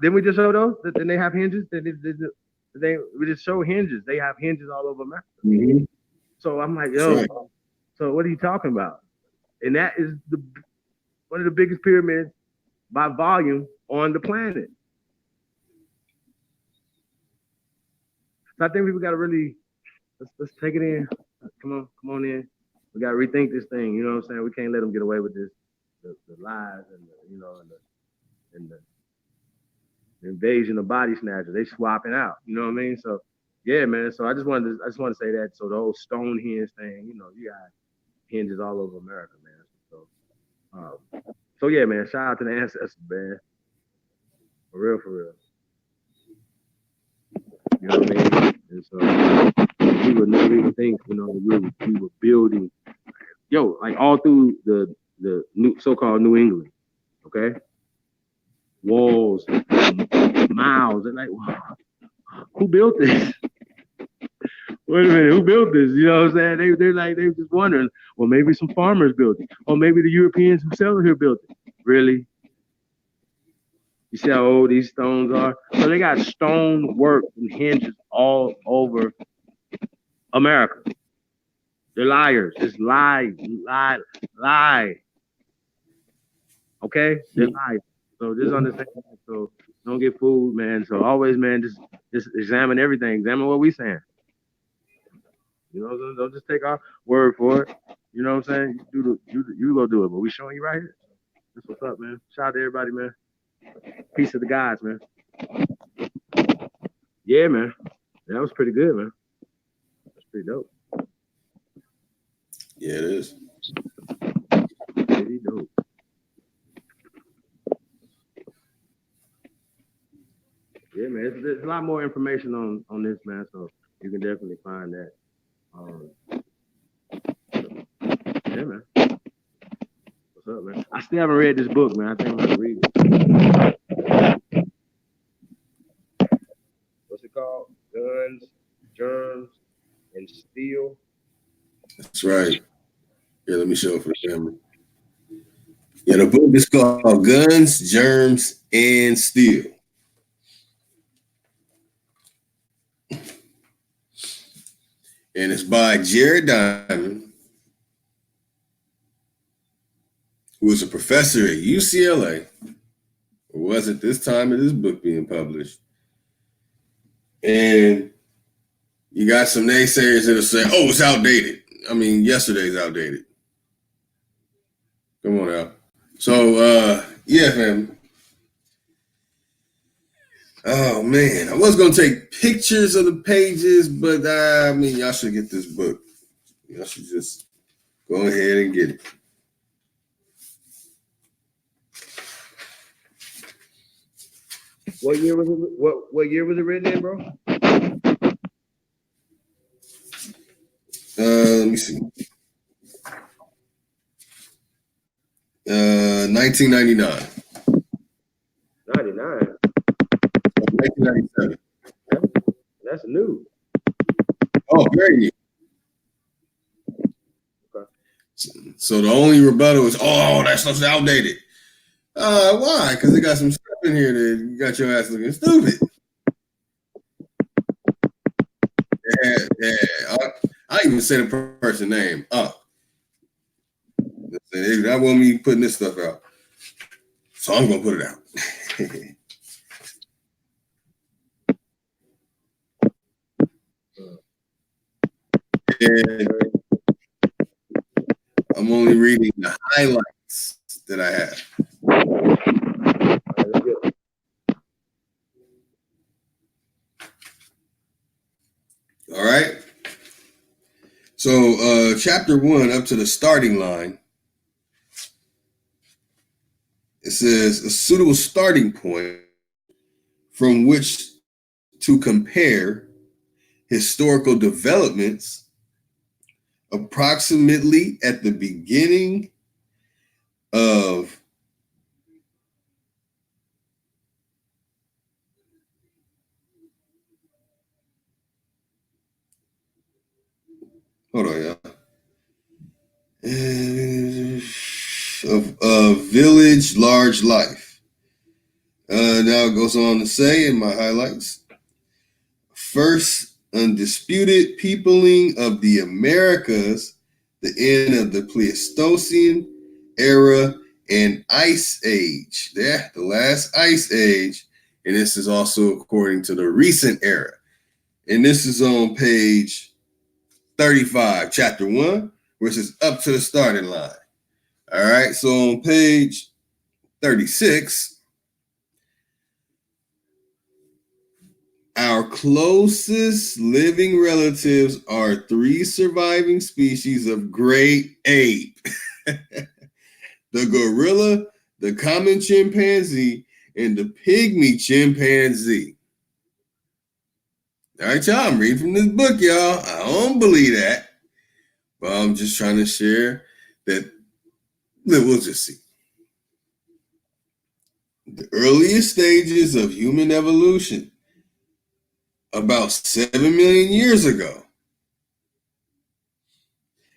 didn't we just show those? Didn't they have hinges? We just show hinges. They have hinges all over America. Mm-hmm. So I'm like, so what are you talking about? And that is one of the biggest pyramids by volume on the planet. So I think we got to really let's take it in. Come on in. We got to rethink this thing. You know what I'm saying? We can't let them get away with this, the lies and the invasion of body snatchers. They swapping out. You know what I mean? So yeah, man. So I just want to say that. So the whole Stonehenge thing, you got hinges all over America, man. So yeah, man. Shout out to the ancestors, man. For real. You know what I mean? And so we would never even think, we were building, like all through the new so-called New England, okay? Walls, miles, and like, who built this? Wait a minute, who built this? You know what I'm saying? They're just wondering, well, maybe some farmers built it, or maybe the Europeans who settled here built it. Really? You see how old these stones are? So they got stone work and hinges all over America. They're liars. Just lie. Okay? They're liars. So just understand that. So don't get fooled, man. So always, man, just examine everything. Examine what we saying. Don't just take our word for it. You know what I'm saying? You go do it, but we showing you right here. That's what's up, man. Shout out to everybody, man. Peace to the guys, man. Yeah, man. That was pretty good, man. That's pretty dope. Yeah, it is. Pretty dope. Yeah, man. There's a lot more information on this, man. So you can definitely find that Yeah, man. What's up, man? I still haven't read this book, man. I think I'm gonna read it. What's it called? Guns, Germs, and Steel. That's right. Yeah, let me show it for the camera. Yeah, the book is called Guns, Germs, and Steel. And it's by Jared Diamond, who is a professor at UCLA, or was at this time of this book being published. And you got some naysayers that'll say, oh, it's outdated. I mean, yesterday's outdated. Come on out. So, yeah, fam. Oh, man. I was going to take pictures of the pages, but I mean, y'all should get this book. Y'all should just go ahead and get it. What year was it? What year was it written in, bro? Let me see. 1999. 99. 1997. That's new. Oh, very new. Okay. So the only rebuttal is, oh, that stuff's outdated. Why? Because they got some stuff in here that got your ass looking stupid. Yeah. I even said a person name. That wasn't me putting this stuff out. So I'm going to put it out. And I'm only reading the highlights that I have. All right. So chapter 1 up to the starting line. It says a suitable starting point from which to compare historical developments approximately at the beginning of of village large life. Now it goes on to say in my highlights, first undisputed peopling of the Americas, the end of the Pleistocene era and Ice Age. Yeah, the last Ice Age. And this is also according to the recent era. And this is on page 35, chapter 1, which is up to the starting line. All right, so on page 36, our closest living relatives are 3 surviving species of great ape. The gorilla, the common chimpanzee, and the pygmy chimpanzee. All right, y'all, I'm reading from this book, y'all. I don't believe that. But I'm just trying to share that. We'll just see. The earliest stages of human evolution, about 7 million years ago,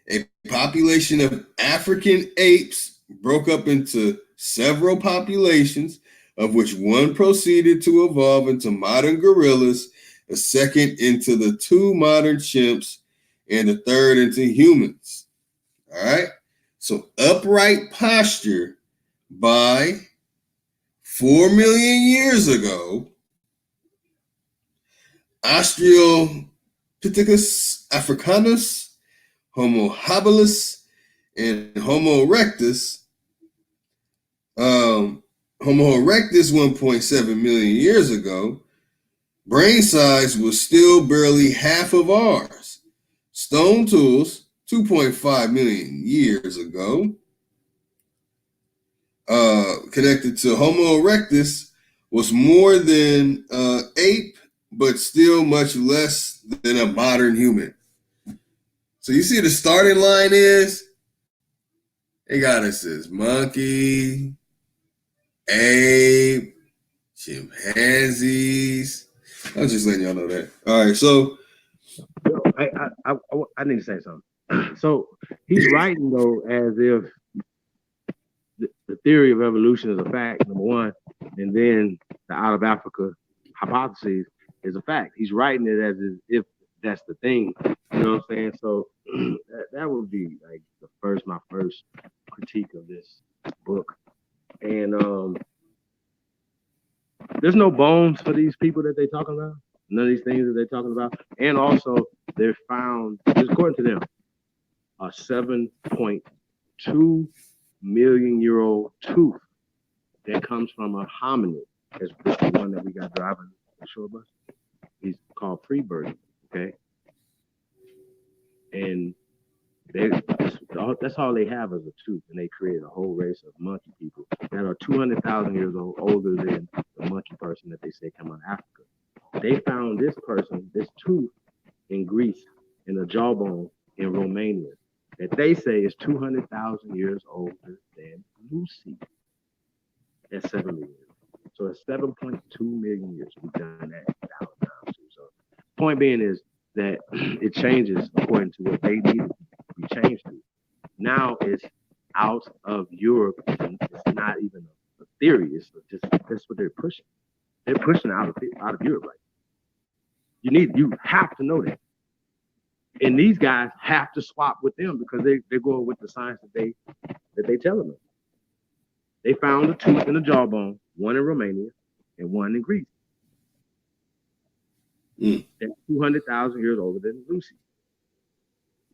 a population of African apes broke up into several populations, of which one proceeded to evolve into modern gorillas, a second into the 2 modern chimps, and the third into humans. All right? So upright posture by 4 million years ago, Australopithecus africanus, Homo habilis, and Homo erectus. Homo erectus 1.7 million years ago, brain size was still barely half of ours. Stone tools 2.5 million years ago, connected to Homo erectus, was more than ape, but still much less than a modern human. So you see the starting line is, they got us as monkey, ape, chimpanzees. I was just letting y'all know that. All right, so I need to say something. So he's writing though as if the theory of evolution is a fact, number one, and then the out of Africa hypothesis is a fact. He's writing it as if that's the thing. You know what I'm saying? So that would be like my first critique of this book. And there's no bones for these people that they're talking about. None of these things that they're talking about. And also, they're found, according to them, a 7.2 million year old tooth that comes from a hominid. That's the one that we got driving the shore bus. He's called pre-birdie, okay? And that's all they have is a tooth, and they created a whole race of monkey people that are 200,000 years old, older than the monkey person that they say come out of Africa. They found this person, this tooth, in Greece, in a jawbone in Romania, that they say is 200,000 years older than Lucy. That's 7 million. So it's 7.2 million years. We've done that 1,000 times. So point being is that it changes according to what they need to be changed to. Now it's out of Europe, and it's not even a theory. It's just that's what they're pushing. They're pushing out of Europe right now. You have to know that. And these guys have to swap with them because they're going with the science that they telling them. They found a tooth in the jawbone, one in Romania and one in Greece. That's 200,000 years older than Lucy.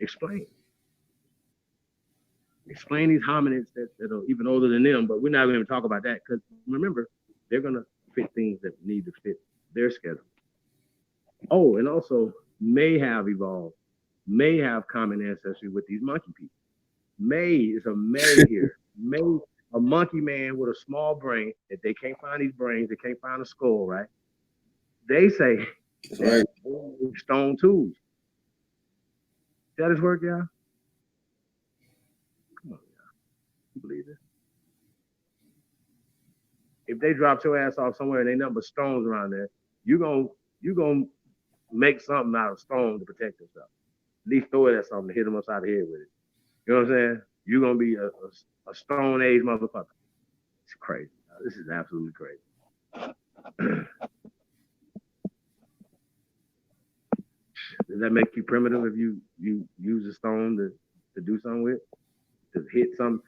Explain these hominids that are even older than them, but we're not going to talk about that because remember, they're going to fit things that need to fit their schedule. Oh, and also may have evolved, may have common ancestry with these monkey people. May is a may here. May, a monkey man with a small brain that they can't find these brains, they can't find a skull, right? They say that's right. Stone tools. That is work, y'all. Come on, y'all. You believe this? If they drop your ass off somewhere and ain't nothing but stones around there, you gonna make something out of stone to protect yourself. At least throw it at something to hit them upside the head with it. You know what I'm saying? You're gonna be a stone age motherfucker. It's crazy. This is absolutely crazy. Does that make you primitive if you use a stone to do something with? To hit something?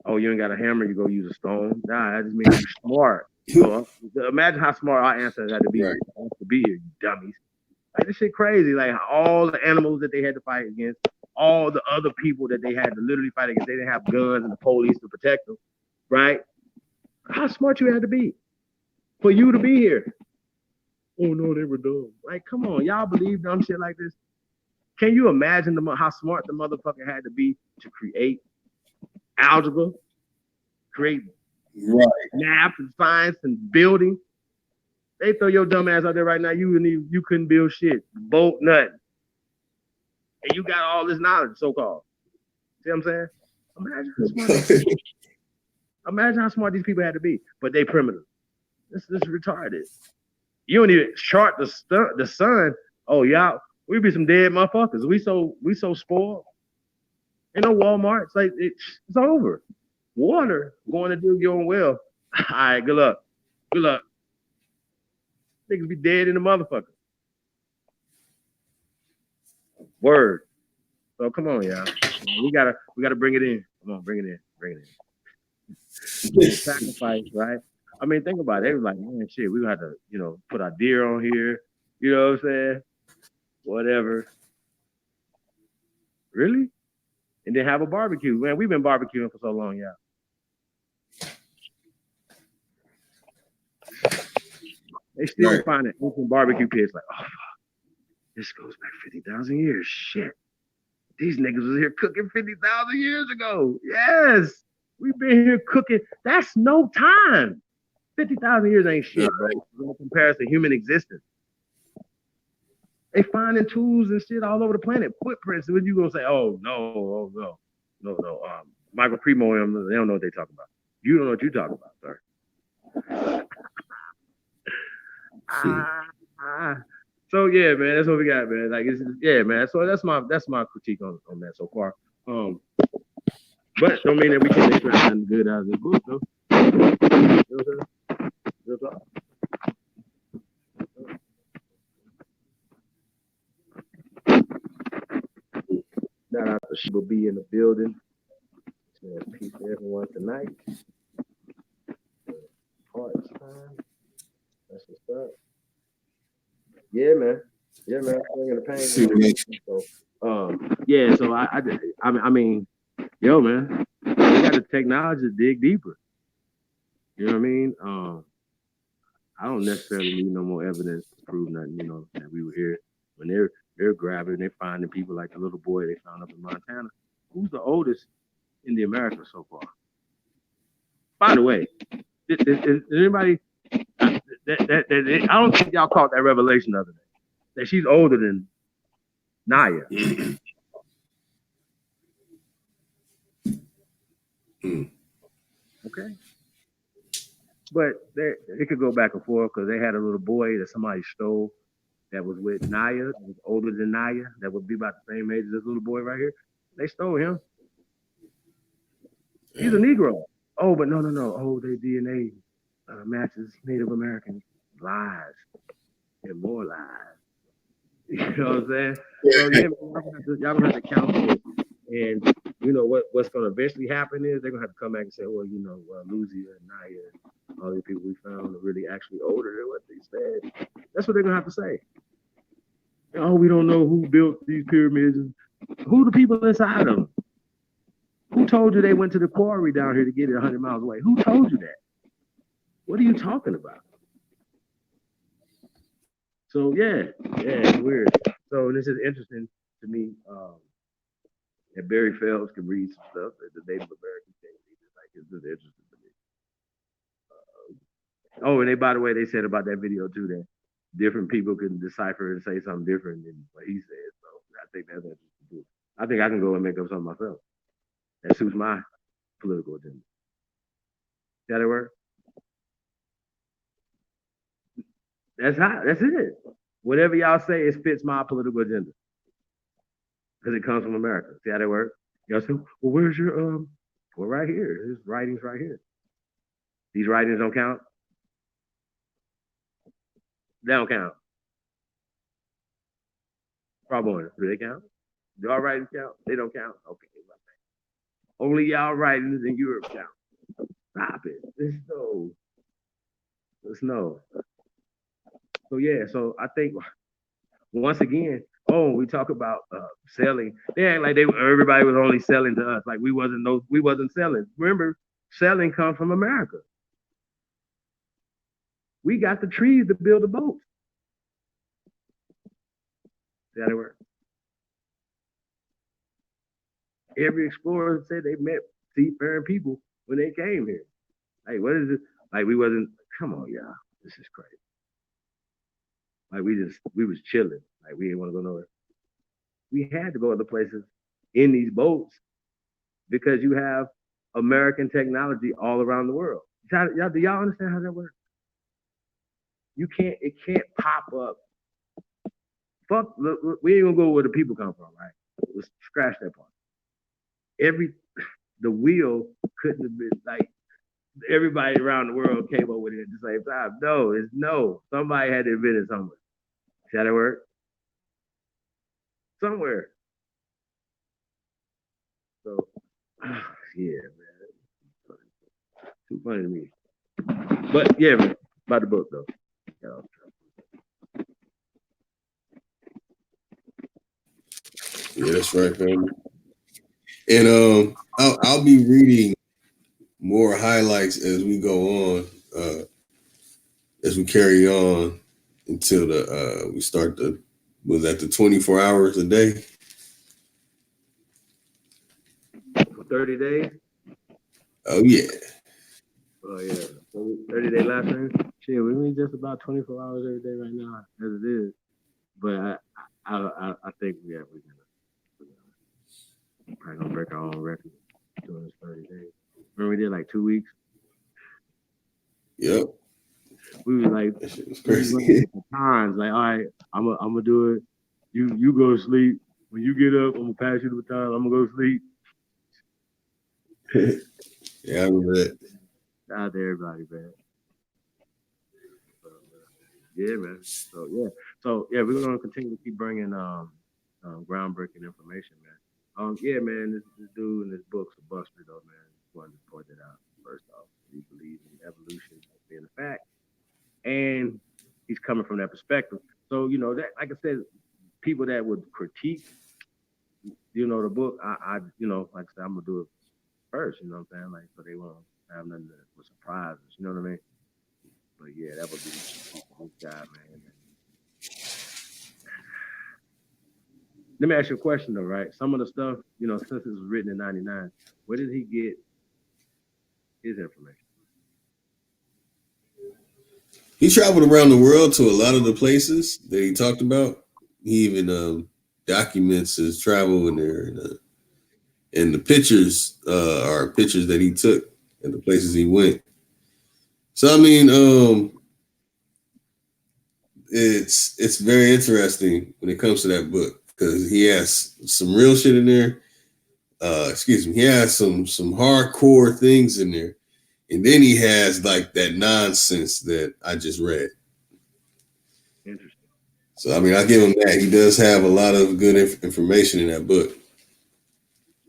Oh, you ain't got a hammer, you go use a stone. Nah, that just means you're smart. So, imagine how smart our ancestors had to be here, you dummies. Like, this shit crazy. Like, all the animals that they had to fight against, all the other people that they had to literally fight against. They didn't have guns and the police to protect them, right? How smart you had to be for you to be here. Oh, no, they were dumb. Like, come on, y'all believe dumb shit like this? Can you imagine how smart the motherfucker had to be to create algebra, create math and science and building? They throw your dumb ass out there right now. You couldn't build shit, boat, nothing, and you got all this knowledge, so called. See what I'm saying? Imagine how smart these people had to be, but they primitive. This is retarded. You don't even chart the sun. Oh, y'all, we be some dead motherfuckers. We so spoiled. Ain't no Walmart. It's like it's over. Water going to do your own well. All right, good luck. Good luck. Niggas be dead in the motherfucker. Word. So come on, y'all. We gotta bring it in. Come on, bring it in. Sacrifice, right? I mean, think about it. They was like, man, shit, we had to, put our deer on here. You know what I'm saying? Whatever. Really? And then have a barbecue. Man, we've been barbecuing for so long, y'all. They still find an ancient barbecue pits like, oh, this goes back 50,000 years. Shit. These niggas was here cooking 50,000 years ago. Yes. We've been here cooking. That's no time. 50,000 years ain't shit, bro. In comparison to human existence. They finding tools and shit all over the planet, footprints. When you gonna say, oh no, Michael Primo, they don't know what they talking about. You don't know what you talking about, sir. So yeah, man, that's what we got, man. Like, yeah, man. So that's my critique on that so far. But don't mean that we can't extract nothing good out of this book, though. Shout out to Shiba B in the building. Peace to everyone tonight. Parts time. That's what's up. Yeah, man. I'm bringing the pain. So, yeah. So I mean, yo, man, we got the technology to dig deeper. You know what I mean? I don't necessarily need no more evidence to prove nothing. You know, that we were here when they're grabbing, they're finding people like the little boy they found up in Montana. Who's the oldest in the Americas so far? By the way, is anybody? I don't think y'all caught that revelation the other day. That she's older than Naya. Okay. But it could go back and forth because they had a little boy that somebody stole that was with Naya, that was older than Naya, that would be about the same age as this little boy right here. They stole him. He's a Negro. Oh, but no. Oh, their DNA matches Native Americans. Lies. And more lies. You know what I'm saying? So yeah, y'all gonna have to count this. And you know what's gonna eventually happen is they're gonna have to come back and say, well, you know, Luzia and Naya and all these people we found are really actually older than what they said. That's what they're gonna have to say. Oh, we don't know who built these pyramids. Who the people inside them? Who told you they went to the quarry down here to get it 100 miles away? Who told you that? What are you talking about? So yeah, it's weird. So this is interesting to me. That Barry Phelps can read some stuff that the Native Americans can't read. It's just interesting to me. Oh, and by the way, they said about that video too that different people can decipher and say something different than what he said. So I think that's interesting too. I think I can go and make up something myself that suits my political agenda. Does that work? That's it. Whatever y'all say, it fits my political agenda. Because it comes from America. See how that works? Y'all say, well, where's your well, right here. There's writings right here. These writings don't count? They don't count. Probably. Do they count? Do our writings count? They don't count? Okay. Only y'all writings in Europe count. Stop it. It's no. So yeah, so I think once again, we talk about selling. They act like everybody was only selling to us, like we wasn't selling. Remember, selling comes from America. We got the trees to build the boats. Does that work? Every explorer said they met seafaring people when they came here. Like, what is it? Like, we wasn't. Come on, y'all. This is crazy. Like, we was chilling. Like, we didn't want to go nowhere. We had to go other places in these boats because you have American technology all around the world. Do y'all understand how that works? It can't pop up. Fuck, look, we ain't gonna go where the people come from, right? Let's scratch that part. The wheel couldn't have been like everybody around the world came up with it at the same time. No. Somebody had to invent it somewhere. See how that work? Somewhere. So, yeah, man. Too funny to me. But yeah, man, about the book though. Yeah, that's right, family. And I'll be reading more highlights as we go on, as we carry on until we start the 24 hours a day? For 30 days? Oh yeah. Oh yeah. 30-day live stream. Shit, we need just about 24 hours every day right now, as it is. But I think we're probably gonna break our own record during this 30 days. Remember we did like 2 weeks? Yep. We were like, that was crazy. times like, all right, I'm gonna do it. You go to sleep. When you get up, I'm gonna pass you the baton. I'm gonna go to sleep. Yeah, I remember that. Shout out to everybody, man. Yeah, man. So yeah, we're gonna continue to keep bringing groundbreaking information, man. Yeah, man. This dude in this book's a buster, though, man. Just wanted to point that out. First off, he believes in evolution as being a fact, and he's coming from that perspective. So that, like I said, people that would critique, the book, I like I said, I'm gonna do it first. You know what I'm saying? Like, so they won't have nothing with surprises. You know what I mean? But yeah, that would be this guy, man. Let me ask you a question though, right? Some of the stuff, since this was written in '99, where did he get his information? He traveled around the world to a lot of the places that he talked about. He even documents his travel in there, and the pictures are pictures that he took and the places he went. So I mean, it's very interesting when it comes to that book because he has some real shit in there. He has some hardcore things in there, and then he has like that nonsense that I just read. Interesting. So I mean, I give him that. He does have a lot of good information in that book.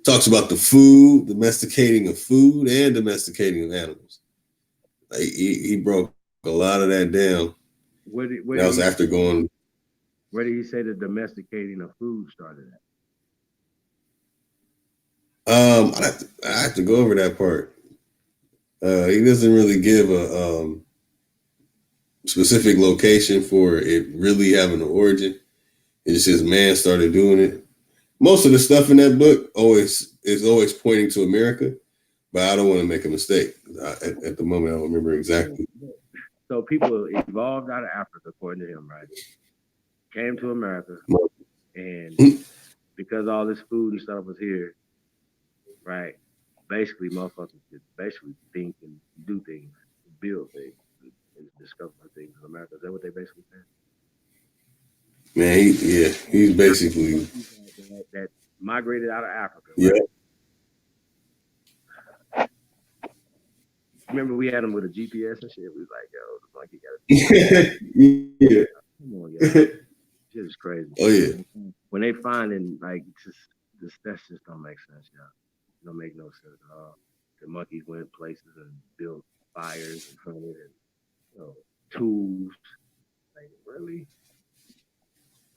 Talks about the food, domesticating of food, and domesticating of animals. Like, he broke a lot of that down. That was after going. Where did he say the domesticating of food started at? I have to go over that part. He doesn't really give a specific location for it really having an origin. It just says man started doing it. Most of the stuff in that book is always pointing to America, but I don't want to make a mistake. At the moment, I don't remember exactly. So people evolved out of Africa, according to him, right? Came to America, and because all this food and stuff was here, right? Basically, motherfuckers could basically think and do things, build things, and discover things in America. Is that what they basically saying? Man, he's basically that migrated out of Africa. Yeah. Right? Remember, we had him with a GPS and shit. We was like, yo, the monkey got a yeah. Come on, y'all. Shit is crazy. Oh yeah. When they finding like that just don't make sense, y'all. It don't make no sense at all. The monkeys went places and built fires in front of it and tools. Like, really?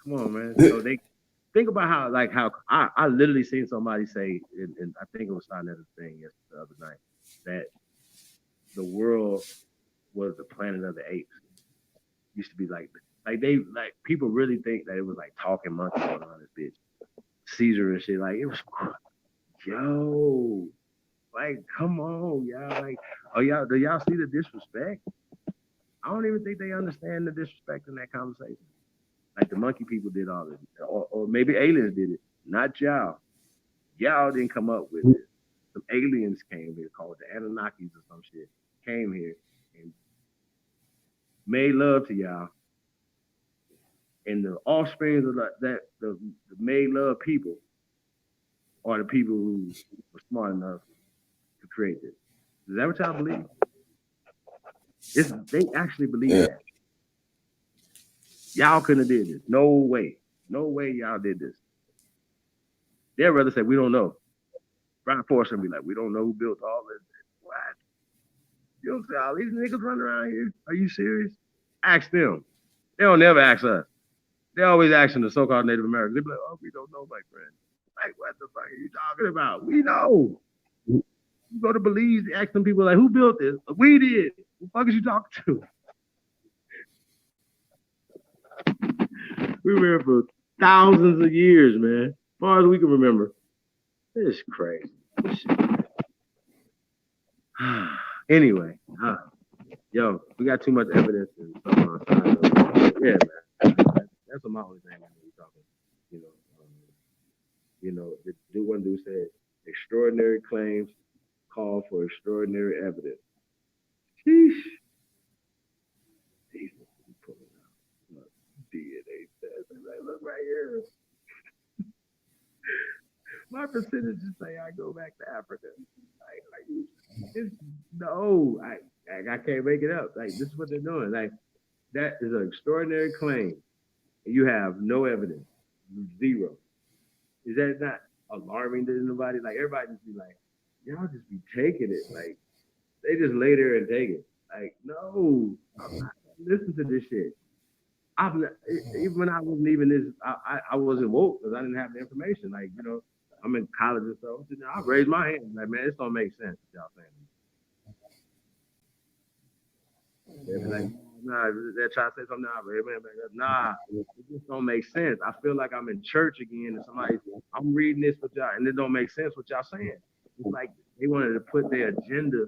Come on, man. So they think about how I literally seen somebody say, and I think it was signed at a thing the other night, that the world was the planet of the apes. Used to be like people really think that it was like talking monkeys on this bitch. Caesar and shit, like it was, yo, like come on, y'all, like, do y'all see the disrespect? I don't even think they understand the disrespect in that conversation. Like the monkey people did all this, or maybe aliens did it, not y'all. Y'all didn't come up with it. Some aliens came here called the Anunnakis or some shit, came here and made love to y'all. And the offsprings of the made love people are the people who were smart enough to create this. Is that what y'all believe? They actually believe that. Y'all couldn't have did this. No way. No way y'all did this. They'd rather say, we don't know. Brian Forrest be like, we don't know who built all this. What? You don't say all these niggas running around here? Are you serious? Ask them. They don't never ask us. They always asking the so-called Native Americans. They be like, oh, we don't know, my friend. Like, what the fuck are you talking about? We know. You go to Belize, ask them people like, who built this? We did. Who the fuck is you talking to? We were here for thousands of years, man. As far as we can remember. It's crazy. Anyway, yo, we got too much evidence and stuff on our side. Yeah, man. That's what my only thing. dude said, extraordinary claims call for extraordinary evidence. Sheesh. Jesus, he pulling out DNA test. Like, look right here. My percentages say I go back to Africa. No, I can't make it up. Like, this is what they're doing. Like, that is an extraordinary claim. And you have no evidence. Zero. Is that not alarming to anybody? Like, everybody just be like, y'all just be taking it. Like, they just lay there and take it. Like, no, I'm not listening to this shit. I'm not, even when I wasn't even this, I wasn't woke because I didn't have the information. Like, you know, I'm in college and stuff. I raised my hand. Like, man, this don't make sense. What y'all saying? They be like, nah, they're trying to say something. Nah, it just don't make sense. I feel like I'm in church again, and I'm reading this with y'all, and it don't make sense what y'all saying. It's like they wanted to put their agenda.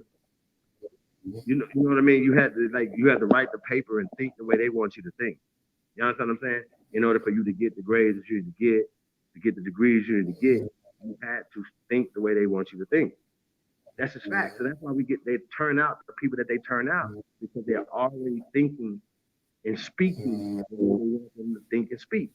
You know what I mean? You had to write the paper and think the way they want you to think. You understand what I'm saying? In order for you to get the grades that you need to get the degrees you need to get, you had to think the way they want you to think. That's a fact. So that's why they turn out the people that they turn out, because they're already thinking and speaking the way they want them to think and speak.